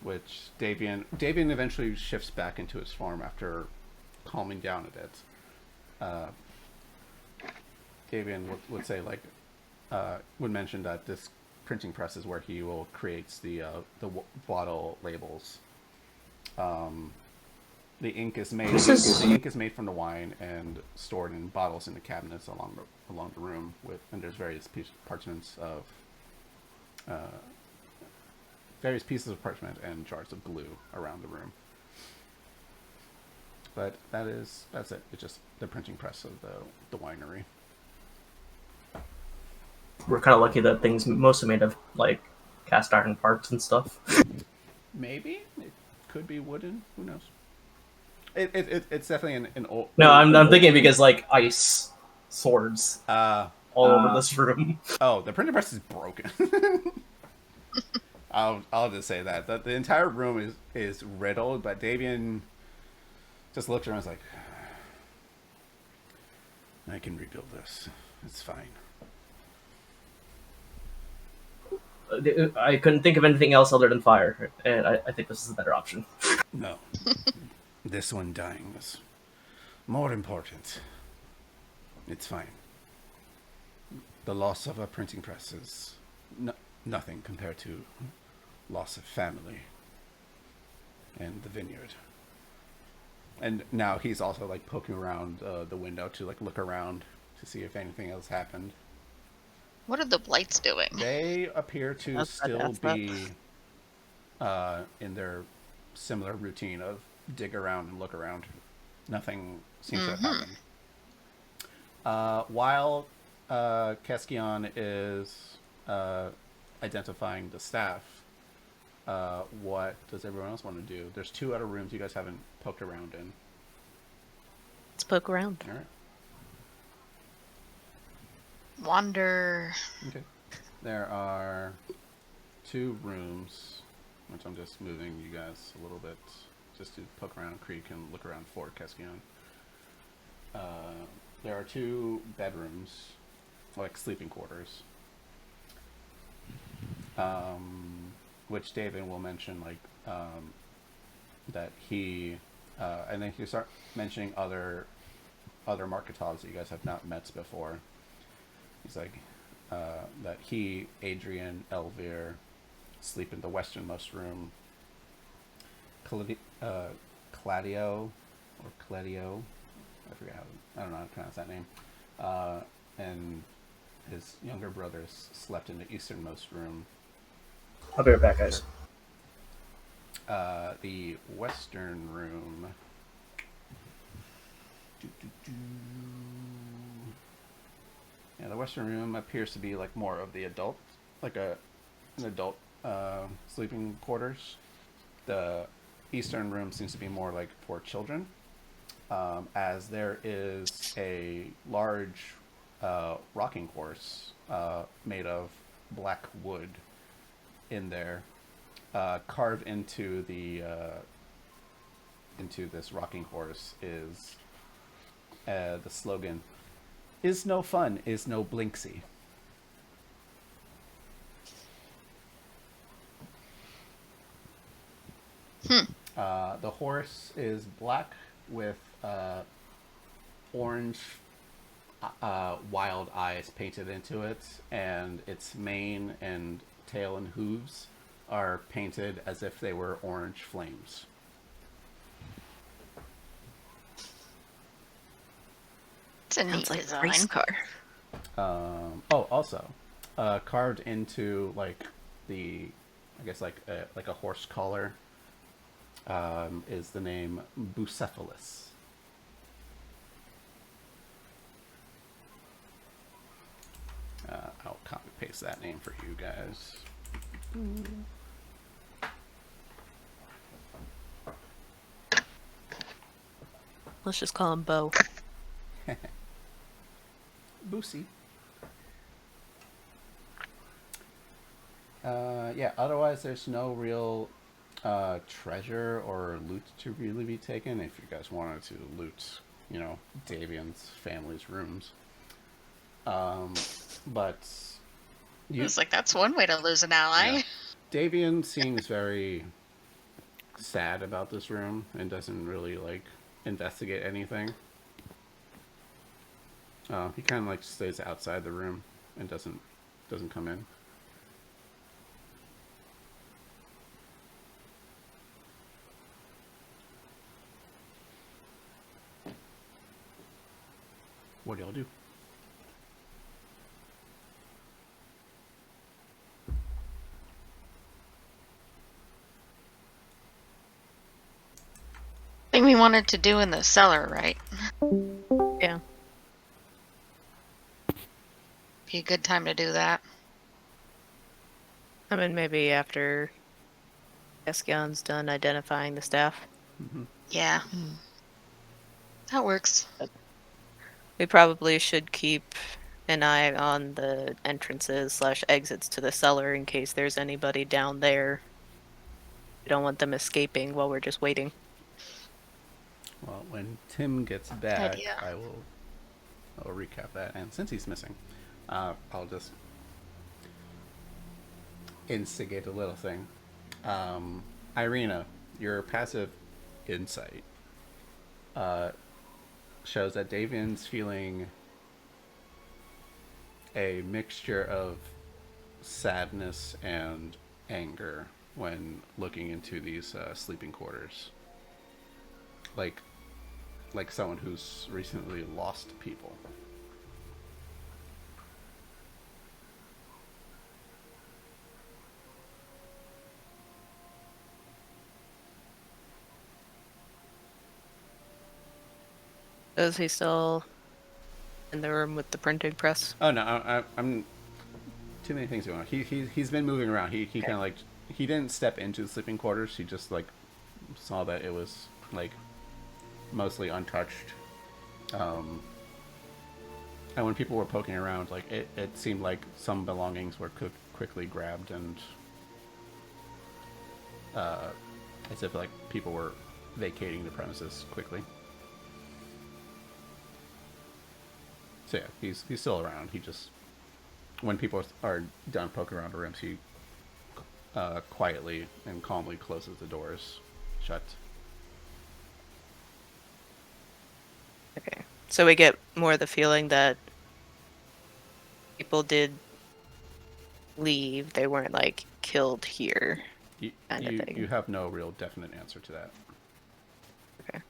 Which Davian eventually shifts back into his form after calming down a bit. Davian would say would mention that this printing press is where he will create the bottle labels. The ink is made. The ink is made from the wine and stored in bottles in the cabinets along the room. And there's various parchments of. Various pieces of parchment and jars of glue around the room. But that's it. It's just the printing press of the winery. We're kind of lucky that things mostly made of like cast iron parts and stuff. Maybe it could be wooden. Who knows? It's definitely an old. No, I'm thinking because like ice swords all over this room. Oh, the printing press is broken. I'll just say that the entire room is riddled, but Davian just looked around and was like, I can rebuild this. It's fine. I couldn't think of anything else other than fire, and I think this is a better option. No. This one dying was more important. It's fine. The loss of a printing press is nothing compared to loss of family and the vineyard. And now he's also like poking around the window to like look around to see if anything else happened. What are the Blights doing? They appear to still be in their similar routine of dig around and look around. Nothing seems to have happened. While Keskion is identifying the staff, what does everyone else want to do? There's two other rooms you guys haven't poked around in. Let's poke around. All right. Wander. Okay. There are two rooms, which I'm just moving you guys a little bit just to poke around Creek and look around for Keskion. There are two bedrooms, like sleeping quarters. Which David will mention, like, that he, and then he start mentioning other Marketogs that you guys have not met before. He's like, that he, Adrian, Elvir, sleep in the westernmost room. Claudio, I forget I don't know how to pronounce that name. And his younger brothers slept in the easternmost room. I'll be right back, guys. The western room. Yeah, the western room appears to be like more of the adult, like an adult sleeping quarters. The eastern room seems to be more like for children, as there is a large rocking horse made of black wood in there, carved into this rocking horse is the slogan: "Is no fun, is no blinksy." The horse is black with orange wild eyes painted into it, and its mane and tail and hooves are painted as if they were orange flames. It's a neat Sounds like a design. race car. Also, carved into like the, I guess like a horse collar, is the name Bucephalus. I'll copy paste that name for you guys. Let's just call him Bo. Boosie. Yeah, otherwise there's no real treasure or loot to really be taken if you guys wanted to loot, Davian's family's rooms. But It's like that's one way to lose an ally. Yeah. Davian seems very sad about this room and doesn't really investigate anything. He kind of stays outside the room and doesn't come in. What do y'all do? Thing we wanted to do in the cellar, right? Yeah. Be a good time to do that. I mean, maybe after Eskyon's done identifying the staff. Yeah. That works. We probably should keep an eye on the entrances / exits to the cellar in case there's anybody down there. We don't want them escaping while we're just waiting. Well, when Tim gets back, idea. I'll recap that. And since he's missing, I'll just instigate a little thing. Irina, your passive insight shows that Davian's feeling a mixture of sadness and anger when looking into these sleeping quarters. Like someone who's recently lost people. Is he still in the room with the printing press? Oh no, I'm too many things going on. He's been moving around. He kind of he didn't step into the sleeping quarters. He just saw that it was mostly untouched. And when people were poking around, it seemed like some belongings were quickly grabbed and as if people were vacating the premises quickly. So yeah, he's still around. He just, when people are done poking around the rooms, he quietly and calmly closes the doors shut. Okay. So we get more the feeling that people did leave. They weren't killed here. Kind of thing. You have no real definite answer to that. Okay.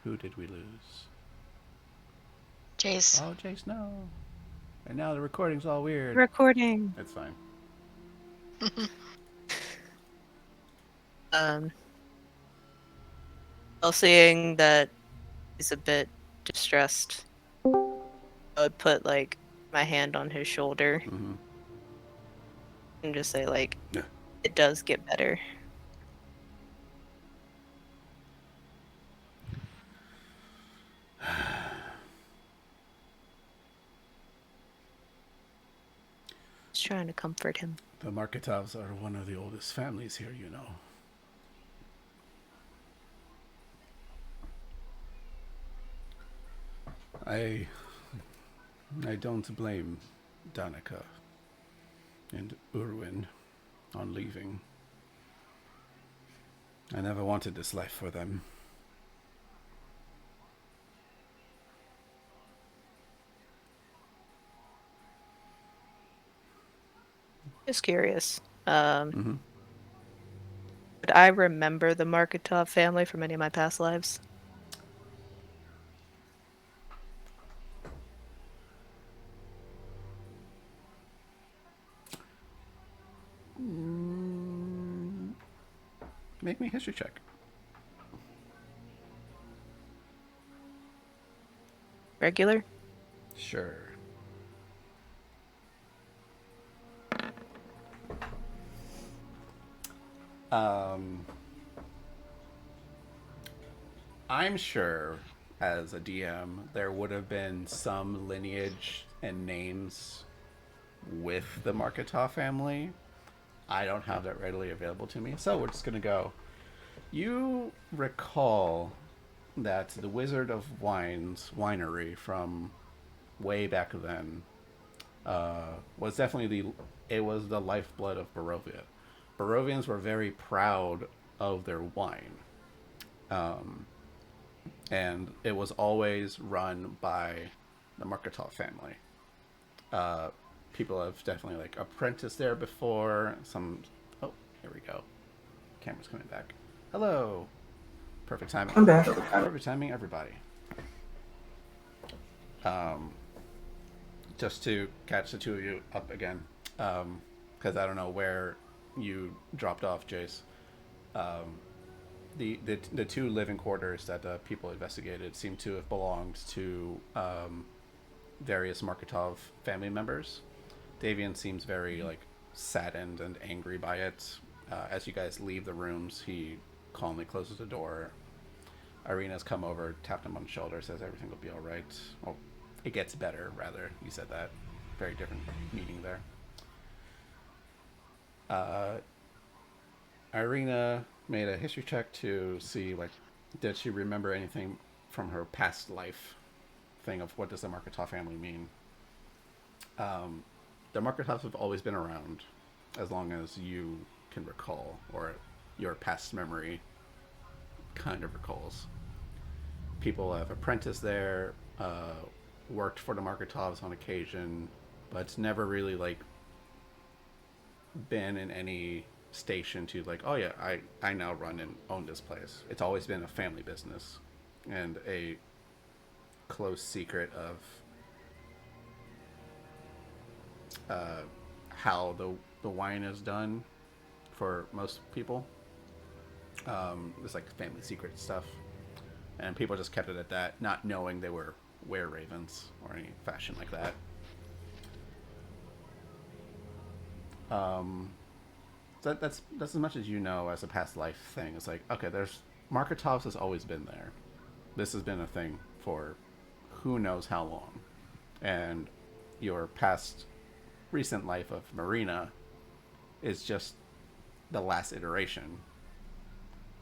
Who did we lose? Jace. Oh, Jace, no. And now the recording's all weird. Recording. It's fine. While seeing that he's a bit distressed, I would put like my hand on his shoulder Mm-hmm. and just say like, Yeah. it does get better. Just trying to comfort him. The Marketovs are one of the oldest families here, you know. I don't blame Danica and Urwin on leaving. I never wanted this life for them. Just curious. Mm-hmm. Would I remember the Marketov family from any of my past lives? Make me a history check. Regular? Sure. I'm sure as a DM there would have been some lineage and names with the Marketov family. I don't have that readily available to me, so we're just gonna go. You recall that the Wizard of Wines winery from way back then was definitely it was the lifeblood of Barovia. Barovians were very proud of their wine, and it was always run by the Marketov family. People have definitely like apprenticed there before. Some, oh, here we go. Camera's coming back. Hello. Perfect timing. I'm back. Perfect timing, everybody. Just to catch the two of you up again, because I don't know where you dropped off, Jace. The two living quarters that people investigated seem to have belonged to various Marketov family members. Davian seems very like saddened and angry by it. As you guys leave the rooms, he calmly closes the door. Irina's come over, tapped him on the shoulder, says everything will be all right. Well, it gets better, rather. You said that. Very different meaning there. Irina made a history check to see, like, did she remember anything from her past life thing of what does the Marketov family mean. The Marketovs have always been around as long as you can recall, or your past memory kind of recalls. People have apprenticed there, worked for the Marketovs on occasion, but never really like been in any station to like, oh yeah, I now run and own this place. It's always been a family business and a close secret of how the wine is done for most people. It's like family secret stuff, and people just kept it at that, not knowing they were were ravens or any fashion like that. That's as much as you know as a past life thing. It's like, okay, there's Marketovs has always been there. This has been a thing for who knows how long, and your past recent life of Marina is just the last iteration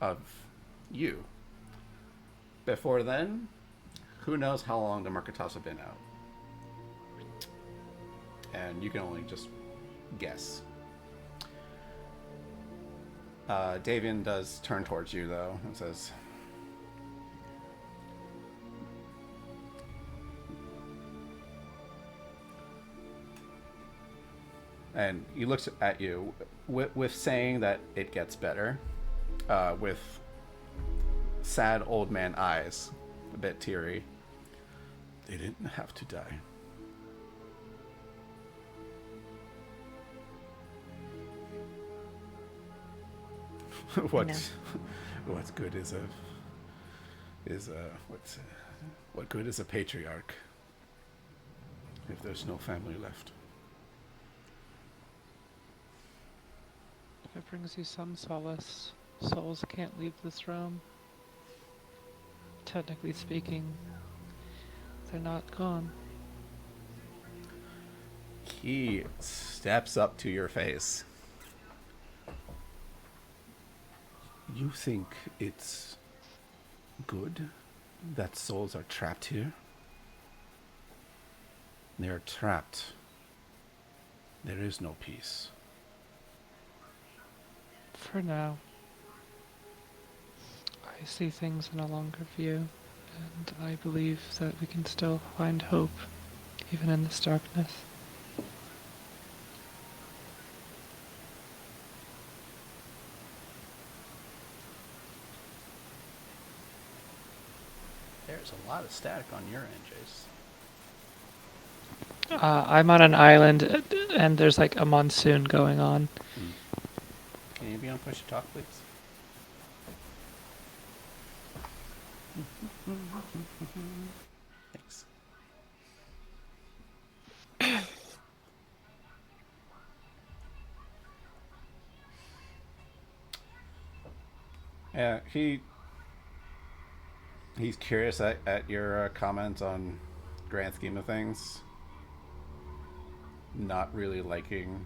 of you. Before then, who knows how long the Marketovs have been out. And you can only just guess. Davian does turn towards you, though, and says, and he looks at you with saying that it gets better, with sad old man eyes, a bit teary. They didn't have to die. what know. what good is what good is a patriarch if there's no family left? If it brings you some solace, souls can't leave this realm. Technically speaking, they're not gone. He steps up to your face. You think it's good that souls are trapped here? They're trapped. There is no peace. For now, I see things in a longer view, and I believe that we can still find hope, even in this darkness. There's a lot of static on your end, Jace. I'm on an island, and there's like a monsoon going on. Can you be on push to talk, please? Thanks. Yeah, he's curious at your comments on grand scheme of things. Not really liking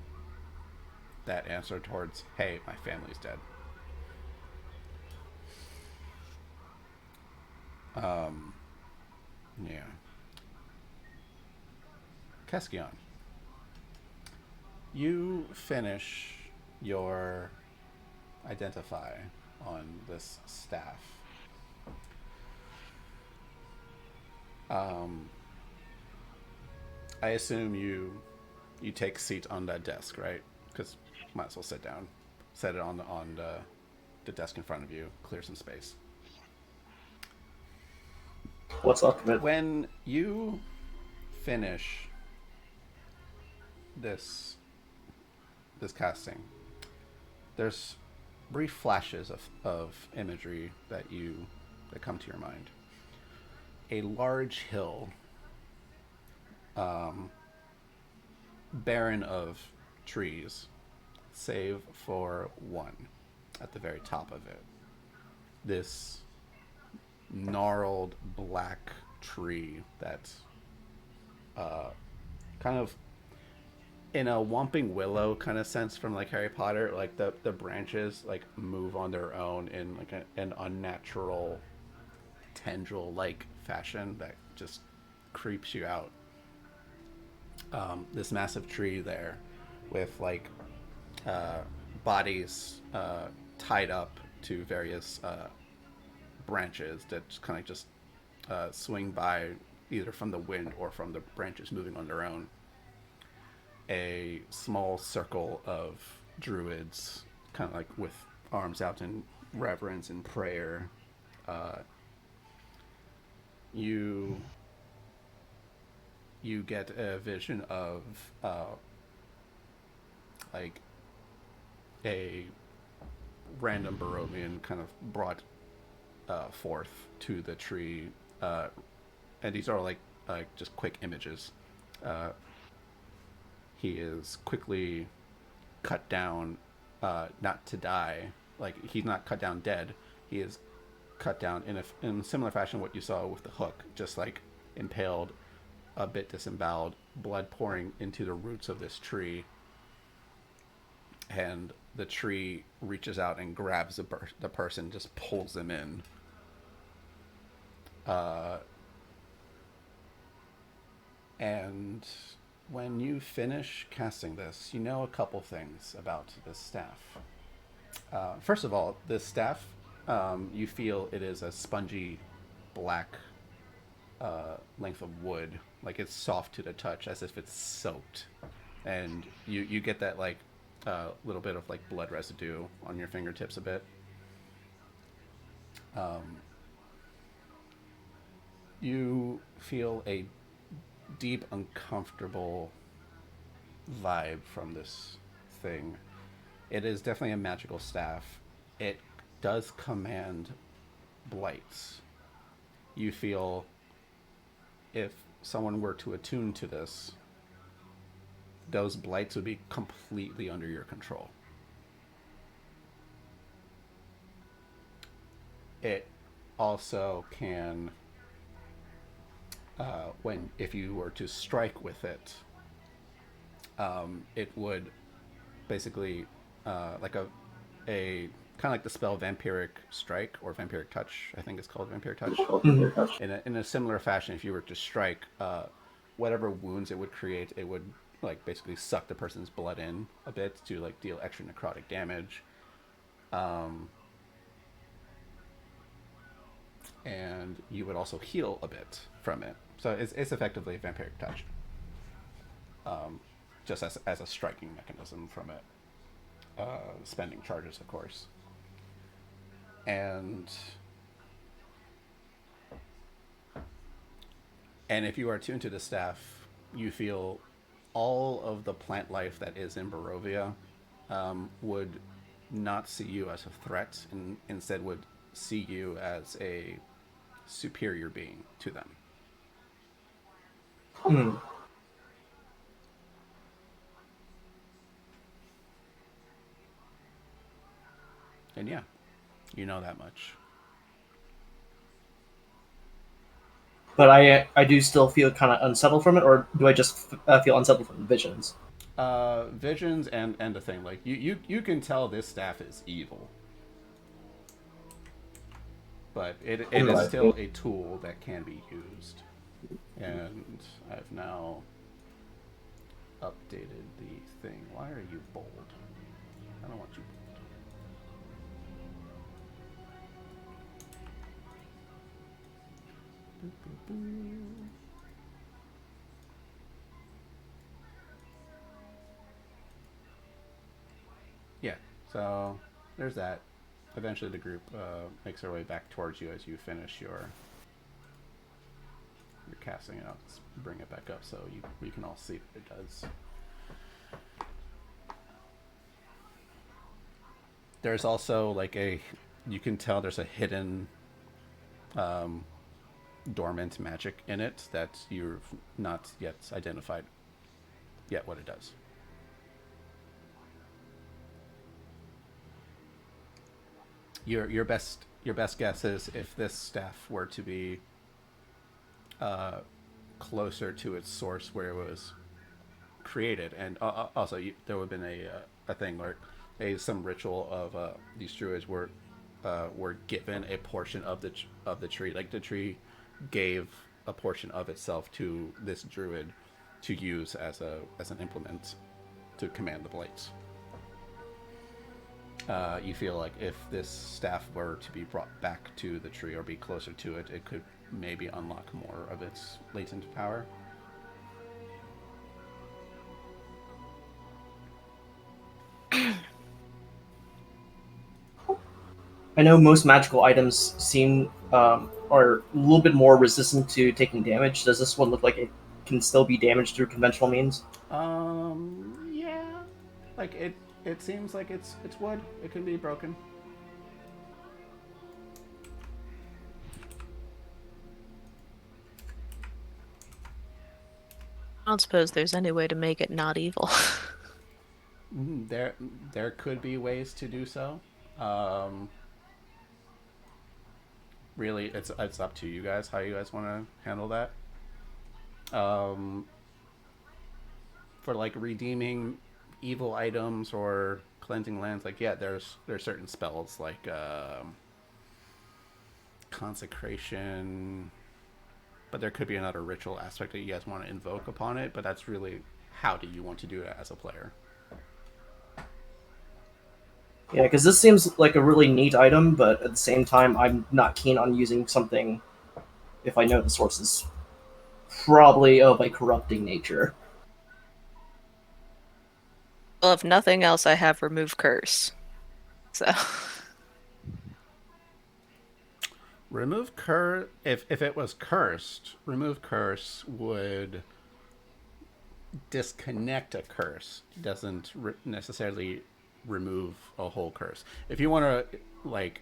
that answer towards, hey, my family's dead. Yeah. Keskion, you finish your identify on this staff. I assume you take a seat on that desk, right? Because might as well sit down. Set it on the desk in front of you. Clear some space. What's up with it? When you finish this casting, there's brief flashes of imagery that come to your mind. A large hill, barren of trees, save for one at the very top of it. This gnarled black tree that kind of in a Whomping Willow kind of sense from like Harry Potter, like the branches like move on their own in like an unnatural tendril like fashion that just creeps you out. This massive tree there with like bodies tied up to various branches that kind of just swing by either from the wind or from the branches moving on their own. A small circle of druids kind of like with arms out in reverence and prayer. You get a vision of like a random Barovian kind of brought forth to the tree, and these are like just quick images. He is quickly cut down, not to die. Like he's not cut down dead. He is cut down in a similar fashion what you saw with the hook, just like impaled, a bit disemboweled, blood pouring into the roots of this tree, and the tree reaches out and grabs the person, just pulls them in. And when you finish casting this, you know a couple things about this staff. First of all, this staff, you feel it is a spongy black length of wood. Like it's soft to the touch, as if it's soaked. And you get that like little bit of like blood residue on your fingertips a bit. You feel a deep, uncomfortable vibe from this thing. It is definitely a magical staff. it does command blights. You feel if someone were to attune to this, those blights would be completely under your control. It also can, if you were to strike with it, it would basically like a kind of like the spell Vampiric Strike or Vampiric Touch. I think it's called Vampiric Touch. In a similar fashion, if you were to strike, whatever wounds it would create, it would like basically suck the person's blood in a bit to like deal extra necrotic damage. And you would also heal a bit from it. So it's effectively a Vampiric Touch. Just as a striking mechanism from it. Spending charges, of course. And if you are attuned to the staff, you feel all of the plant life that is in Barovia would not see you as a threat, and instead would see you as a superior being to them. And yeah, you know that much. But I do still feel kind of unsettled from it, or do I just feel unsettled from the visions? Visions and the thing, like you can tell this staff is evil, but it is still a tool that can be used. And I've now updated the thing. Why are you bold? I don't want you bold. Yeah, so there's that. Eventually the group makes their way back towards you as you finish your casting it out. Let's bring it back up so you can all see what it does. There's also like you can tell there's a hidden dormant magic in it that you've not yet identified yet what it does. Your best guess is if this staff were to be closer to its source where it was created, and also there would have been a thing where some ritual of these druids were given a portion of the tree, like the tree gave a portion of itself to this druid to use as an implement to command the blights. You feel like if this staff were to be brought back to the tree or be closer to it, it could maybe unlock more of its latent power. I know most magical items seem are a little bit more resistant to taking damage. Does this one look like it can still be damaged through conventional means? Yeah, like it seems like it's wood. It can be broken. I don't suppose there's any way to make it not evil. There could be ways to do so. Really, it's up to you guys how you guys want to handle that. For like redeeming evil items or cleansing lands, like yeah, there's certain spells like consecration, but there could be another ritual aspect that you guys want to invoke upon it. But that's really how do you want to do it as a player. Yeah, because this seems like a really neat item, but at the same time, I'm not keen on using something if I know the source is probably of a corrupting nature. Well, if nothing else, I have remove curse. So Remove curse. If it was cursed, remove curse would disconnect a curse. It doesn't necessarily remove a whole curse. If you want to, like,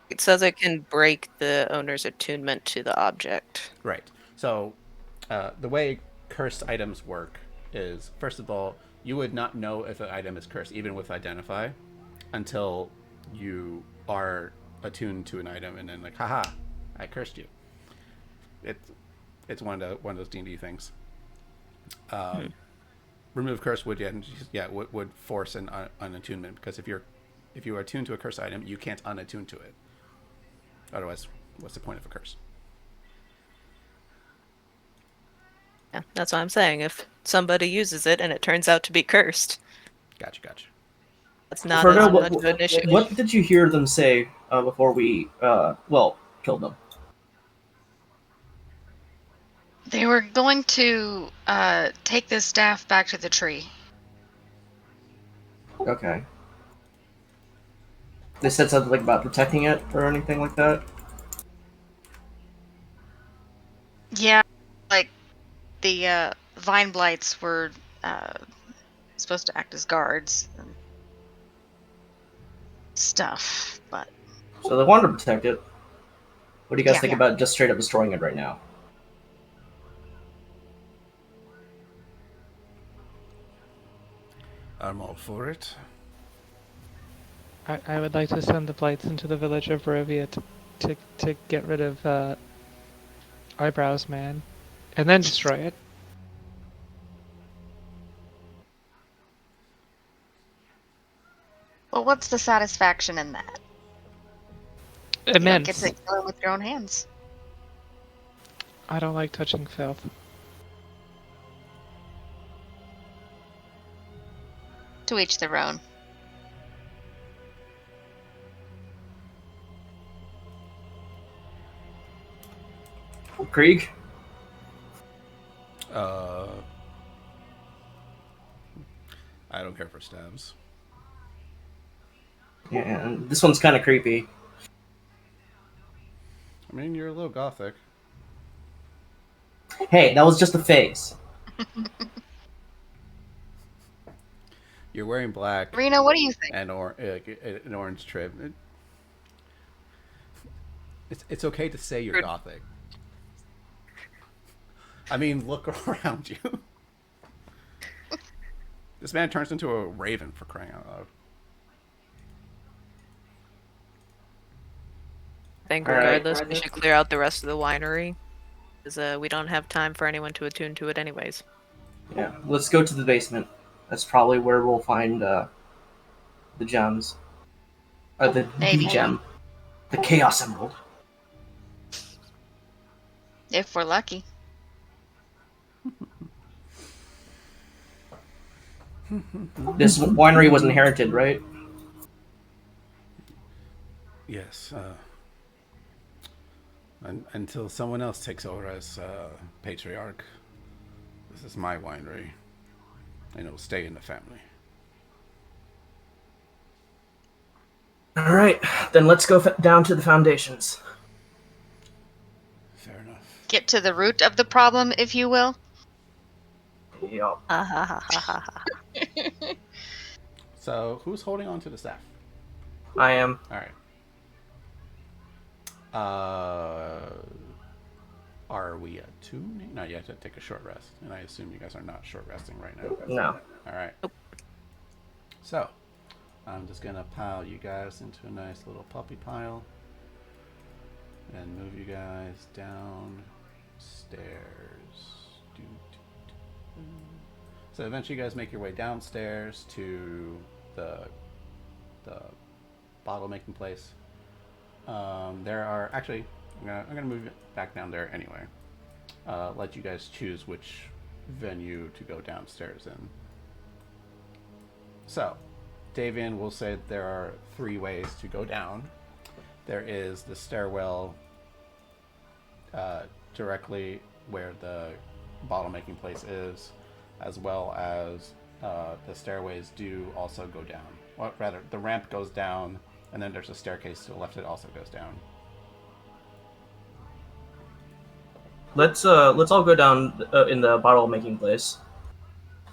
It says it can break the owner's attunement to the object. right. So, the way cursed items work is, first of all, you would not know if an item is cursed, even with identify, until you are attuned to an item, and then like, haha, I cursed you. It's one of those D&D things. Remove curse would would force an unattunement, because if you are attuned to a curse item, you can't unattune to it. Otherwise, what's the point of a curse? Yeah, that's what I'm saying. If somebody uses it and it turns out to be cursed, Gotcha. that's not Fergal, as much of an issue. what did you hear them say before we, killed them? They were going to take the staff back to the tree. Okay. They said something like about protecting it or anything like that? Yeah, like the vine blights were supposed to act as guards and stuff, but So they wanted to protect it. What do you guys Yeah. think about just straight up destroying it right now? I'm all for it. I would like to send the Blights into the village of Barovia to get rid of Eyebrows Man, and then destroy it. well, what's the satisfaction in that? You don't get Immense. to kill it with your own hands. I don't like touching filth. To each their own. Krieg? I don't care for stabs. Yeah, and this one's kind of creepy. I mean, you're a little gothic. Hey, that was just a phase. You're wearing black Rena, what do you think? and an orange trim. It's okay to say you're Good. gothic. I mean, look around you. This man turns into a raven, for crying out loud. I think All right. regardless, we should clear out the rest of the winery, because we don't have time for anyone to attune to it anyways. Yeah, let's go to the basement. That's probably where we'll find the gems. The Maybe. gem. The Chaos Emerald. If we're lucky. This winery was inherited, right? Yes. Until someone else takes over as patriarch, this is my winery, and it'll stay in the family. All right, then let's go down to the foundations. Fair enough. Get to the root of the problem, if you will. Yup. So, who's holding on to the staff? I am. All right. Are we attuning? No, you have to take a short rest, and I assume you guys are not short resting right now. No. All right. So, I'm just gonna pile you guys into a nice little puppy pile, and move you guys downstairs. So eventually, you guys make your way downstairs to the bottle making place. There are actually, I'm gonna move it back down there anyway. Let you guys choose which venue to go downstairs in. So, Davian will say there are 3 ways to go down. There is the stairwell directly where the bottle making place is, as well as the stairways do also go down. Well, rather, the ramp goes down, and then there's a staircase to the left that also goes down. Let's all go down in the bottle making place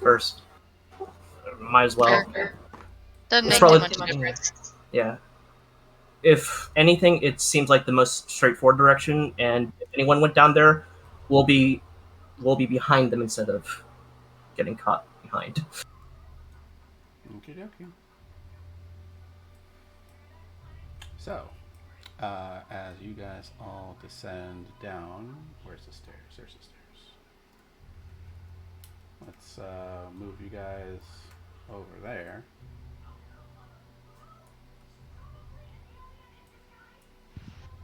first. Might as well. Sure. Doesn't It's make too probably much difference. yeah. If anything, it seems like the most straightforward direction, and if anyone went down there, we'll be behind them instead of getting caught behind. Okie dokie. So, as you guys all descend down, where's the stairs? There's the stairs. Let's move you guys over there.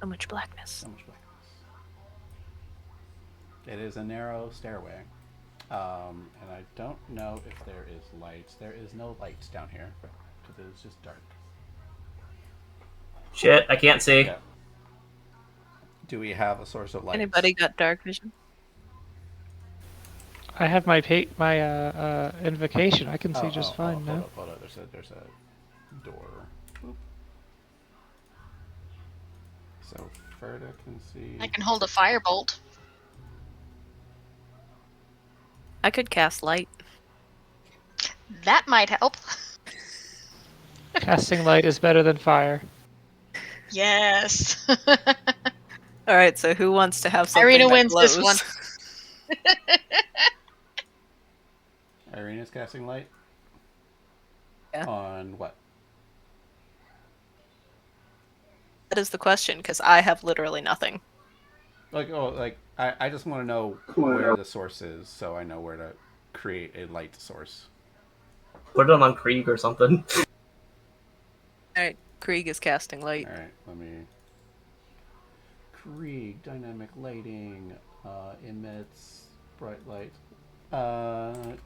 So much blackness. So much blackness. It is a narrow stairway. And I don't know if there is lights. There is no lights down here, because it is just dark. Shit, I can't see. Okay. Do we have a source of light? Anybody got dark vision? I have my invocation. I can see just fine now. Hold up. There's a door. Boop. So Ferda can see. I can hold a firebolt. I could cast light. That might help. Casting light is better than fire. Yes. All right, so who wants to have something Irina that wins glows? this one. Irina's casting light? Yeah. On what? That is the question, because I have literally nothing. I just want to know where the source is, so I know where to create a light source. Put it on Krieg or something. All right, Krieg is casting light. All right, let me. Krieg dynamic lighting emits bright light.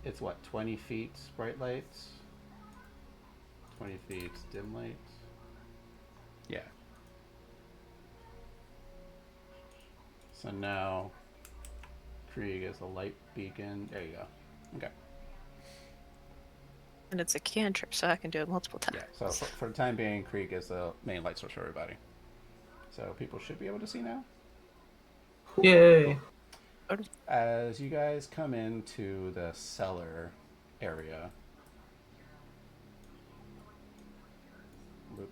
It's what, 20 feet bright lights? 20 feet dim light? Yeah. So now, Krieg is a light beacon. There you go. Okay. And it's a cantrip, so I can do it multiple times. Yeah, so for the time being, Krieg is the main light source for everybody. So people should be able to see now. Yay. As you guys come into the cellar area, let me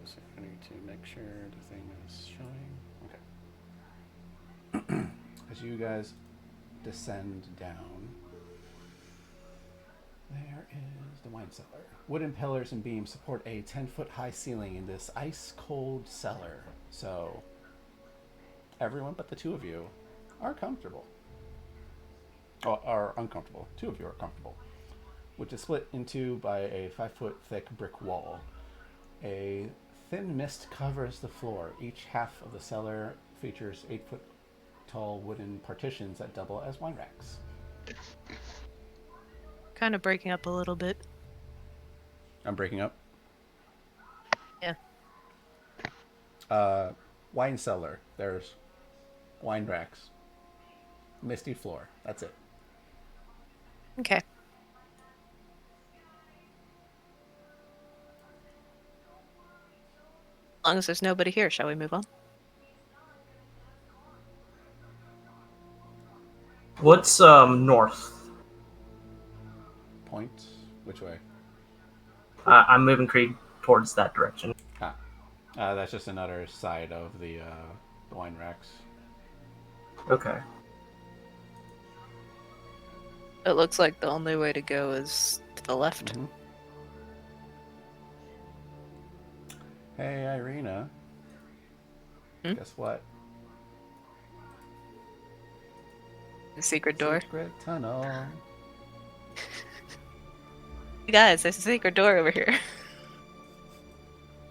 just see. I need to make sure the thing is showing. Okay. As you guys descend down, there is the wine cellar. Wooden pillars and beams support a 10-foot high ceiling in this ice-cold cellar. So everyone but the two of you are comfortable. Or are uncomfortable. Two of you are comfortable. Which is split into by a 5-foot thick brick wall. A thin mist covers the floor. Each half of the cellar features 8-foot tall wooden partitions that double as wine racks. Kind of breaking up a little bit. I'm breaking up. Yeah. Wine cellar. There's wine racks. Misty floor. That's it. Okay. As long as there's nobody here, shall we move on? What's north? Point. Which way? I'm moving Krieg towards that direction. That's just another side of the wine racks. Okay. It looks like the only way to go is to the left. Mm-hmm. Hey, Irina. Guess what? The secret door. Secret tunnel. Hey guys, there's a secret door over here.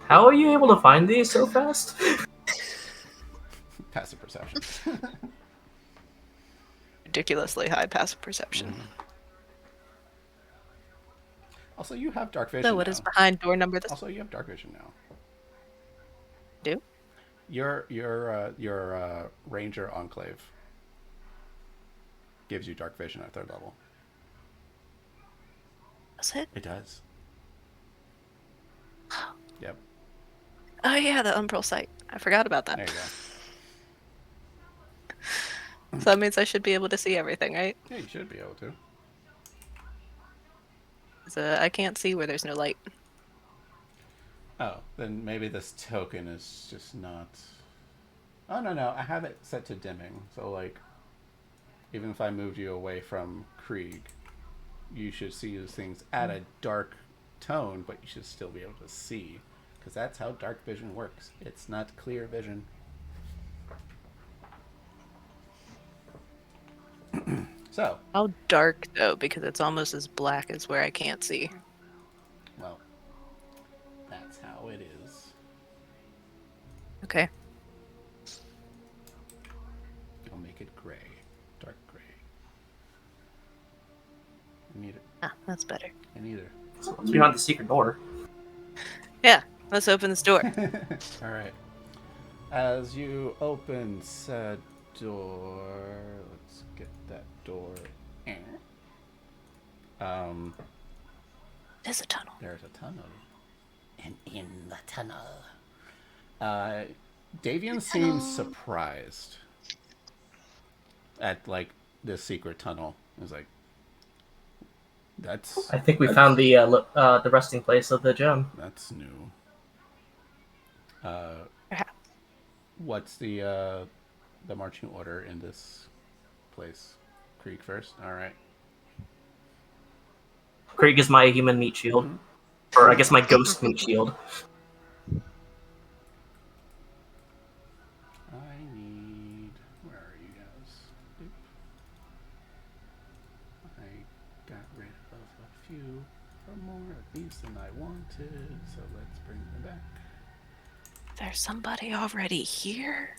How are you able to find these so fast? Passive perception. Ridiculously high passive perception. Mm-hmm. Also, you have dark vision. So what now. is behind door number this? Also, you have dark vision now. Do? Your Ranger Enclave gives you dark vision at 3rd level. Does it? It does. Yep. Oh yeah, the umbral sight. I forgot about that. There you go. So that means I should be able to see everything, right? Yeah, you should be able to. So I can't see where there's no light. Oh, then maybe this token is just not. Oh no, I have it set to dimming. So like, even if I moved you away from Krieg, you should see those things at a dark tone, but you should still be able to see, because that's how dark vision works. It's not clear vision. So, How dark though, because it's almost as black as where I can't see. well, that's how it is. Okay. I'll make it gray, dark gray. I need it. Ah, that's better. I need it. So what's behind the secret door? Yeah, let's open this door. All right. As you open said door, let's get that door. There's a tunnel. There's a tunnel, and in the tunnel, Davian seems surprised at like this secret tunnel. He's like, "That's I think we found the resting place of the gem. that's new." Perhaps. What's the marching order in this place? Krieg first. All right. Krieg is my human meat shield, or I guess my ghost meat shield. I need. Where are you guys? Boop. I got rid of a few more of these than I wanted, so let's bring them back. There's somebody already here.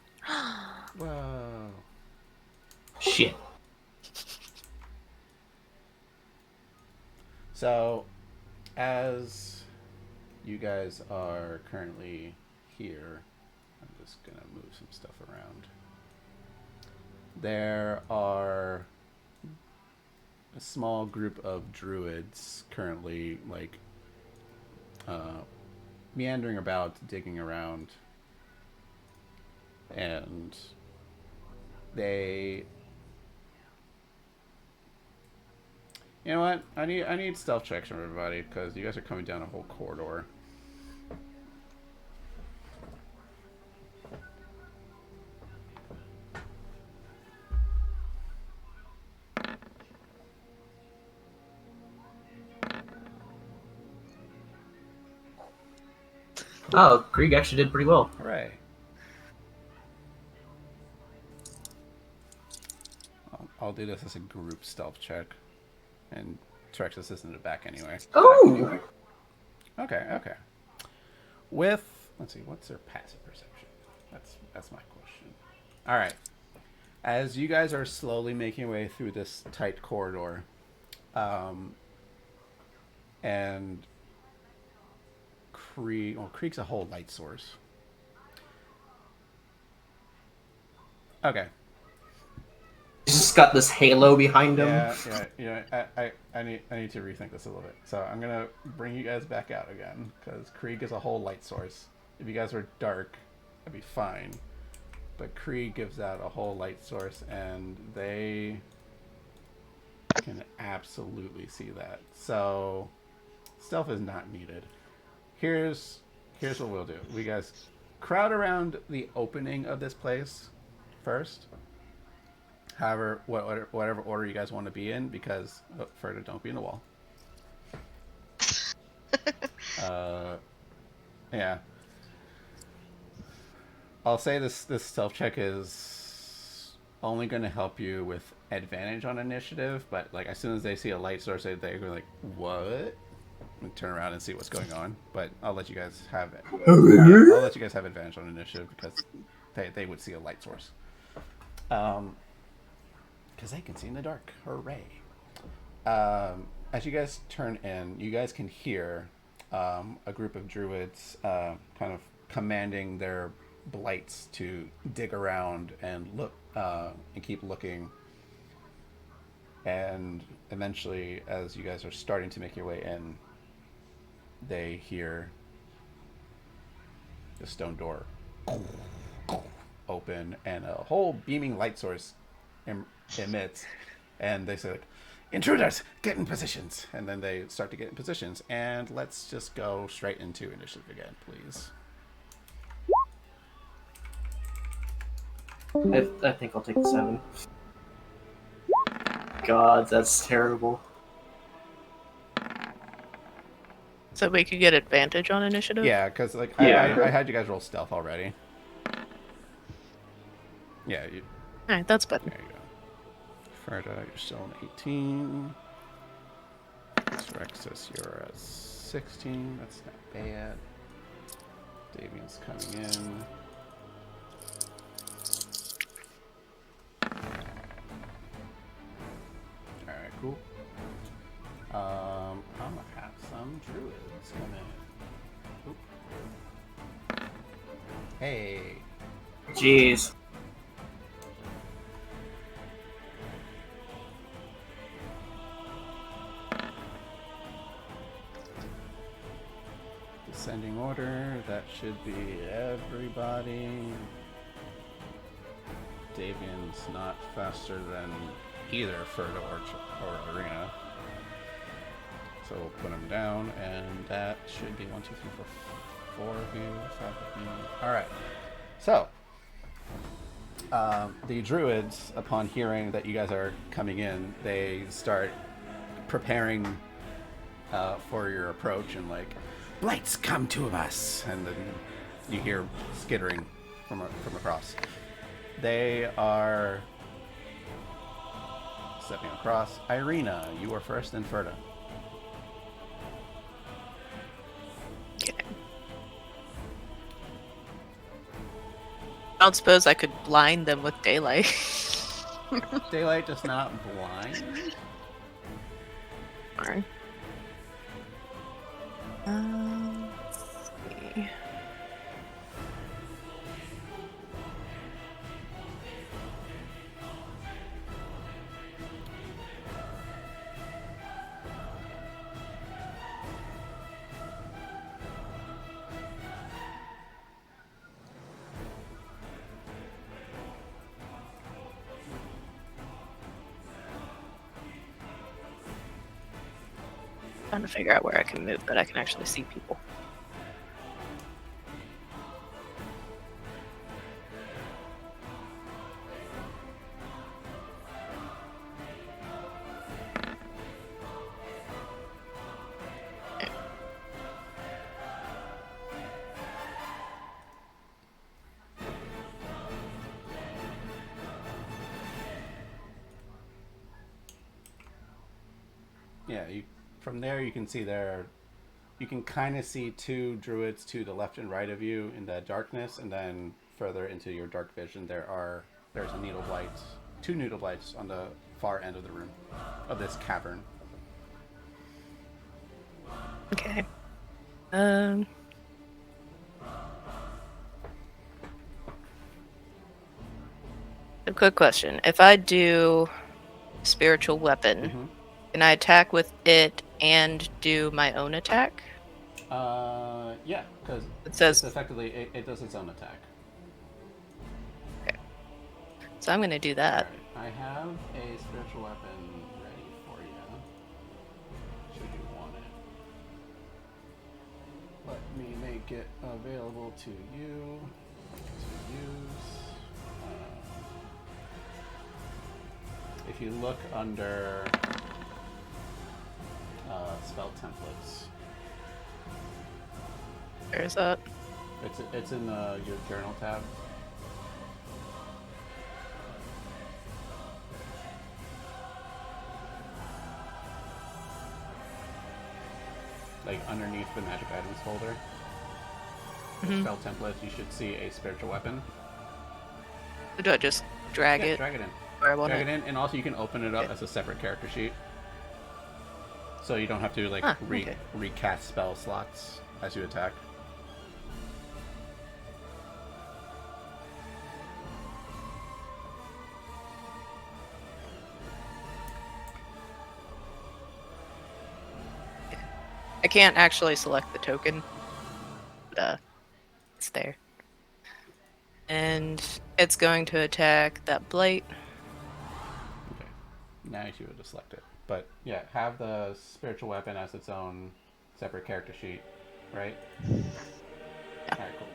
Whoa. Shit. So, as you guys are currently here, I'm just gonna move some stuff around. There are a small group of druids currently, like, meandering about, digging around, and they. You know what? I need stealth checks from everybody, because you guys are coming down a whole corridor. Oh, Krieg actually did pretty well. Hooray. I'll do this as a group stealth check. And Trexus is in the back anyway. Oh! Okay. With, let's see, what's their passive perception? That's my question. All right. As you guys are slowly making your way through this tight corridor, and Krieg's a whole light source. Okay. He's just got this halo behind him. Yeah. I need to rethink this a little bit. So I'm gonna bring you guys back out again, because Krieg is a whole light source. If you guys were dark, that'd be fine. But Krieg gives out a whole light source, and they can absolutely see that. So stealth is not needed. Here's what we'll do. We guys crowd around the opening of this place first. However, whatever order you guys want to be in, because further, don't be in the wall. Yeah. I'll say this stealth check is only going to help you with advantage on initiative, but like as soon as they see a light source, they're like, "What?" And turn around and see what's going on. But I'll let you guys have it. I'll let you guys have advantage on initiative, because they would see a light source. Because they can see in the dark. Hooray. As you guys turn in, you guys can hear a group of druids kind of commanding their blights to dig around and look and keep looking. And eventually, as you guys are starting to make your way in, they hear the stone door open and a whole beaming light source emits, and they say, like, Intruders, get in positions. And then they start to get in positions. And let's just go straight into initiative again, please. I think I'll take the 7. God, that's terrible. So we could get advantage on initiative? Yeah, because like Yeah. I had you guys roll stealth already. Yeah, Alright, that's better. there you go. Ferda, you're still an 18. Rexus, you're a 16. That's not bad. Davian's coming in. Alright, cool. I'm gonna have some druids come in. Oop. Hey. Jeez. Descending order, that should be everybody. Davian's not faster than either Ferda or Arena. So we'll put him down, and that should be 1, 2, 3, 4, 4 of you, 5 of you. Alright. So, the druids, upon hearing that you guys are coming in, they start preparing for your approach and like, Blight's come to us! And then you hear skittering from across. They are stepping across. Irina, you are first, then Ferda. Okay. I don't suppose I could blind them with daylight. Daylight does not blind. Alright. Let's see. Trying to figure out where I can move that I can actually see people. Yeah, from there you can see you can kind of see 2 druids to the left and right of you in the darkness, and then further into your dark vision there's a needle blight, 2 needle blights on the far end of the room, of this cavern. Okay. A quick question. If I do spiritual weapon, Mm-hmm. can I attack with it and do my own attack? Yeah, because It says effectively it does its own attack. so. I'm gonna do that. Alright, I have a spiritual weapon ready for you. Should you want it? Let me make it available to you to use. If you look under spell templates, Where's that? it's in your journal tab. Like underneath the magic items folder, spell templates, you should see a spiritual weapon. Or do I just drag it? Drag it in. Where I want Drag it? it in, and also you can open it up as a separate character sheet, so you don't have to like okay. recast spell slots as you attack. I can't actually select the token, but it's there. And it's going to attack that blight. Okay. Now you should have to select it. But yeah, have the spiritual weapon as its own separate character sheet, right? Yeah. Alright, cool.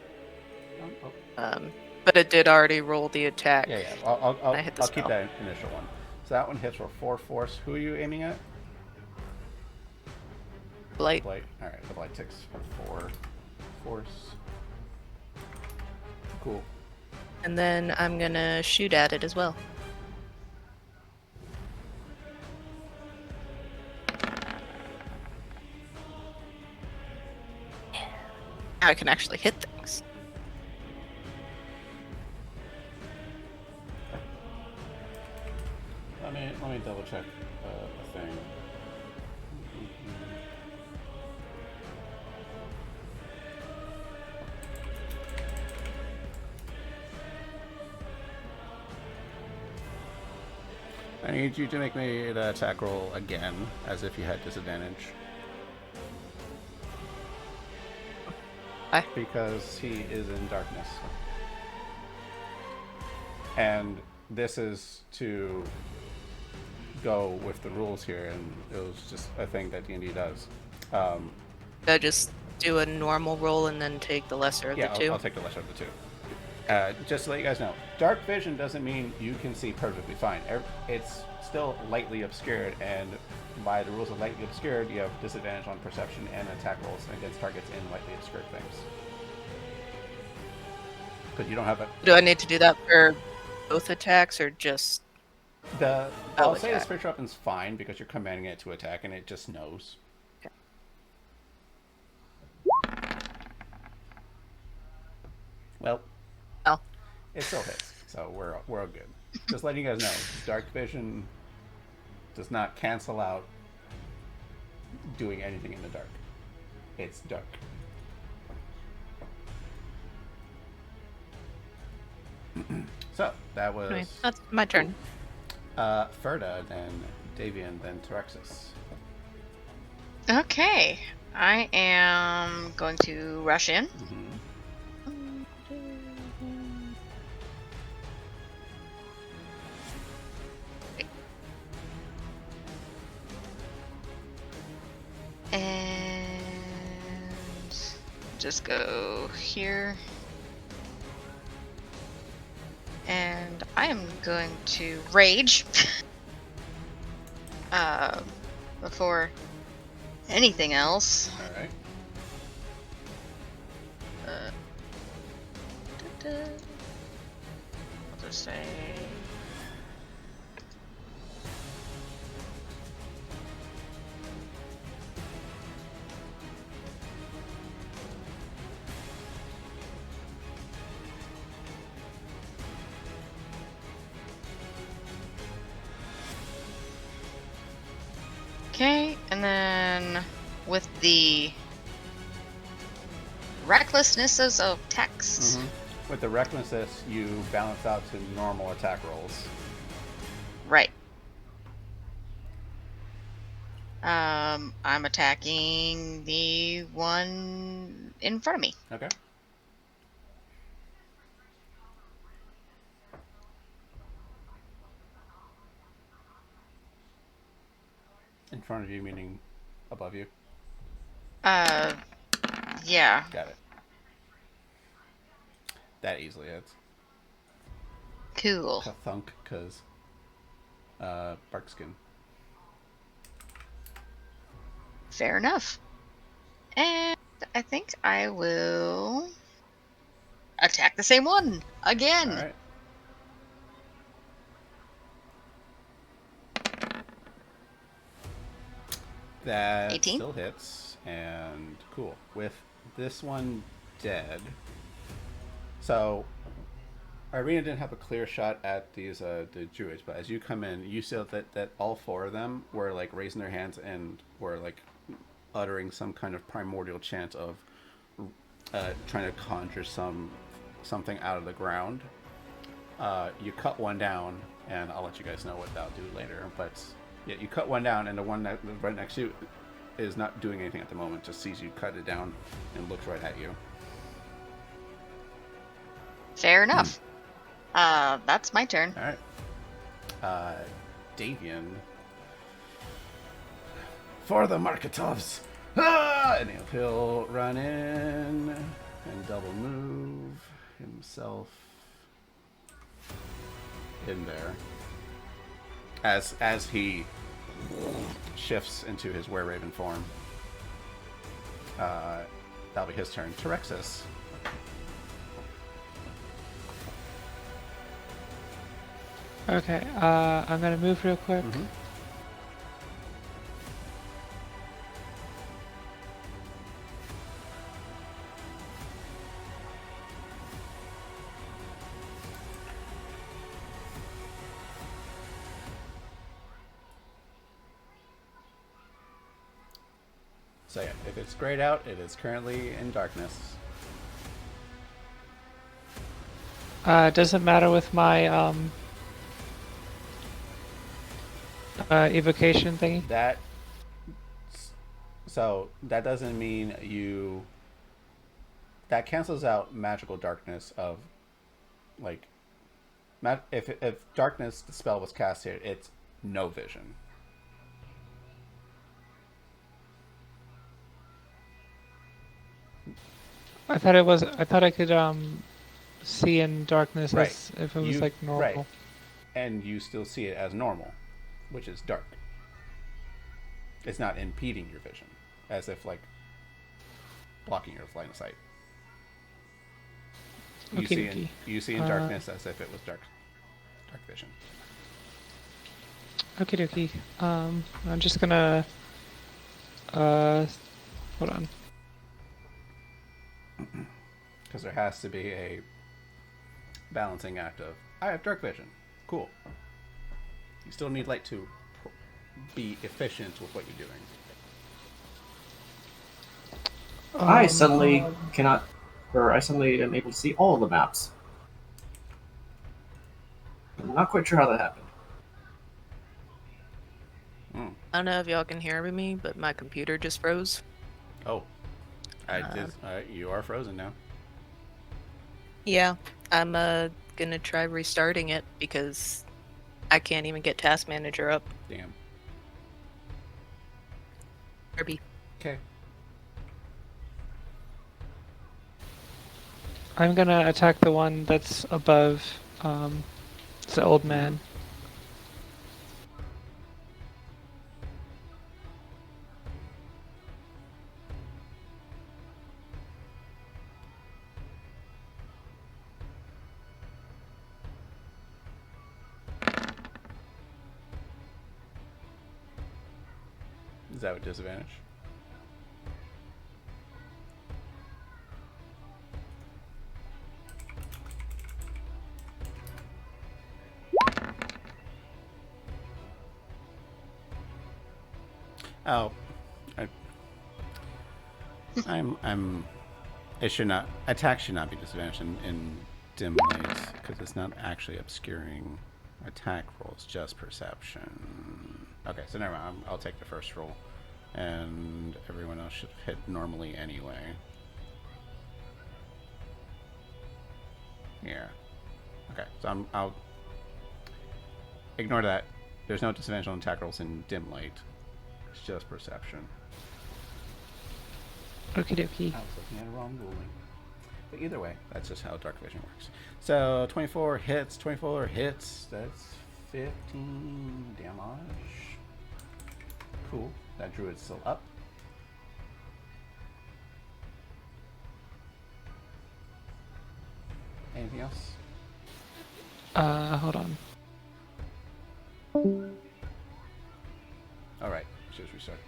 But it did already roll the attack. Yeah, yeah. I'll I hit the I'll keep spell. that initial one. So that one hits for 4 force. Who are you aiming at? Blight. Blight. Alright, the Blight takes for 4 force. Cool. And then I'm gonna shoot at it as well. Now I can actually hit things. Let me double check a thing. I need you to make me the attack roll again, as if you had disadvantage. Why? Because he is in darkness. And this is to go with the rules here, and it was just a thing that D&D does. I just do a normal roll and then take the lesser of Yeah, the two. I'll take the lesser of the two. Just to let you guys know, dark vision doesn't mean you can see perfectly fine. It's still lightly obscured, and by the rules of lightly obscured, you have disadvantage on perception and attack rolls against targets in lightly obscured things. Because you don't have a... Do I need to do that for both attacks or just... I'll say the attack? spiritual weapon's fine because you're commanding it to attack, and it just knows. Okay. Well, Oh. it still hits, so we're all good. Just letting you guys know, dark vision does not cancel out doing anything in the dark. It's dark. So that was Anyway, that's my turn. Ferda, then Davian, then Terexis. Okay. I am going to rush in. Mm-hmm. And just go here. And I am going to rage before anything else. All right. I'll just say. Okay, and then with the recklessnesses of text. Mm-hmm. With the recklessness, you balance out to normal attack rolls. Right. I'm attacking the one in front of me. Okay. In front of you, meaning above you. Yeah. Got it. That easily hits. Cool. Thunk, cause barkskin. Fair enough. And I think I will attack the same one again. All right. That 18? still hits, and cool. With this one dead, so Irina didn't have a clear shot at these the druids, but as you come in, you see that all 4 of them were like raising their hands and were like uttering some kind of primordial chant of trying to conjure something out of the ground. You cut one down, and I'll let you guys know what that'll do later. But yeah, you cut one down, and the one that right next to you is not doing anything at the moment. Just sees you cut it down and looks right at you. Fair enough. That's my turn. All right. Davian. For the Marketovs! Ah! And he'll run in and double move himself in there. As he shifts into his were-raven form. That'll be his turn. Terexis. Okay, I'm gonna move real quick. Mm-hmm. So yeah, if it's grayed out, it is currently in darkness. It doesn't matter with my evocation thingy. So that doesn't mean you. That cancels out magical darkness of, like, if darkness the spell was cast here, it's no vision. I thought it was. I thought I could see in darkness Right. as if it was like normal. Right. And you still see it as normal, which is dark. It's not impeding your vision, as if like blocking your line of sight. You see in darkness as if it was dark vision. Okie dokie. I'm just gonna hold on. Because there has to be a balancing act of, I have dark vision. Cool. You still need light to be efficient with what you're doing. I suddenly cannot, or I suddenly am able to see all of the maps. I'm not quite sure how that happened. I don't know if y'all can hear me, but my computer just froze. Oh. You are frozen now. Yeah, I'm gonna try restarting it because I can't even get Task Manager up. Damn. Kirby. Okay. I'm gonna attack the one that's above. It's the old man. Is that with disadvantage? Oh, it should not, attack should not be disadvantaged in dim light, because it's not actually obscuring attack rolls, just perception. Okay, so never mind, I'll take the first roll, and everyone else should hit normally anyway. Yeah. Okay, so I'll ignore that. There's no disadvantage on attack rolls in dim light. It's just perception. Okie dokie. I was looking at a wrong ruling. But either way, that's just how dark vision works. So 24 hits. That's 15 damage. Cool. That druid's still up. Anything else? Hold on. Alright, just restart.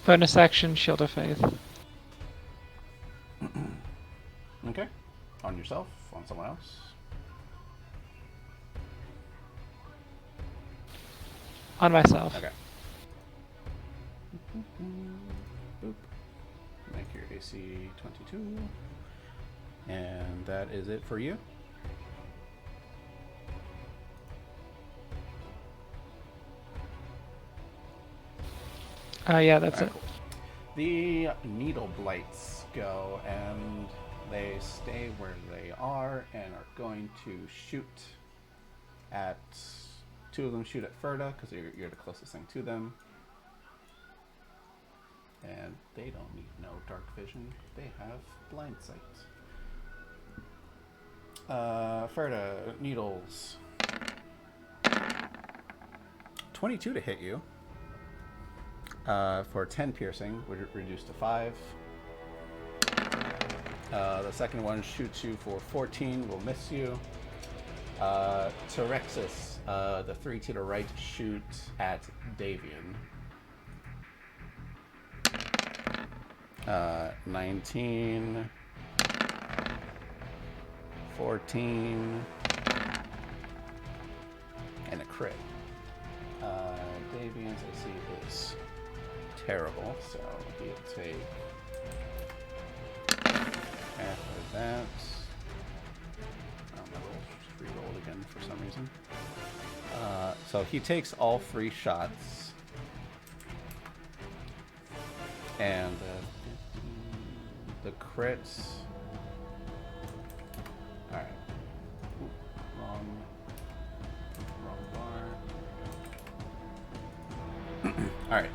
Bonus action, Shield of Faith. Okay. On yourself, on someone else. On myself. Okay. Boop. Make your AC 22. And that is it for you. Yeah, that's it. Cool. The needle blights go and they stay where they are and are going to shoot at 2 of them shoot at Ferda because you're the closest thing to them. And they don't need no dark vision. They have blind sight. Ferda, needles. 22 to hit you. For 10 piercing, would reduce to 5. The second one shoots you for 14, will miss you. Terexis, the 3 to the right shoot at Davian. 19, 14, and a crit. Davian's AC is terrible, so he'll take half of that. Oh, my roll just re-rolled again for some reason. So he takes all 3 shots. And the crits. Alright. Wrong bar. Alright.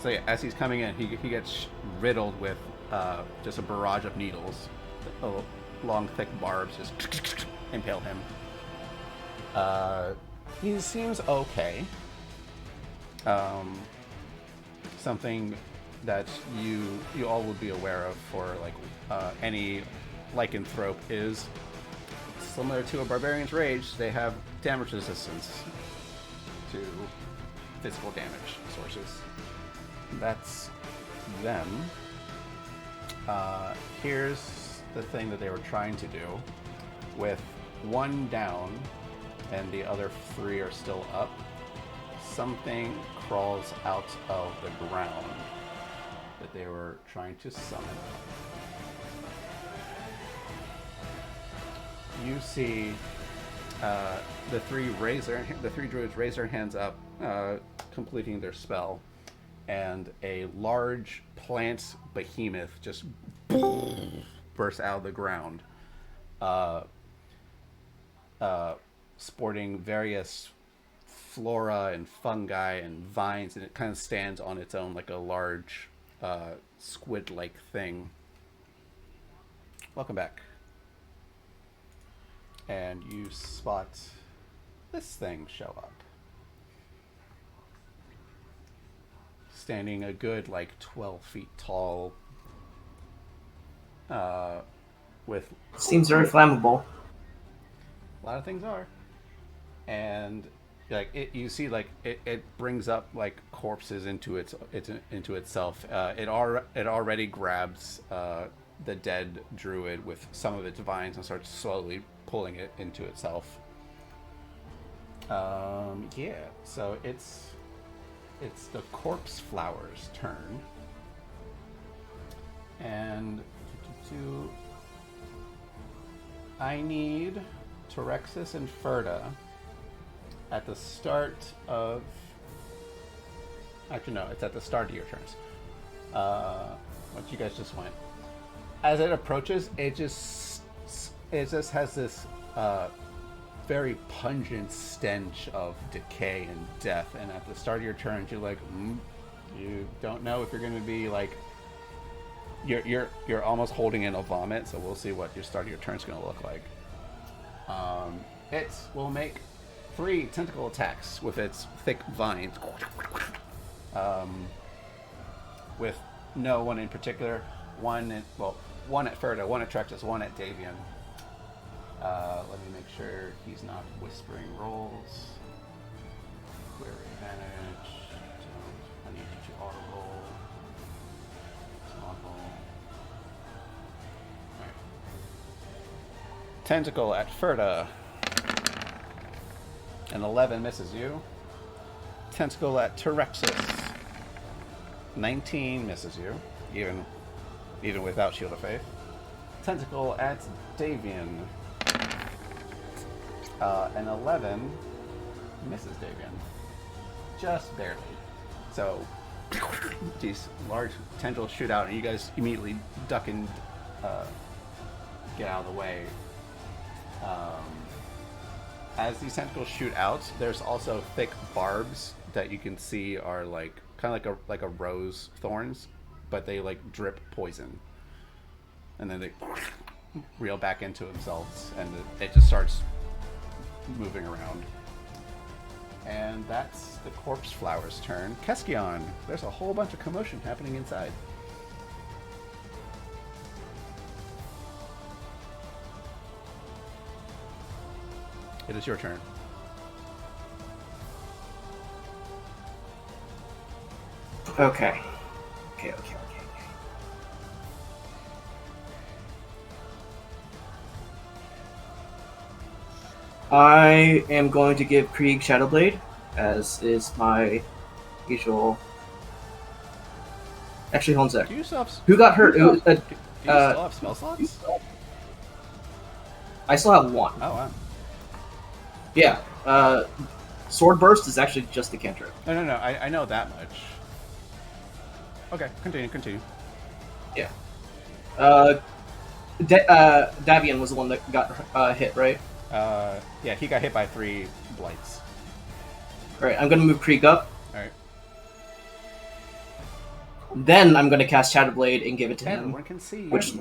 So yeah, as he's coming in, he gets riddled with just a barrage of needles. Long, thick barbs just impale him. He seems okay. Something that you all would be aware of for like any lycanthrope is similar to a barbarian's rage. They have damage resistance to physical damage sources. That's them. Here's the thing that they were trying to do. With 1 down and the other 3 are still up, something crawls out of the ground that they were trying to summon. You see the 3 druids raise their hands up, completing their spell, and a large plant behemoth just bursts out of the ground, sporting various flora and fungi and vines, and it kind of stands on its own like a large squid-like thing. Welcome back. And you spot this thing show up. Standing a good like 12 feet tall, with... Seems very flammable. A lot of things are. And like you see, like it brings up like corpses into itself. It already grabs the dead druid with some of its vines and starts slowly pulling it into itself. Yeah. So it's the corpse flower's turn, and I need Terexis and Ferda at the start of... Actually, no, it's at the start of your turns. Once you guys just went. As it approaches, it just has this very pungent stench of decay and death. And at the start of your turns, you're like, you don't know if you're going to be like... You're almost holding in a vomit, so we'll see what your start of your turn is going to look like. It will make 3 tentacle attacks with its thick vines. With no one in particular. One at Ferda, one at Trexus, one at Davian. Let me make sure he's not whispering rolls. Query advantage. I need you to auto roll. Small roll. Alright. Tentacle at Ferda. An 11 misses you. Tentacle at Terexis. 19 misses you, even without Shield of Faith. Tentacle at Davian. An 11 misses Davian. Just barely. So, these large tendrils shoot out, and you guys immediately duck and get out of the way. as these tentacles shoot out, there's also thick barbs that you can see are like kind of like a rose thorns, but they like drip poison, and then they reel back into themselves, and it just starts moving around. And that's the corpse flower's turn. Keskion, there's a whole bunch of commotion happening inside. It is your turn. Okay. I am going to give Krieg Shadowblade, as is my usual. Actually, hold on a sec. Do you still have, Who got hurt? do you still have spell slots? I still have one. Oh, wow. Yeah. Sword Burst is actually just a cantrip. No, I know that much. Okay, continue. Yeah. Davian was the one that got hit, right? Yeah, he got hit by 3 blights. Alright, I'm gonna move Krieg up. Alright. Then I'm gonna cast Shadowblade and give it to him. Everyone can see. Which,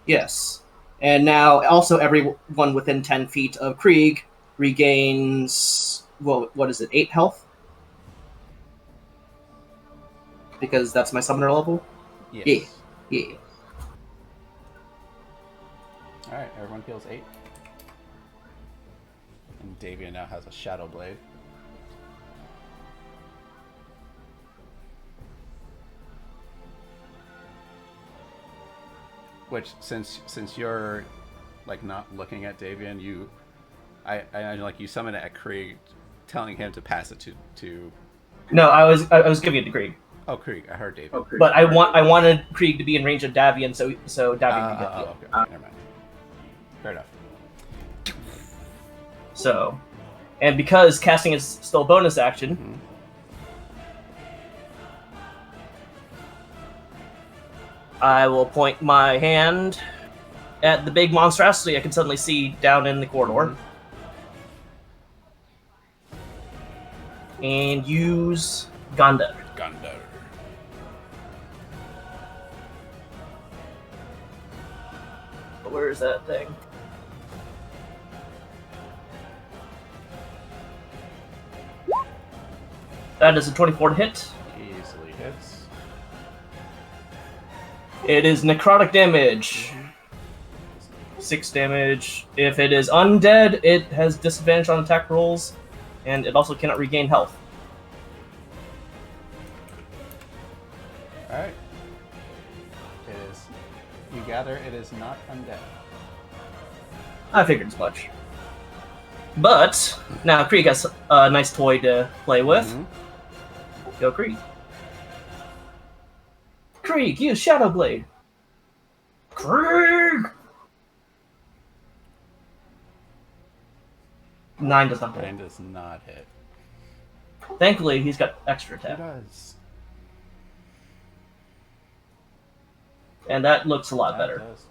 yes. And now also everyone within 10 feet of Krieg regains, well, what is it, 8 health? Because that's my summoner level? Yes. Yeah. Alright, everyone heals 8. And Davian now has a Shadow Blade. Which, since you're like not looking at Davian, you summon it at Krieg, telling him to pass it to. No, I was giving it to Krieg. Oh, Krieg! I heard Davian. But I wanted Krieg to be in range of Davian, so Davian could get healed. Okay, never mind. Fair enough. So, and because casting is still a bonus action, I will point my hand at the big monstrosity I can suddenly see down in the corridor. And use Ganda. Where is that thing? That is a 24 to hit. Easily hits. It is necrotic damage. 6 damage. If it is undead, it has disadvantage on attack rolls, and it also cannot regain health. Alright. You gather it is not undead. I figured as much. But now Krieg has a nice toy to play with. Go Krieg. Krieg, use Shadow Blade. Krieg! 9 does not hit. 9 does not hit. Thankfully, he's got extra He attack. does. And that looks a lot That better. does.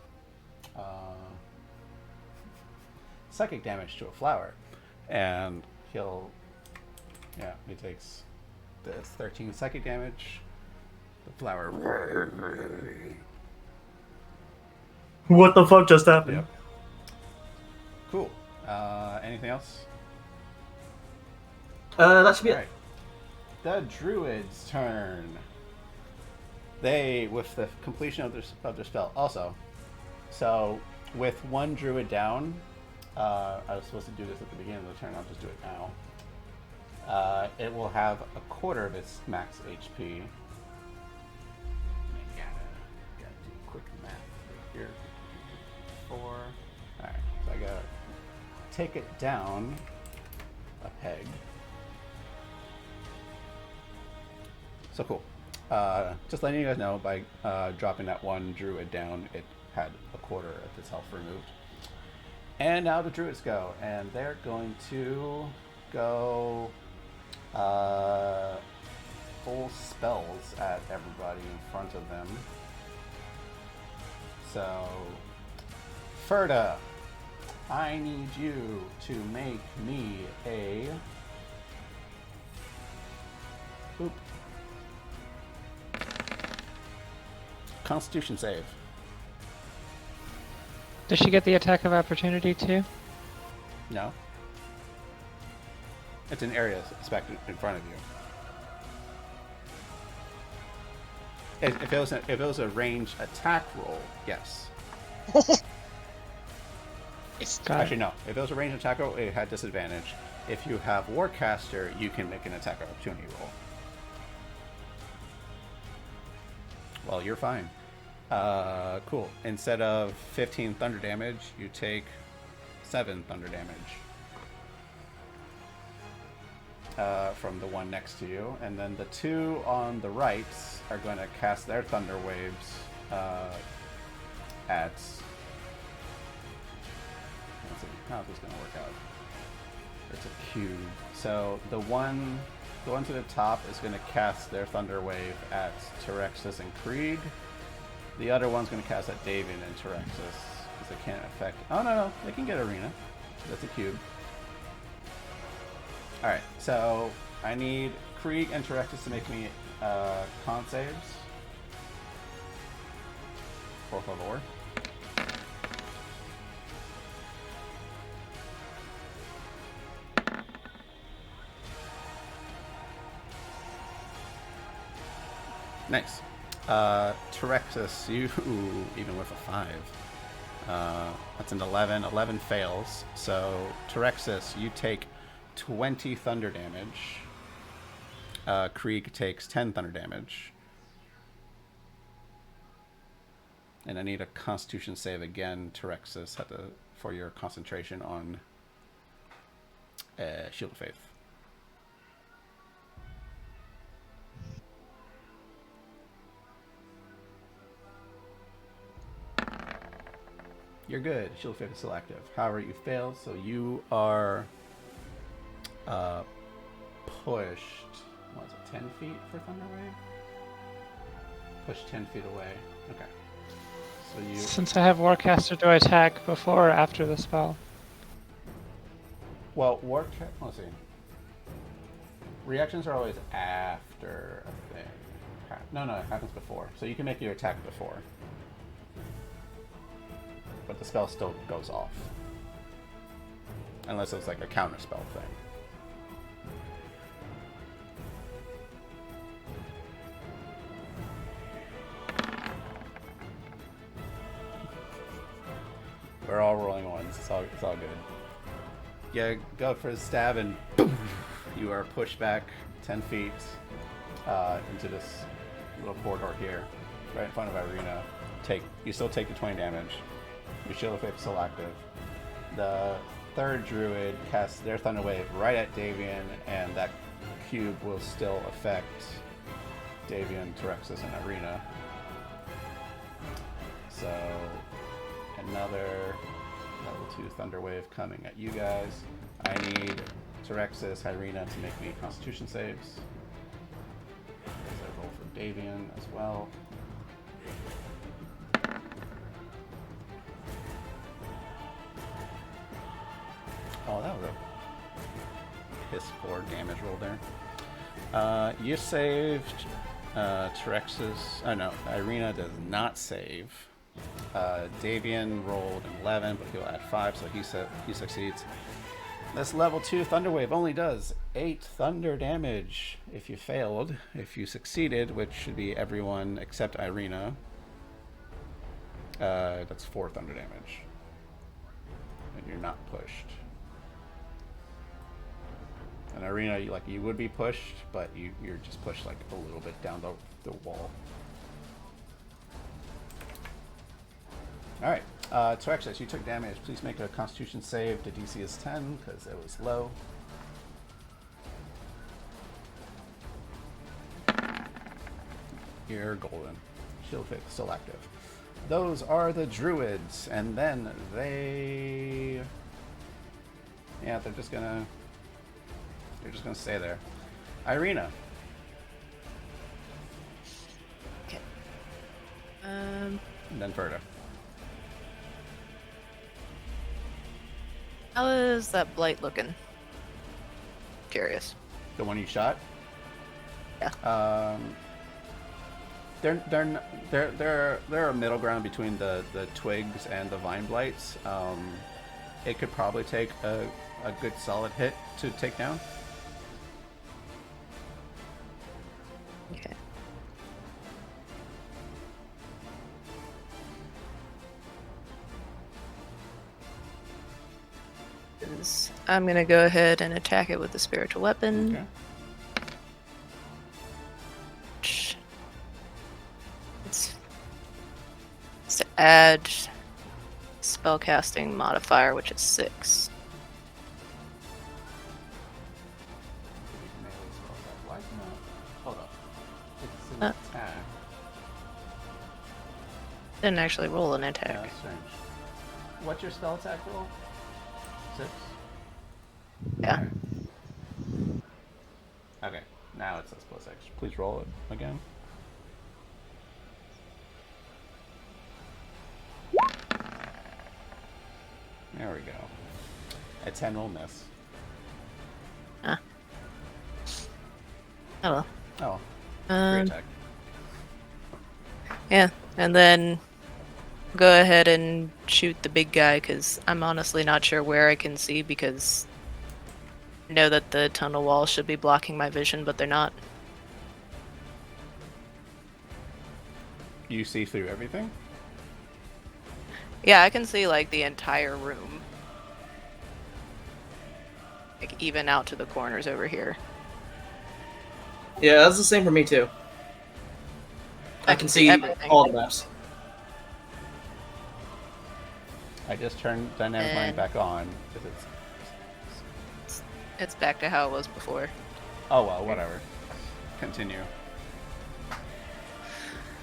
Psychic damage to a flower. And he takes this 13 psychic damage. The flower. What the fuck just happened? Yep. Cool. Anything else? That should be Alright. The druid's turn. They, with the completion of their spell, also. So, with one druid down, I was supposed to do this at the beginning of the turn. I'll just do it now. It will have a quarter of its max HP. Gotta do quick math here. 4. Alright, so I gotta take it down a peg. So cool. Just letting you guys know, by dropping that one druid down, it had a quarter of its health removed. And now the druids go, and they're going to go full spells at everybody in front of them. So, Ferda, I need you to make me a... Oop. Constitution save. Does she get the attack of opportunity too? No. It's an area spec in front of you. If it was a ranged attack roll, yes. Got Actually, it. no. If it was a ranged attack roll, it had disadvantage. If you have Warcaster, you can make an attack opportunity roll. Well, you're fine. Cool. Instead of 15 thunder damage, you take 7 thunder damage from the one next to you. And then the two on the right are going to cast their thunder waves at... Let's see, how is this going to work out? It's a cube. So the one to the top is going to cast their thunder wave at Terexus and Krieg. The other one's going to cast at Davian and Terexus because they can't affect... Oh, no, they can get Arena. That's a cube. Alright, so I need Krieg and Terexus to make me con saves. Por favor. Nice. Terexus, you, even with a 5. That's an 11. 11 fails. So, Terexus, you take 20 thunder damage. Krieg takes 10 thunder damage. And I need a Constitution save again, Terexus, for your concentration on Shield of Faith. You're good. Shield of Faith is still active. However, you failed, so you are pushed. What is it? 10 feet for Thunder Wave? Pushed 10 feet away. Okay. So you. Since I have Warcaster, do I attack before or after the spell? Well, let's see. Reactions are always after a thing. No, it happens before. So you can make your attack before. But the spell still goes off. Unless it's like a counter spell thing. We're all rolling ones. It's all good. Yeah, go for the stab and boom, you are pushed back 10 feet into this little corridor here, right in front of Irina. You still take the 20 damage. Your Shield of Faith is still active. The third druid casts their Thunder Wave right at Davian, and that cube will still affect Davian, Terexus, and Irina. So, another level 2 Thunder Wave coming at you guys. I need Terexus, Irina to make me Constitution saves. As I roll for Davian as well. Oh, that was a piss poor damage roll there. You saved Terexus. Oh no, Irina does not save. Davian rolled an 11, but he'll add 5, so he succeeds. This level 2 Thunder Wave only does 8 thunder damage if you failed. If you succeeded, which should be everyone except Irina, that's 4 thunder damage. And you're not pushed. And Irina, you would be pushed, but you're just pushed like a little bit down the wall. Alright, Terexus, you took damage. Please make a Constitution save. The DC is 10 because it was low. You're golden. Shield Faith still active. Those are the druids, and then they... Yeah, they're just gonna stay there. Irina. Okay. And then Verda. How is that Blight looking? Curious. The one you shot? Yeah. They're a middle ground between the twigs and the vine blights. It could probably take a good solid hit to take down. Okay. I'm gonna go ahead and attack it with the spiritual weapon. Okay. It's to add spellcasting modifier, which is 6. Why is it not? Hold up. It's an Uh. attack. Didn't actually roll an Yeah, attack. that's strange. What's your spell attack roll? 6? Yeah. Okay, now it says +6. Please roll it again. There we go. A 10 will miss. Oh well. Oh, free Um, attack. yeah, and then go ahead and shoot the big guy because I'm honestly not sure where I can see because I know that the tunnel walls should be blocking my vision, but they're not. You see through everything? Yeah, I can see like the entire room. Like even out to the corners over here. Yeah, that's the same for me too. I can see everything. all the maps. I just turned dynamic mine And- back on. 'Cause It's back to how it was before. oh well, whatever. Continue.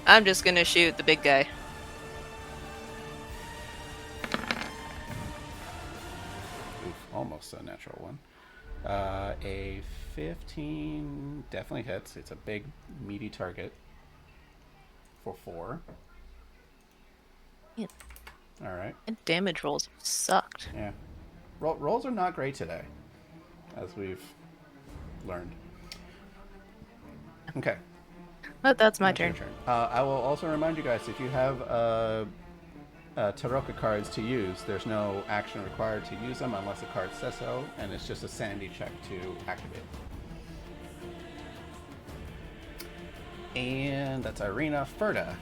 I'm just gonna shoot the big guy. Oof, almost a natural one. A 15 definitely hits. It's a big, meaty target. For 4. Yeah. Alright. And damage rolls sucked. Yeah. Rolls are not great today, as we've learned. Okay. But that's my That's your turn. I will also remind you guys, if you have Taroka cards to use, there's no action required to use them unless the card says so, and it's just a sanity check to activate. And that's Irina. Ferda.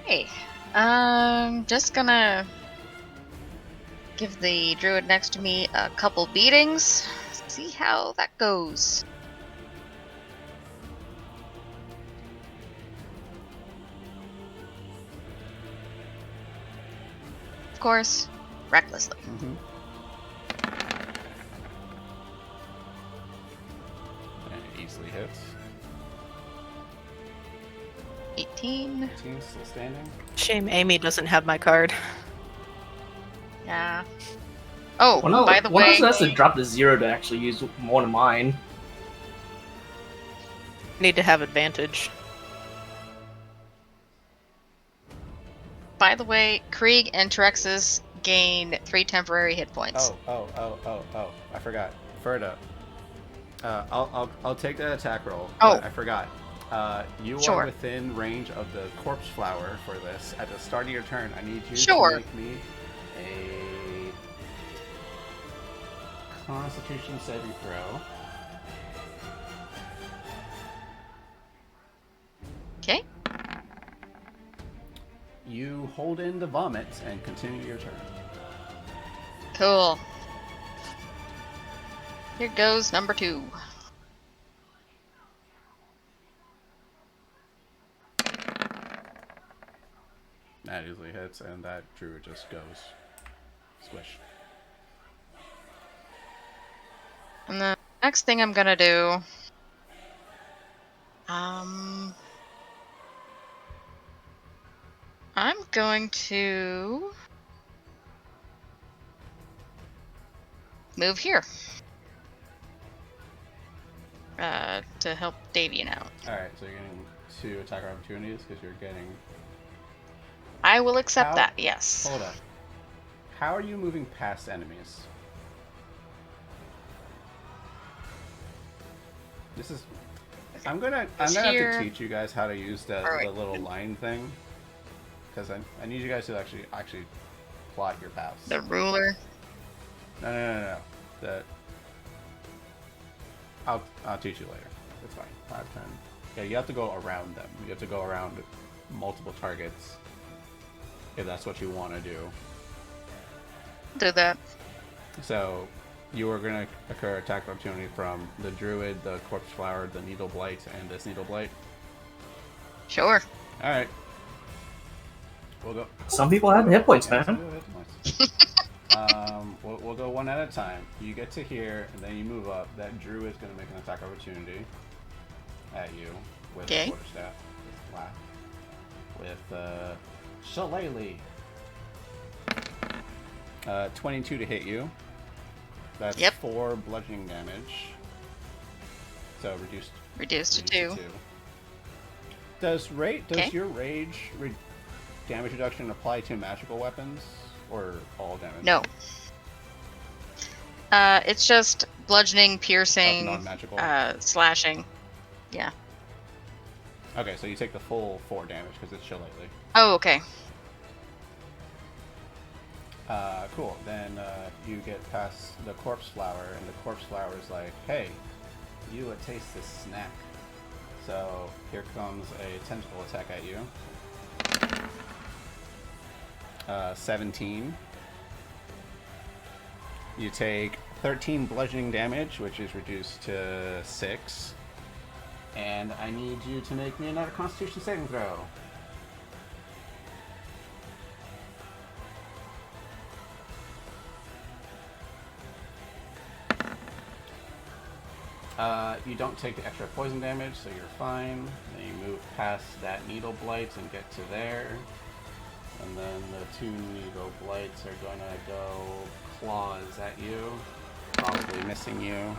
Hey, just gonna give the druid next to me a couple beatings. See how that goes. Of course, recklessly. Mm-hmm. And it easily hits. 18. 18 still standing. Shame Amy doesn't have my card. Yeah. Oh, One by the one way, person has to drop to 0 to actually use one of mine. Need to have advantage. Krieg and Trexus gain 3 temporary hit points. Oh! I forgot. Ferda. I'll take that attack roll. Oh. But I forgot. You Sure. are within range of the corpse flower for this. At the start of your turn, I need you Sure. to make me a Constitution saving throw. Okay. You hold in the vomit and continue your turn. Cool. Here goes number 2. That easily hits, and that druid just goes squish. And the next thing I'm gonna do, I'm going to move here to help Davian out. Alright, so you're getting 2 attacker opportunities because you're getting... I will accept How- that. Yes. Hold up. how are you moving past enemies? This is. I'm gonna have here. to teach you guys how to use the Alright. little line thing, because I need you guys to actually plot your paths. The ruler. No. I'll teach you later. It's fine. 5, 10. Yeah, you have to go around them. You have to go around multiple targets if that's what you want to do. Do that. So, you are going to occur attack opportunity from the Druid, the Corpse Flower, the Needle Blight, and this Needle Blight. Sure. All right. We'll go. Some people have hit points, Yeah, man. we'll go one at a time. You get to here, and then you move up. That Druid is going to make an attack opportunity at you with Okay. Quarterstaff. With Shillelagh. 22 to hit you. That's Yep. 4 bludgeoning damage. So reduced Reduced to 2. Does Okay. your rage damage reduction apply to magical weapons or all damage? No. It's just bludgeoning, piercing, non-magical? slashing. Yeah. Okay, so you take the full 4 damage because it's Shillelagh. Oh, okay. Cool. Then you get past the Corpse Flower, and the Corpse Flower is like, hey, you taste this snack. So here comes a tentacle attack at you. 17. You take 13 bludgeoning damage, which is reduced to 6. And I need you to make me another Constitution saving throw. You don't take the extra poison damage, so you're fine. Then you move past that Needle Blight and get to there. And then the 2 Needle Blights are gonna go claws at you, probably missing you.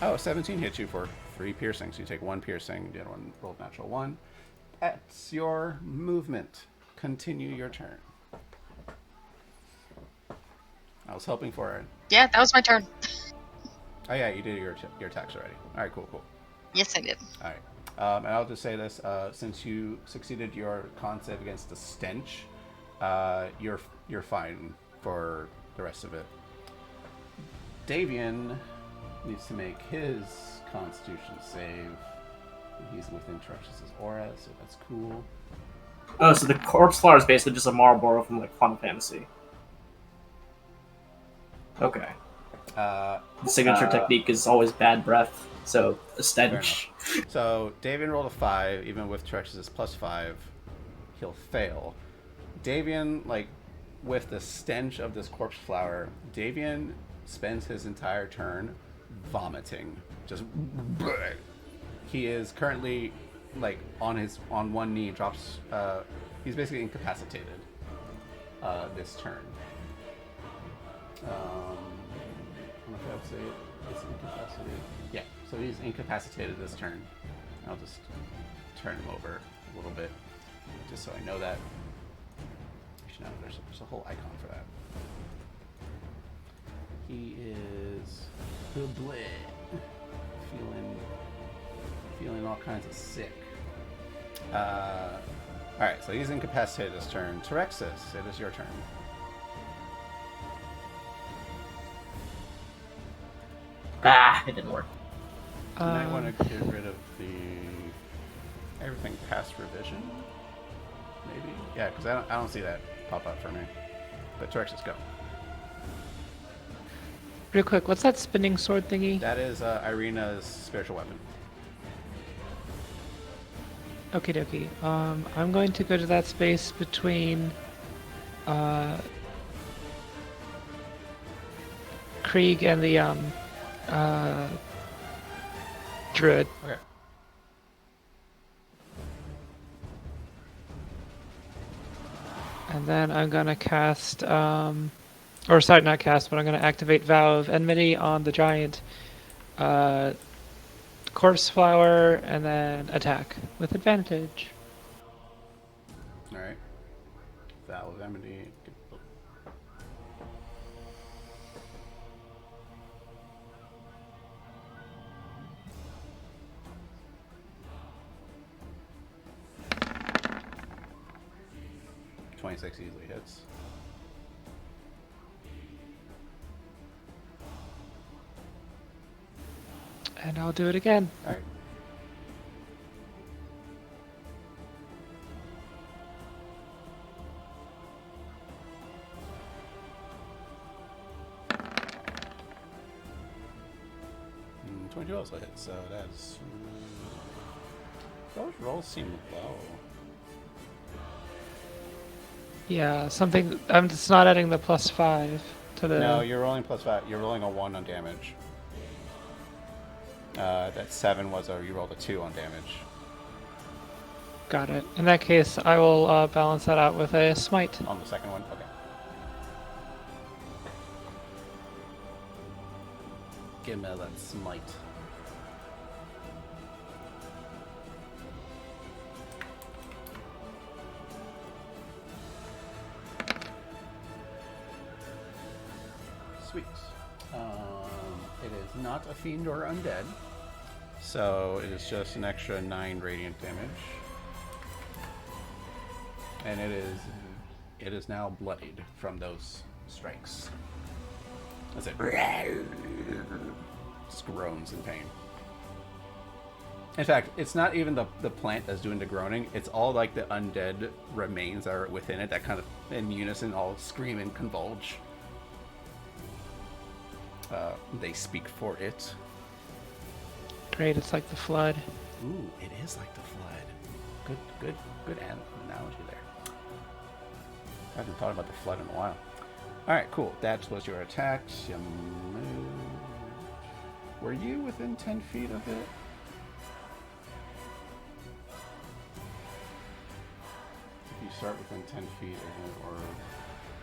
Oh, 17 hits you for 3 piercings. So you take 1 piercing, the other one rolled natural 1. That's your movement. Continue your turn. I was hoping for it. Yeah, that was my turn. Oh yeah, you did your attacks already. All right, cool. Yes, I did. All right, and I'll just say this: since you succeeded your con save against the stench, you're fine for the rest of it. Davian needs to make his Constitution save. He's within Trexus's aura, so that's cool. Oh, so the Corpse Flower is basically just a Marlboro from like Final Fantasy. Okay. The signature technique is always bad breath, so a stench. So Davian rolled a 5, even with Trexus's +5, he'll fail. Davian, like, with the stench of this Corpse Flower, Davian spends his entire turn vomiting. Just he is currently like on one knee, drops he's basically incapacitated this turn. I don't know if I'd say it's incapacitated. Yeah, so he's incapacitated this turn. I'll just turn him over a little bit, just so I know that. Actually, no, there's a whole icon for that. He is Blight, feeling all kinds of sick. Alright, so he's incapacitated this turn. Terexus, it is your turn. Ah, it didn't work. You might want to get rid of everything past revision, maybe. Yeah, because I don't see that pop up for me. But Terexus, go. Real quick, what's that spinning sword thingy? That is Irina's spiritual weapon. Okie dokie. I'm going to go to that space between Krieg and the Druid. Okay. And then I'm gonna cast, or sorry, not cast, but I'm gonna activate Vow of Enmity on the giant Corpse Flower, and then attack with advantage. Alright. Vow of Enmity. 26 easily hits. And I'll do it again. All right. Mm, 22 also hits, so that's... Those rolls seem low. Yeah, something. I'm just not adding the +5 to the. No, you're rolling +5. You're rolling a 1 on damage. That 7 was you rolled a 2 on damage. Got it. In that case, I will balance that out with a smite. On the second one? Okay. Give me that smite. Sweet. It is not a fiend or undead, so it is just an extra 9 radiant damage, and it is now bloodied from those strikes. As it just groans in pain. In fact, it's not even the plant that's doing the groaning. It's all like the undead remains that are within it that kind of in unison all scream and convulge. They speak for it. Great, it's like the flood. Ooh, it is like the flood. Good analogy there. I haven't thought about the flood in a while. All right, cool. That was your attacks. You moved. Were you within 10 feet of it? If you start within 10 feet of it, or...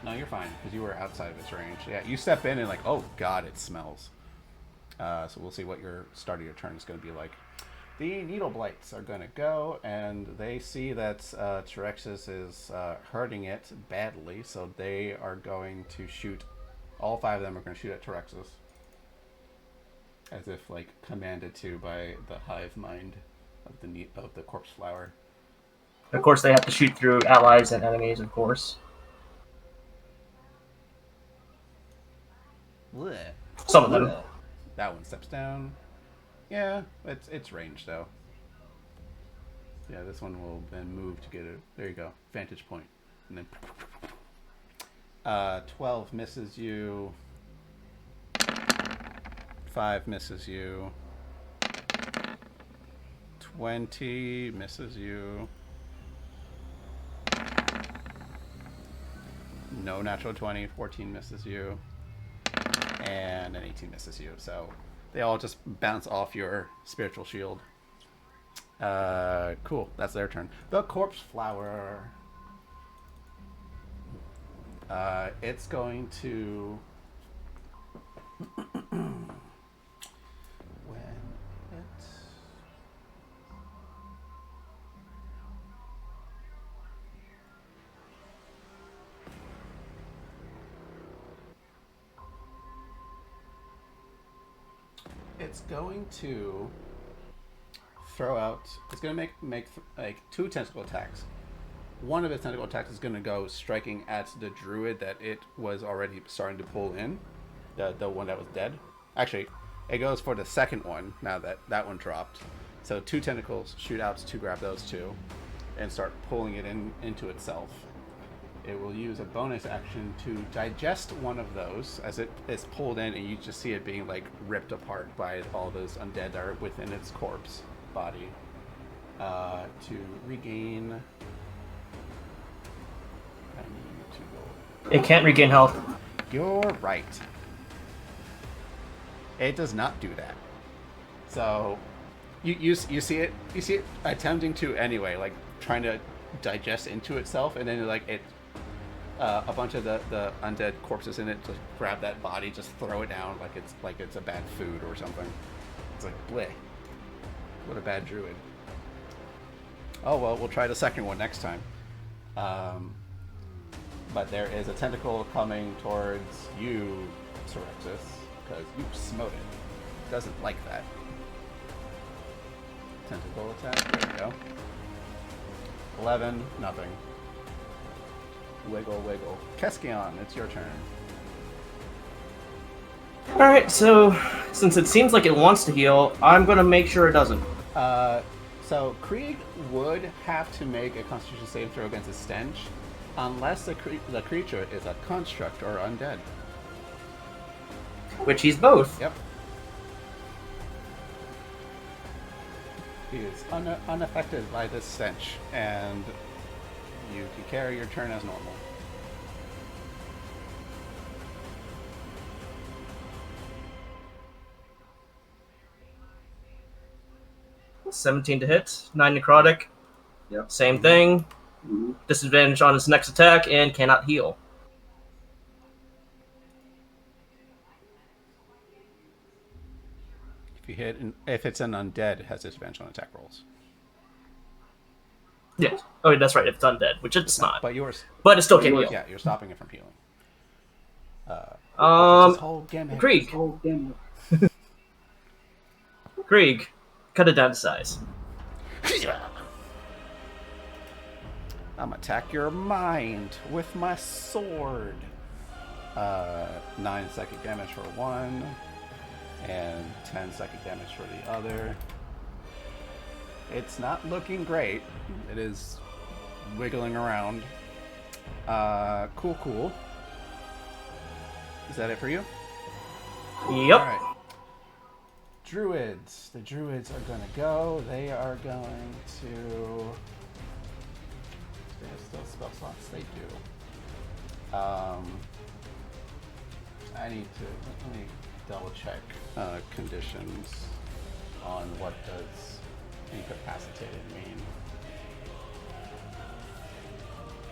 No, you're fine, because you were outside of its range. Yeah, you step in and like, oh god, it smells. So we'll see what your start of your turn is going to be like. The Needle Blights are going to go, and they see that Terexis is hurting it badly, so they are going to shoot. All 5 of them are going to shoot at Terexis. As if, like, commanded to by the hive mind of the corpse flower. Of course, they have to shoot through allies and enemies, of course. Blech. Some of them. That one steps down. Yeah, it's range though. Yeah, this one will then move to get it. There you go, vantage point, and then 12 misses you. 5 misses you. 20 misses you. No natural 20. 14 misses you. And an 18 misses you. So they all just bounce off your spiritual shield. Cool. That's their turn. The corpse flower. It's going to... It's going to throw out. It's going to make like 2 tentacle attacks. One of its tentacle attacks is going to go striking at the druid that it was already starting to pull in, the one that was dead. Actually, it goes for the second one now that that one dropped. So 2 tentacles shoot out to grab those 2, and start pulling it into itself. It will use a bonus action to digest one of those as it is pulled in, and you just see it being like ripped apart by all those undead that are within its corpse body. To regain... I need to go... It can't regain health. You're right. It does not do that. So you see it attempting to anyway, like trying to digest into itself, and then like it a bunch of the undead corpses in it just grab that body, just throw it down like it's a bad food or something. It's like bleh. What a bad druid. Oh well, we'll try the second one next time. But there is a tentacle coming towards you, Terexis, because you smote it. It doesn't like that. Tentacle attack. There we go. 11, nothing. Wiggle, wiggle. Keskion, it's your turn. Alright, so since it seems like it wants to heal, I'm gonna make sure it doesn't. So Krieg would have to make a Constitution saving throw against a stench, unless the creature is a construct or undead. Which he's both. Yep. He is unaffected by this stench, and you can carry your turn as normal. $17 to hit, 9 necrotic. Yep. Same thing. Mhm. Disadvantage on his next attack and cannot heal. If it's an undead, it has disadvantage on attack rolls. Yes. Oh, that's right. If it's undead, which it's not. But yours, But it still can heal. yeah, you're stopping it from healing. Krieg. Oh, damn Krieg, cut it down to size. I'm attack your mind with my sword. 9 psychic damage for one, and 10 psychic damage for the other. It's not looking great. It is wiggling around. Cool. Is that it for you? Yep. Alright. Druids. The druids are gonna go. They are going to... They have still spell slots. They do. I need to... Let me double check conditions on what does incapacitated mean.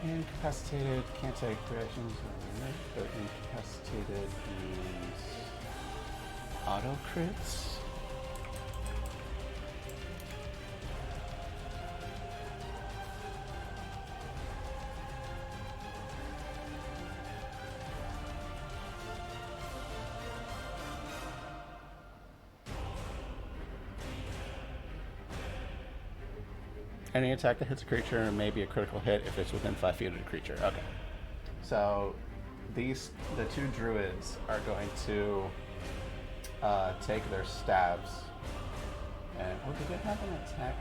Incapacitated can't take reactions, but incapacitated means auto crits. Any attack that hits a creature may be a critical hit if it's within 5 feet of the creature. Okay. So the two druids are going to take their stabs. And do they have an attack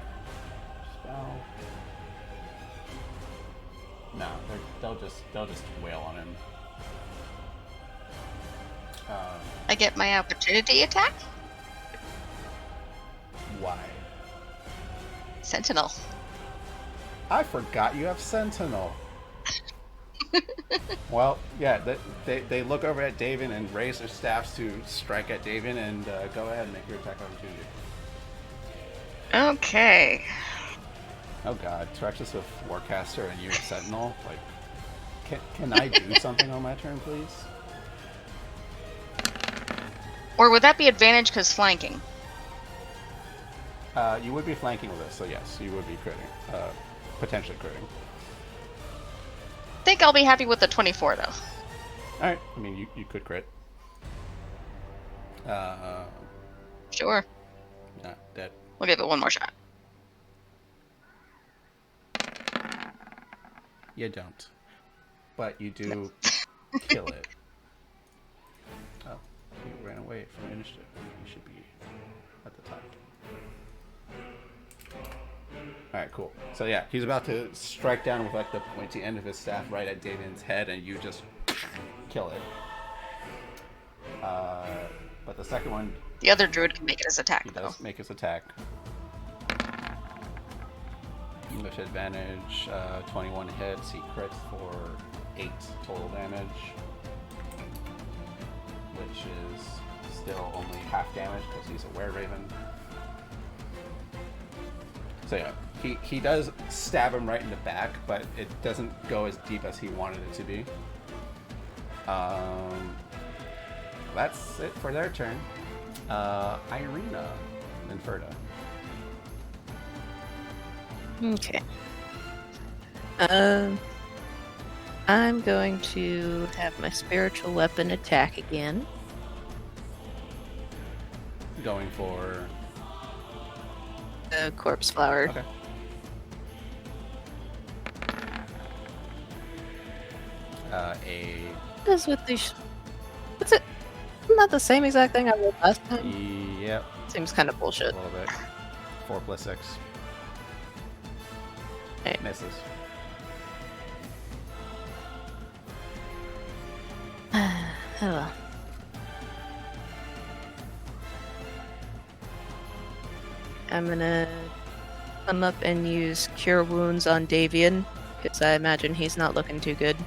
spell? No, they'll just wail on him. I get my opportunity attack? Why? Sentinel. I forgot you have Sentinel. Well, yeah, they look over at David and raise their staffs to strike at David, and go ahead and make your attack opportunity. Okay. Oh god, Trexus with Warcaster and you with Sentinel? Like, can I do something on my turn, please? Or would that be advantage because flanking? You would be flanking with this, so yes, you would be critting. Potentially critting. I think I'll be happy with the 24 though. Alright, I mean, you could crit. Sure. Not dead. We'll give it one more shot. You don't. But you do kill it. Oh, you ran away from initiative. You should be at the top. Alright, cool. So yeah, he's about to strike down with like the pointy end of his staff right at Davian's head, and you just kill it. But the second one... The other druid can make it his attack He though. does make his attack. With advantage, 21 hits, he crits for 8 total damage. Which is still only half damage because he's a were-raven. So yeah, he does stab him right in the back, but it doesn't go as deep as he wanted it to be. That's it for their turn. Irina and Ferda. Okay. I'm going to have my spiritual weapon attack again. Going for... The corpse flower. Okay. a What is with these? What's it? Isn't that the same exact thing I rolled last time? yep, Seems kind of a bullshit. little bit. 4 plus 6 Hey. misses. Oh well. I'm gonna come up and use Cure Wounds on Davian, because I imagine he's not looking too good.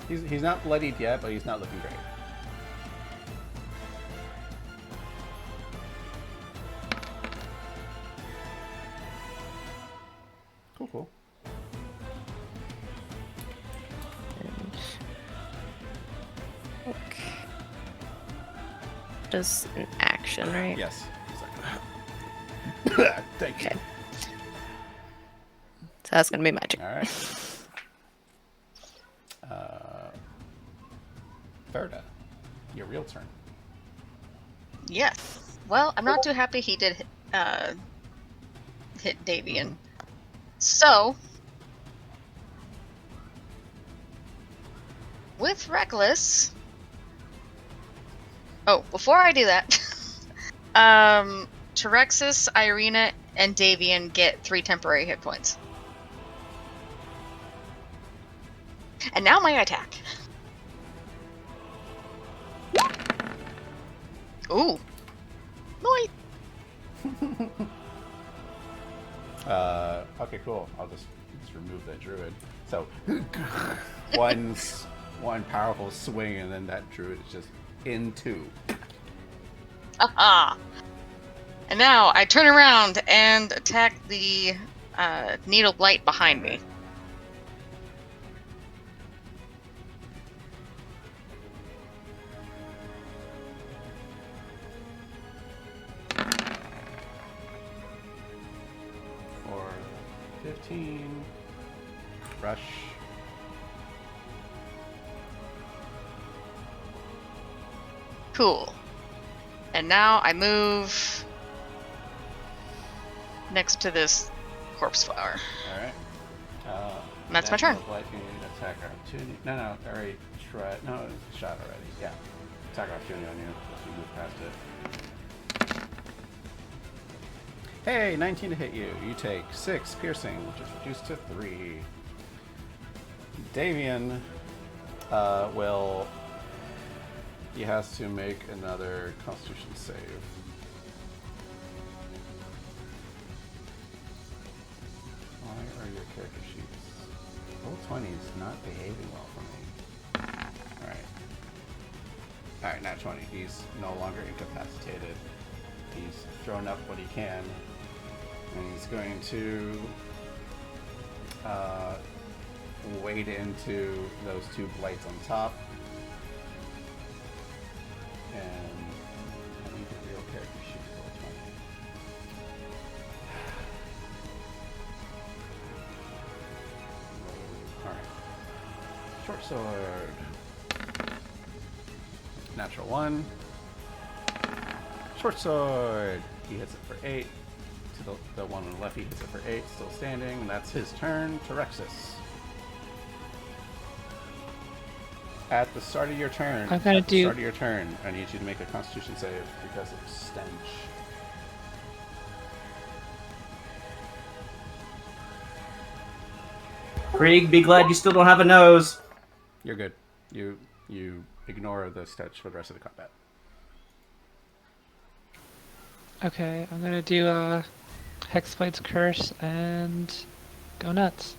He's not bloodied yet, but he's not looking great. Cool. Okay. Just an action, right? Yes. He's like, thank you. Okay. So that's gonna be my turn. All right. Verda, your real turn. Yes. Well, I'm not too happy he did hit Davian. Mhm. So, with Reckless. Oh, before I do that, Terexis, Irina, and Davian get 3 temporary hit points. And now my attack. Ooh. Noise. Okay, cool. I'll just remove that druid. So one powerful swing, and then that druid is just in 2. Aha! And now I turn around and attack the Needle Blight behind me. For 15. Rush. Cool. And now I move next to this corpse flower. Alright. And that's my turn. Blight can attack opportunity. No, already tried. No, it's shot already. Yeah. Attack opportunity on you. Let's move past it. Hey, 19 to hit you. You take 6 piercing, which is reduced to 3. Davian will. He has to make another Constitution save. Why are your character sheets? Roll 20 is not behaving well for me. Alright, not 20. He's no longer incapacitated. He's thrown up what he can. And he's going to wade into those 2 blights on top. And I need the real character sheet for roll 20. Alright. Short sword. Natural 1. Short sword. He hits it for 8. To the one on the left, he hits it for 8. Still standing. And that's his turn. Terexis. At the start of your turn, I'm gonna do- start of your turn, I need you to make a Constitution save because of stench. Krieg, be glad you still don't have a nose. You're good. You ignore the stench for the rest of the combat. Okay, I'm gonna do a Hexblade's Curse and go nuts.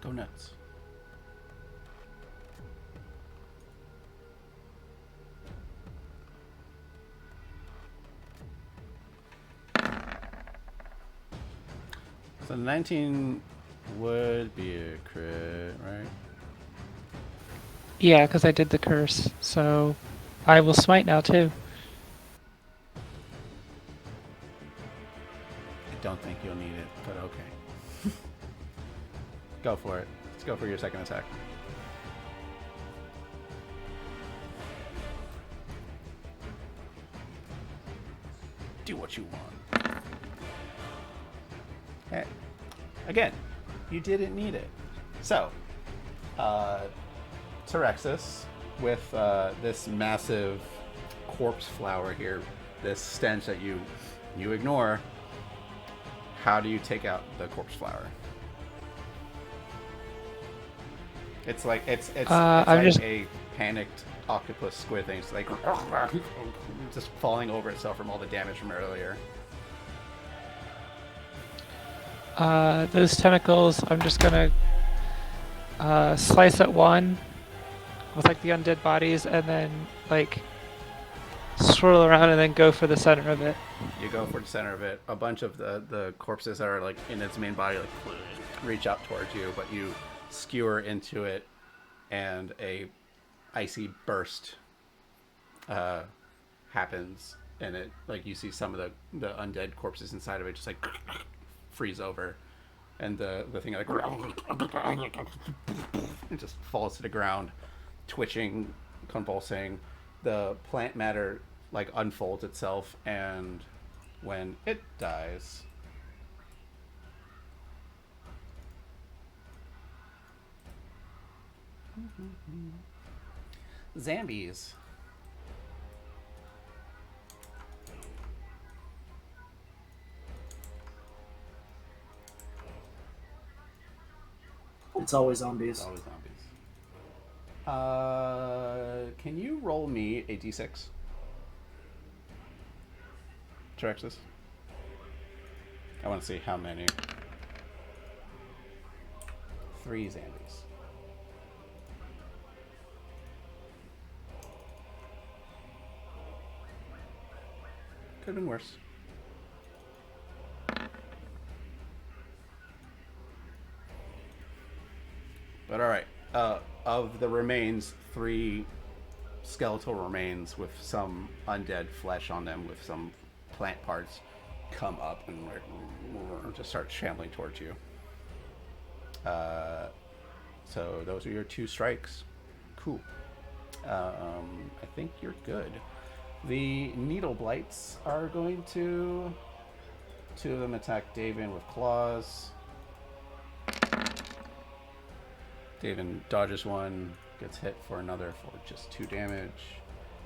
Go nuts. So 19 would be a crit, right? Yeah, because I did the curse, so I will smite now too. don't think you'll need it, but okay. Go for it. Let's go for your second attack. Do what you want. Okay. Again, you didn't need it. So, Terexis, with this massive corpse flower here, this stench that you ignore, how do you take out the corpse flower? It's like it's I'm like just- a panicked octopus squid thing. It's like just falling over itself from all the damage from earlier. Those tentacles, I'm just gonna slice at one with like the undead bodies, and then like swirl around and then go for the center of it. You go for the center of it. A bunch of the corpses that are like in its main body like reach out towards you, but you skewer into it, and a icy burst happens, and it like you see some of the undead corpses inside of it just like freeze over, and the thing like it just falls to the ground, twitching, convulsing. The plant matter like unfolds itself, and when it dies, zombies. It's always zombies. Always zombies. Can you roll me a d6? Trexus? I want to see how many. 3 zombies. Could have been worse. But alright. Of the remains, 3 skeletal remains with some undead flesh on them, with some plant parts, come up and just start shambling towards you. So those are your 2 strikes. Cool. I think you're good. The needle blights are going to... 2 of them attack Davian with claws. Davian dodges one, gets hit for another for just 2 damage.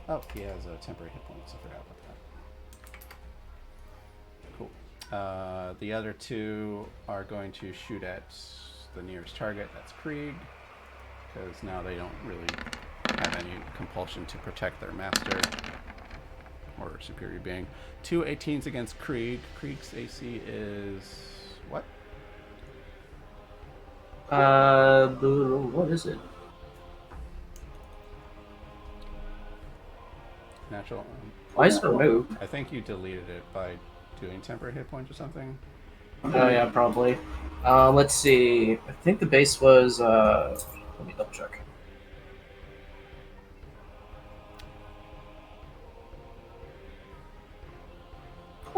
Oh, he has a temporary hit points. I forgot about that. Cool. The other 2 are going to shoot at the nearest target. That's Krieg, because now they don't really have any compulsion to protect their master or superior being. 2 18s against Krieg. Krieg's AC is what? What is it? Natural. Why is it removed? I think you deleted it by doing temporary hit points or something. Oh yeah, probably. Let's see. I think the base was. Let me double check.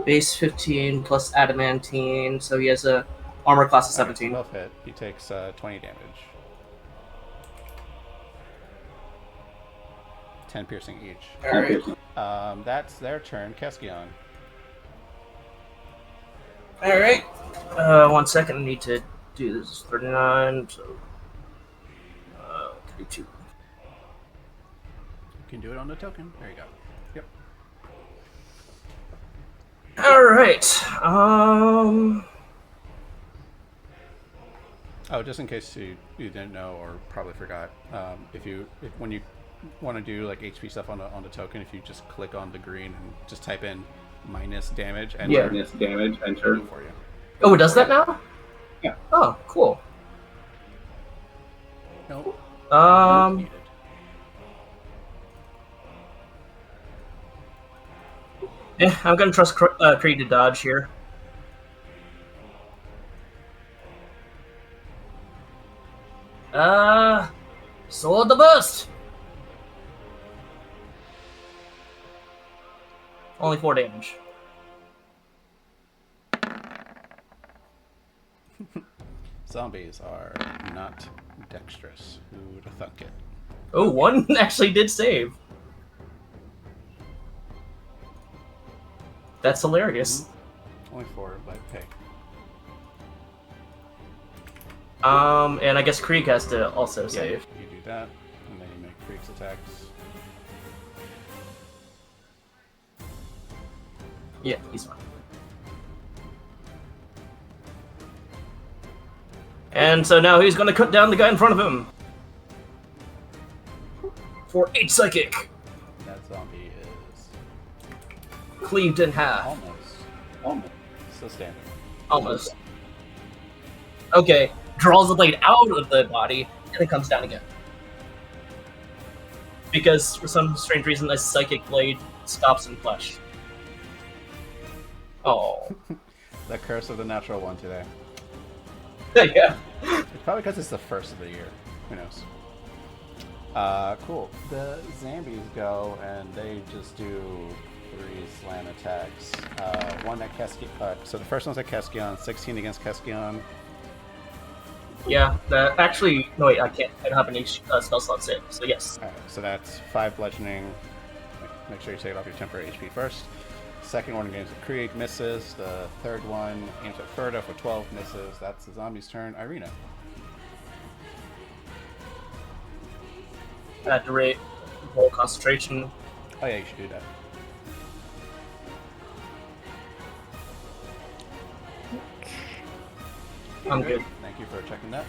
Base 15 plus adamantine, so he has a armor class of 17. Both hit. He takes 20 damage. 10 piercing each. Alright. That's their turn. Keskion. Alright. 1 second, I need to do this. 39, so. 32. You can do it on the token. There you go. Yep. Alright. Oh, just in case you didn't know or probably forgot, when you want to do like HP stuff on the token, if you just click on the green and just type in minus damage, enter. Yeah. Minus damage, It'll enter. do it for you. Oh, it does that now? Yeah. Oh, cool. Nope. Um, yeah, I'm gonna trust Creed to dodge here. Sword the burst. Only 4 damage. Zombies are not dexterous. Who'd have thunk it? Oh, one actually did save. That's hilarious. Only 4, but hey. And I guess Krieg has to also Yeah, save. you do that, and then you make Freak's attacks. Yeah, he's fine. And so now he's gonna cut down the guy in front of him. For 8 psychic. That zombie is Cleaved in half. almost still standing. Almost. Okay, draws the blade out of the body, and it comes down again. Because, for some strange reason, a psychic blade stops in flesh. Oh. The curse of the natural one today. Yeah. It's probably because it's the first of the year. Who knows? Cool. The zombies go and they just do 3 slam attacks. One at Keskion. So the first one's at Keskion. 16 against Keskion. Yeah, actually, no wait, I can't. I don't have any spell slot save, so yes. Alright, so that's 5 bludgeoning. Make sure you take it off your temporary HP first. Second one aims at Krieg, misses. The third one aims at Ferda for 12, misses. That's the zombie's turn. Irina. I had to rate roll concentration. Oh yeah, you should do that. I'm good. Thank you for checking that.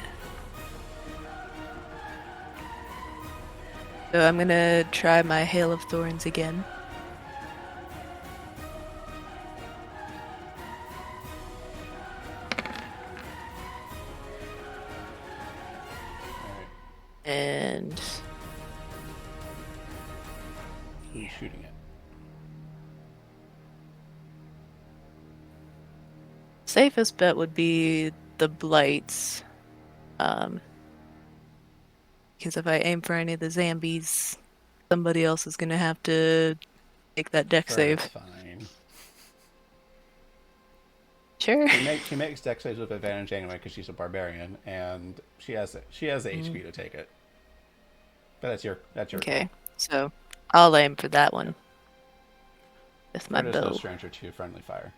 So I'm gonna try my Hail of Thorns again. Alright, And who's shooting it? safest bet would be the Blights. Because if I aim for any of the zombies, somebody else is gonna have to make that deck save. Ferda's fine. Sure. She makes dex saves with advantage anyway because she's a barbarian and she has the HP to take it. But that's your Okay, so I'll aim for that one with my Ferda's bow. no stranger to friendly fire.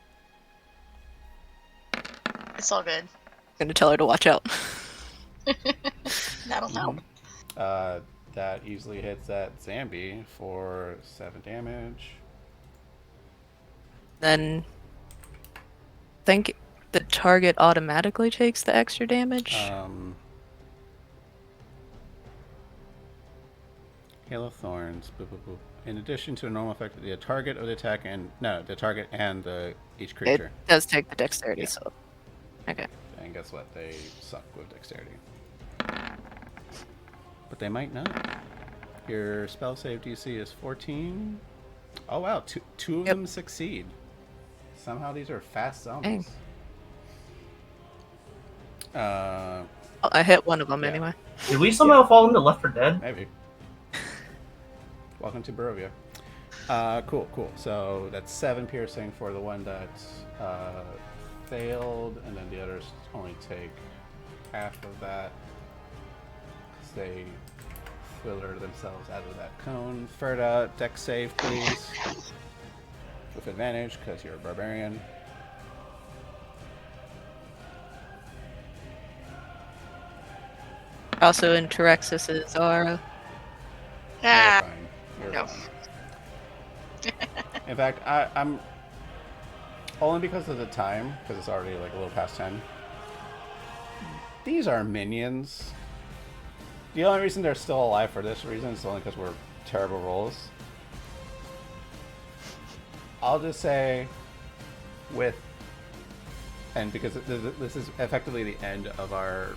It's all good. Gonna tell her to watch out. That'll help. That easily hits that zombie for 7 damage. Then I think the target automatically takes the extra damage. Hail of Thorns. Boop, boop, boop. In addition to a normal effect, the target of the attack and the target and each It creature. does take the dexterity, Yeah. so okay. And guess what? They suck with dexterity. But they might not. Your spell save DC is 14. Oh wow, two of them succeed. Somehow these are fast zombies. Well, I hit one of them Yeah. anyway. Did we somehow fall into Left 4 Dead? Maybe. Welcome to Barovia. Cool. So that's 7 piercing for the one that failed, and then the others only take half of that. They wither themselves out of that cone. Ferda, dex save, please. With advantage, because you're a barbarian. Also in Terexis's aura. You're Ah, fine. You're no. fine. In fact, I'm only because of the time, because it's already like a little past 10. These are minions. The only reason they're still alive for this reason is only because we're terrible rolls. I'll just say, and because this is effectively the end of our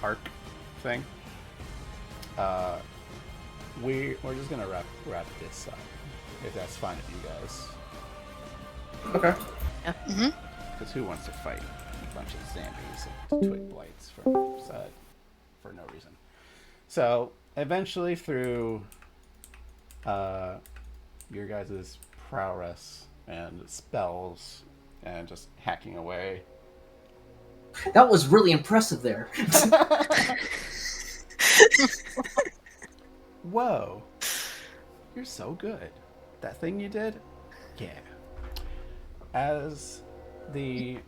arc thing, we're just gonna wrap this up, if that's fine with you guys. Okay. Because who wants to fight a bunch of zombies and twig blights for no reason? So eventually, through your guys' prowess and spells and just hacking away, That was really impressive there. Whoa. You're so good. That thing you did? Yeah. As the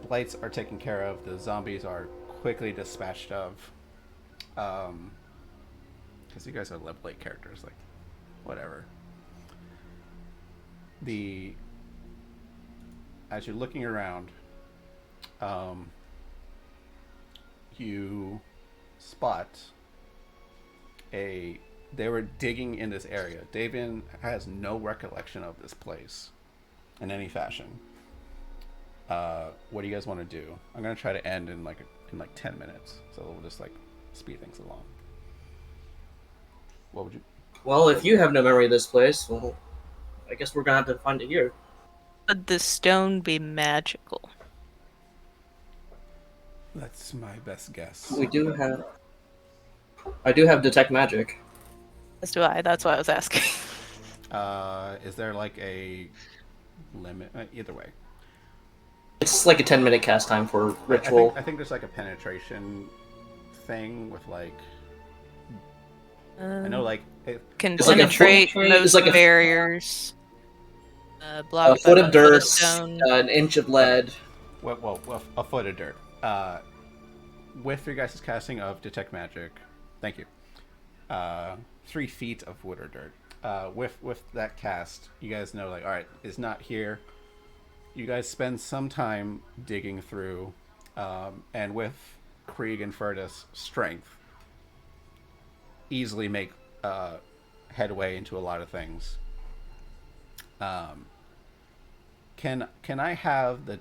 blights are taken care of, the zombies are quickly dispatched of. Because you guys are level 8 characters, like, whatever. As you're looking around, you spot they were digging in this area. Davian has no recollection of this place in any fashion. What do you guys want to do? I'm gonna try to end in like 10 minutes, so we'll just like speed things along. What would you? Well, if you have no memory of this place, well, I guess we're gonna have to find it here. Would the stone be magical? That's my best guess. I do have detect magic. As do I. That's why I was asking. Is there like a limit? Either way, It's like a 10-minute cast time for ritual. I think there's like a penetration thing with like. I know, like Can It's like a penetrate foot- most it's like a- barriers. A Blocked foot by of 1 foot dirt, of stone. an inch of lead. well, a foot of dirt. With your guys' casting of detect magic, thank you. 3 feet of wood or dirt. With that cast, you guys know, like, all right, it's not here. You guys spend some time digging through, and with Krieg and Furtus' strength, easily make headway into a lot of things. Can I have the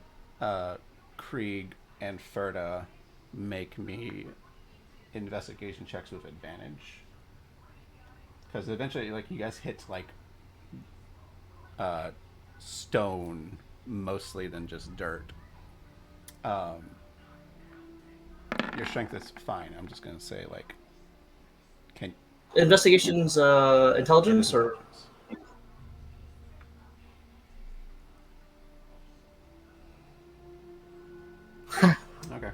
Krieg and Furta make me investigation checks with advantage? Because eventually, like, you guys hit like stone mostly than just dirt. Your strength is fine. I'm just gonna say, like, can Investigation's intelligence or okay.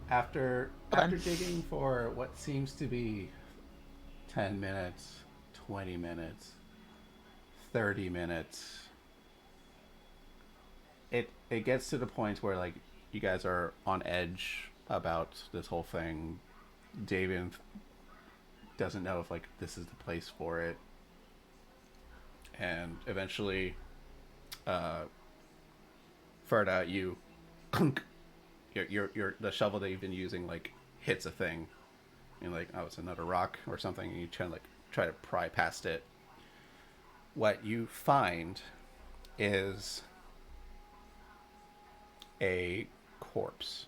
After digging for what seems to be 10 minutes, 20 minutes, 30 minutes, it gets to the point where, like, you guys are on edge about this whole thing. David doesn't know if, like, this is the place for it. And eventually, Ferda, you your the shovel that you've been using, like, hits a thing. You're like, oh, it's another rock or something, and you try to pry past it. What you find is a corpse.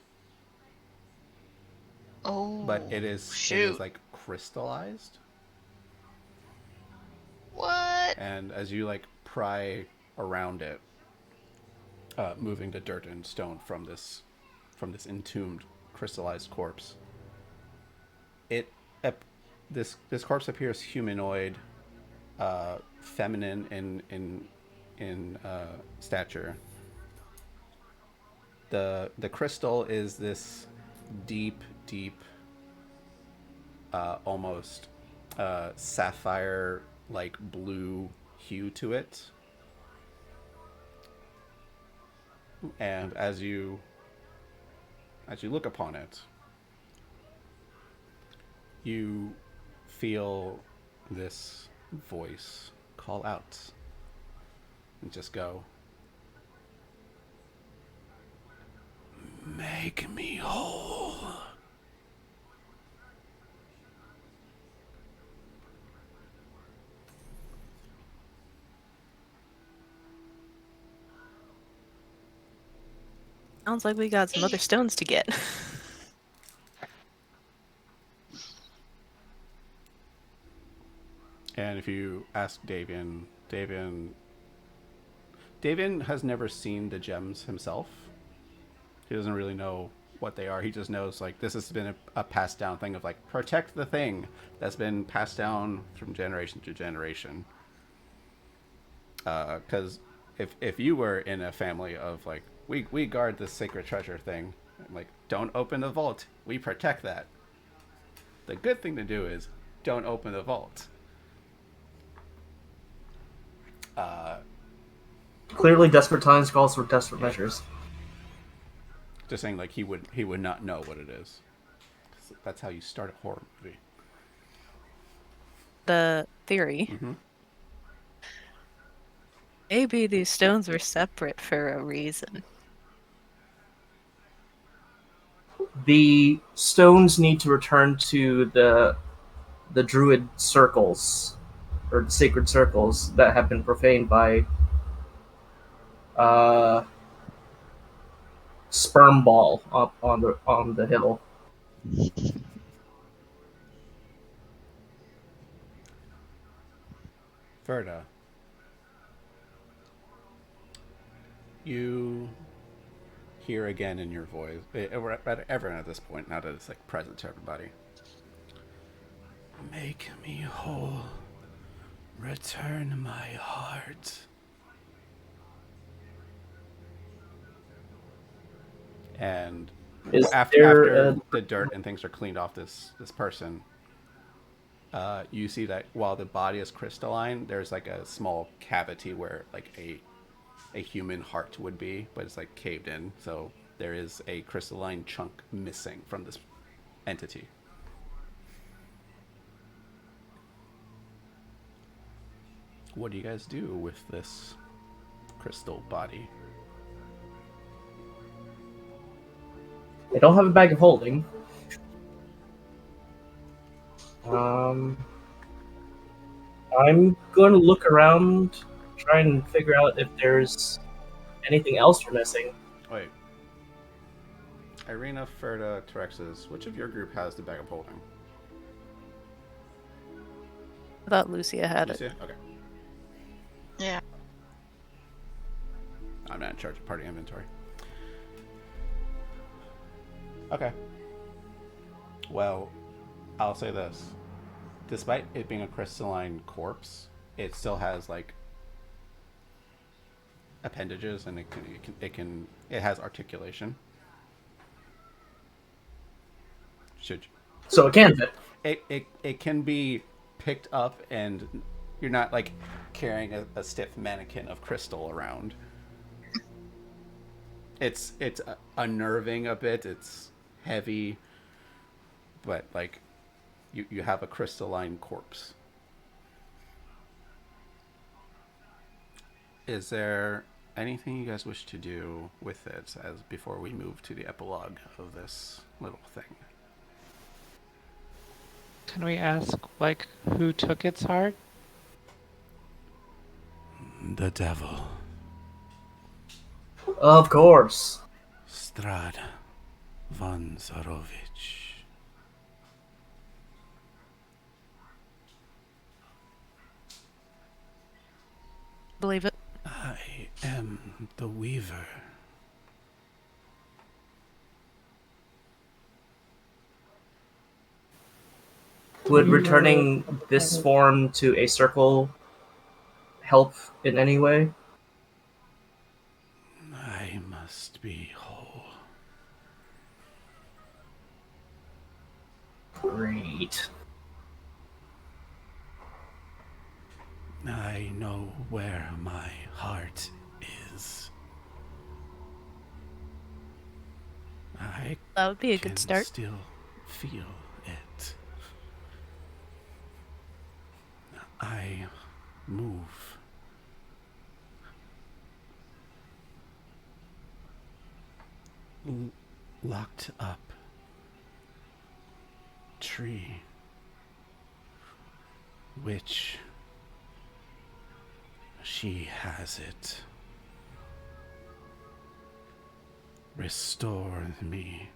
Oh. But it is like crystallized. What? And as you, like, pry around it, moving the dirt and stone from this entombed crystallized corpse, this corpse appears humanoid, feminine in stature. The crystal is this deep, almost sapphire like blue hue to it. And as you look upon it, you feel this voice call out and just go, "Make me whole." Sounds like we got some other stones to get. And if you ask Davian has never seen the gems himself. He doesn't really know what they are. He just knows, like, this has been a passed down thing of, like, protect the thing that's been passed down from generation to generation. Because if you were in a family of, like, we guard this sacred treasure thing. I'm like, don't open the vault. We protect that. The good thing to do is don't open the vault. Clearly, desperate times calls for desperate measures. Just saying, like he would not know what it is. That's how you start a horror movie. The theory. Mm-hmm. Maybe these stones were separate for a reason. The stones need to return to the druid circles, or the sacred circles that have been profaned by sperm ball up on the hill. Verda, you hear again in your voice, everyone at this point, now that it's like present to everybody. Make me whole. Return my heart. And Is after there the dirt and things are cleaned off this person, you see that while the body is crystalline, there's like a small cavity where like a human heart would be, but it's like caved in. So there is a crystalline chunk missing from this entity. What do you guys do with this crystal body? I don't have a bag of holding. I'm going to look around, try and figure out if there's anything else we're missing. Wait. Irina, Ferda, Terexis, which of your group has the bag of holding? I thought Lucia had Lucia? it. Okay. Yeah. I'm not in charge of party inventory. Okay. Well, I'll say this. Despite it being a crystalline corpse, it still has like appendages, and it has articulation. So it can fit. It can be picked up, and you're not like carrying a stiff mannequin of crystal around. It's unnerving a bit. It's heavy, but like you have a crystalline corpse. Is there anything you guys wish to do with it as before we move to the epilogue of this little thing? Can we ask, like, who took its heart? The devil. Of course. Strad von Zarovich. Believe it. I am the Weaver. Would returning this form to a circle help in any way? I must be whole. Great. I know where my heart is. I That would be a can good start. still feel it. I move. Locked up. Tree. Which she has it. Restore me,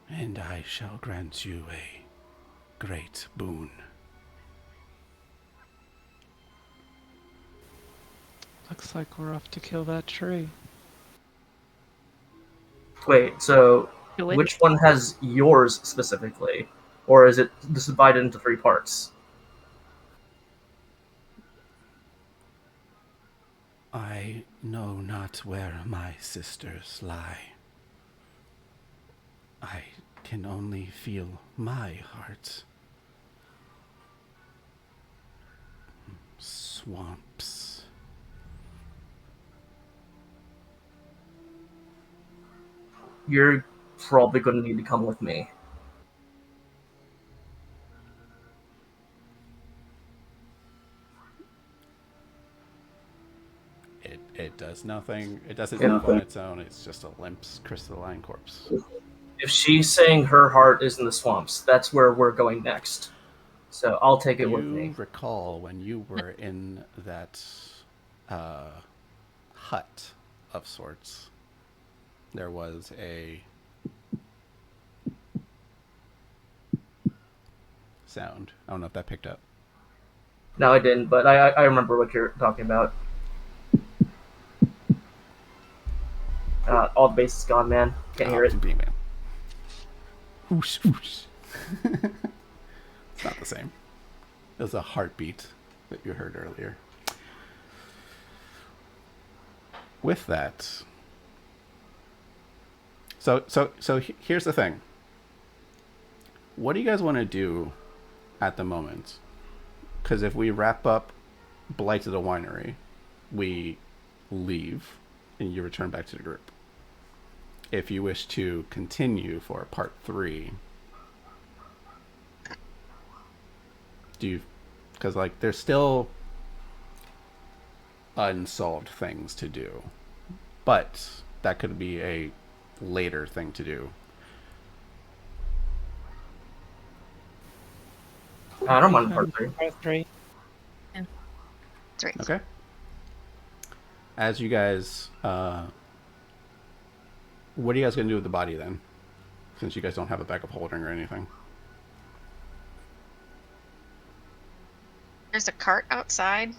and I shall grant you a great boon. Looks like we're off to kill that tree. Wait, so Do it. which one has yours specifically? Or is it divided into 3 parts? I know not where my sisters lie. I can only feel my heart. Swamps. You're probably going to need to come with me. It does nothing. It doesn't Yeah. move on its own. It's just a limp crystalline corpse. If she's saying her heart is in the swamps, that's where we're going next. So I'll take it with You me. recall when you were in that hut of sorts, there was a sound. I don't know if that picked up. No, I didn't, but I remember what you're talking about. All the bass is gone, man. Can't hear it. Beaming. Whoosh, whoosh. It's not the same. It was a heartbeat that you heard earlier. With that, so here's the thing. What do you guys want to do at the moment? Because if we wrap up Blight to the Winery, we leave and you return back to the group. If you wish to continue for part 3, do you? Because like there's still unsolved things to do, but that could be a later thing to do. I don't mind part 3. Part 3. Three. Okay. As you guys, what are you guys gonna do with the body then? Since you guys don't have a backup holding or anything. There's a cart outside.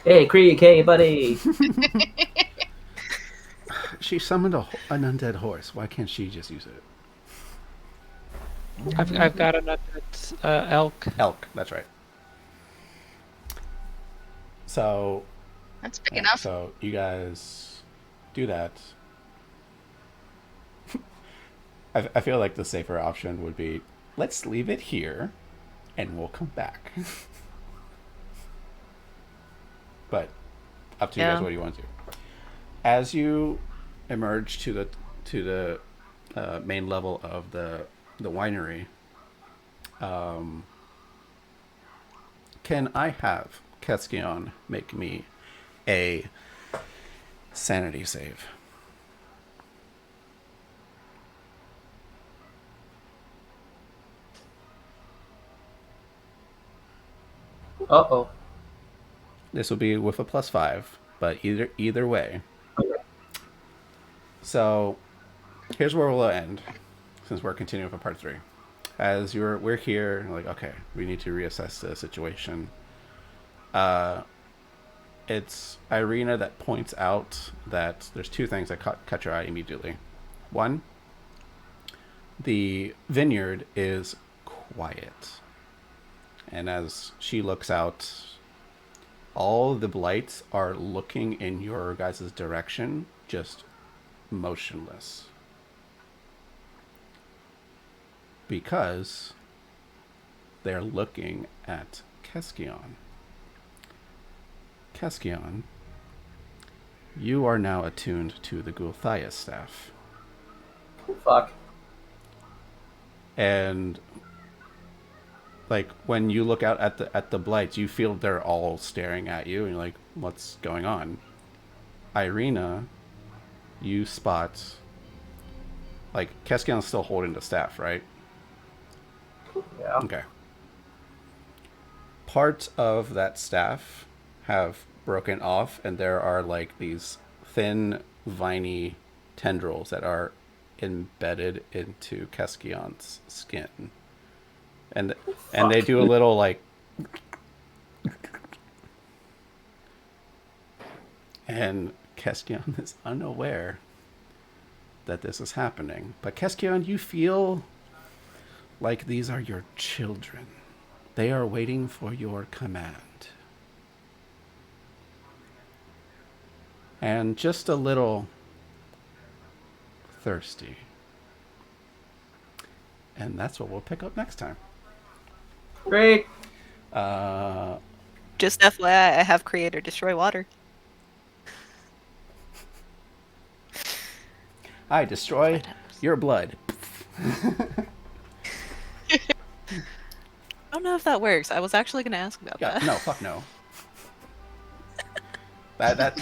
Hey, Krieg, hey, buddy. She summoned an undead horse. Why can't she just use it? I've got another elk. Elk. That's right. So. That's big enough. So you guys do that. I feel like the safer option would be let's leave it here, and we'll come back. But up to you guys. What do you want to do? As you emerge to the main level of the winery, can I have Keskion make me a sanity save? Uh-oh. This will be with a +5, but either way. So here's where we'll end, since we're continuing for part 3. As we're here, like, okay, we need to reassess the situation. It's Irina that points out that there's 2 things that catch your eye immediately. One, the vineyard is quiet. And as she looks out, all the blights are looking in your guys' direction, just motionless. Because they're looking at Keskion. Keskion, you are now attuned to the Gulthias staff. Fuck. And like when you look out at the blights, you feel they're all staring at you and you're like, what's going on? Irina, you spot like Keskion's still holding the staff, right? Yeah. Okay. Parts of that staff have broken off, and there are like these thin, viney tendrils that are embedded into Keskion's skin. And they do a little like, and Keskion is unaware that this is happening. But Keskion, you feel like these are your children. They are waiting for your command. and just a little thirsty. And that's what we'll pick up next time. Great. Just FYI, I have creator destroy water. I destroy your blood. I don't know if that works. I was actually going to ask about Yeah, that. no, fuck no. That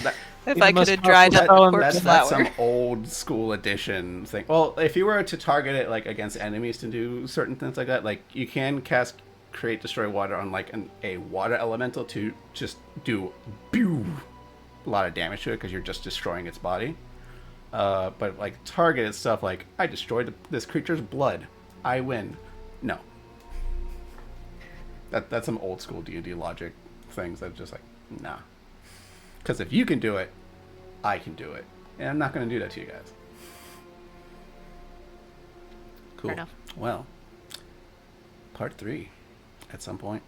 If The I could most have dried powerful up spell in the the corpse game. that's flower. some old school edition thing. Well, if you were to target it like against enemies to do certain things like that, like you can cast create destroy water on like a water elemental to just do a lot of damage to it because you're just destroying its body. But like targeted stuff like I destroyed this creature's blood, I win. No, that's some old school D&D logic things that just like nah. Because if you can do it, I can do it. And I'm not going to do that to you guys. Cool. Fair enough. Well, part 3 at some point.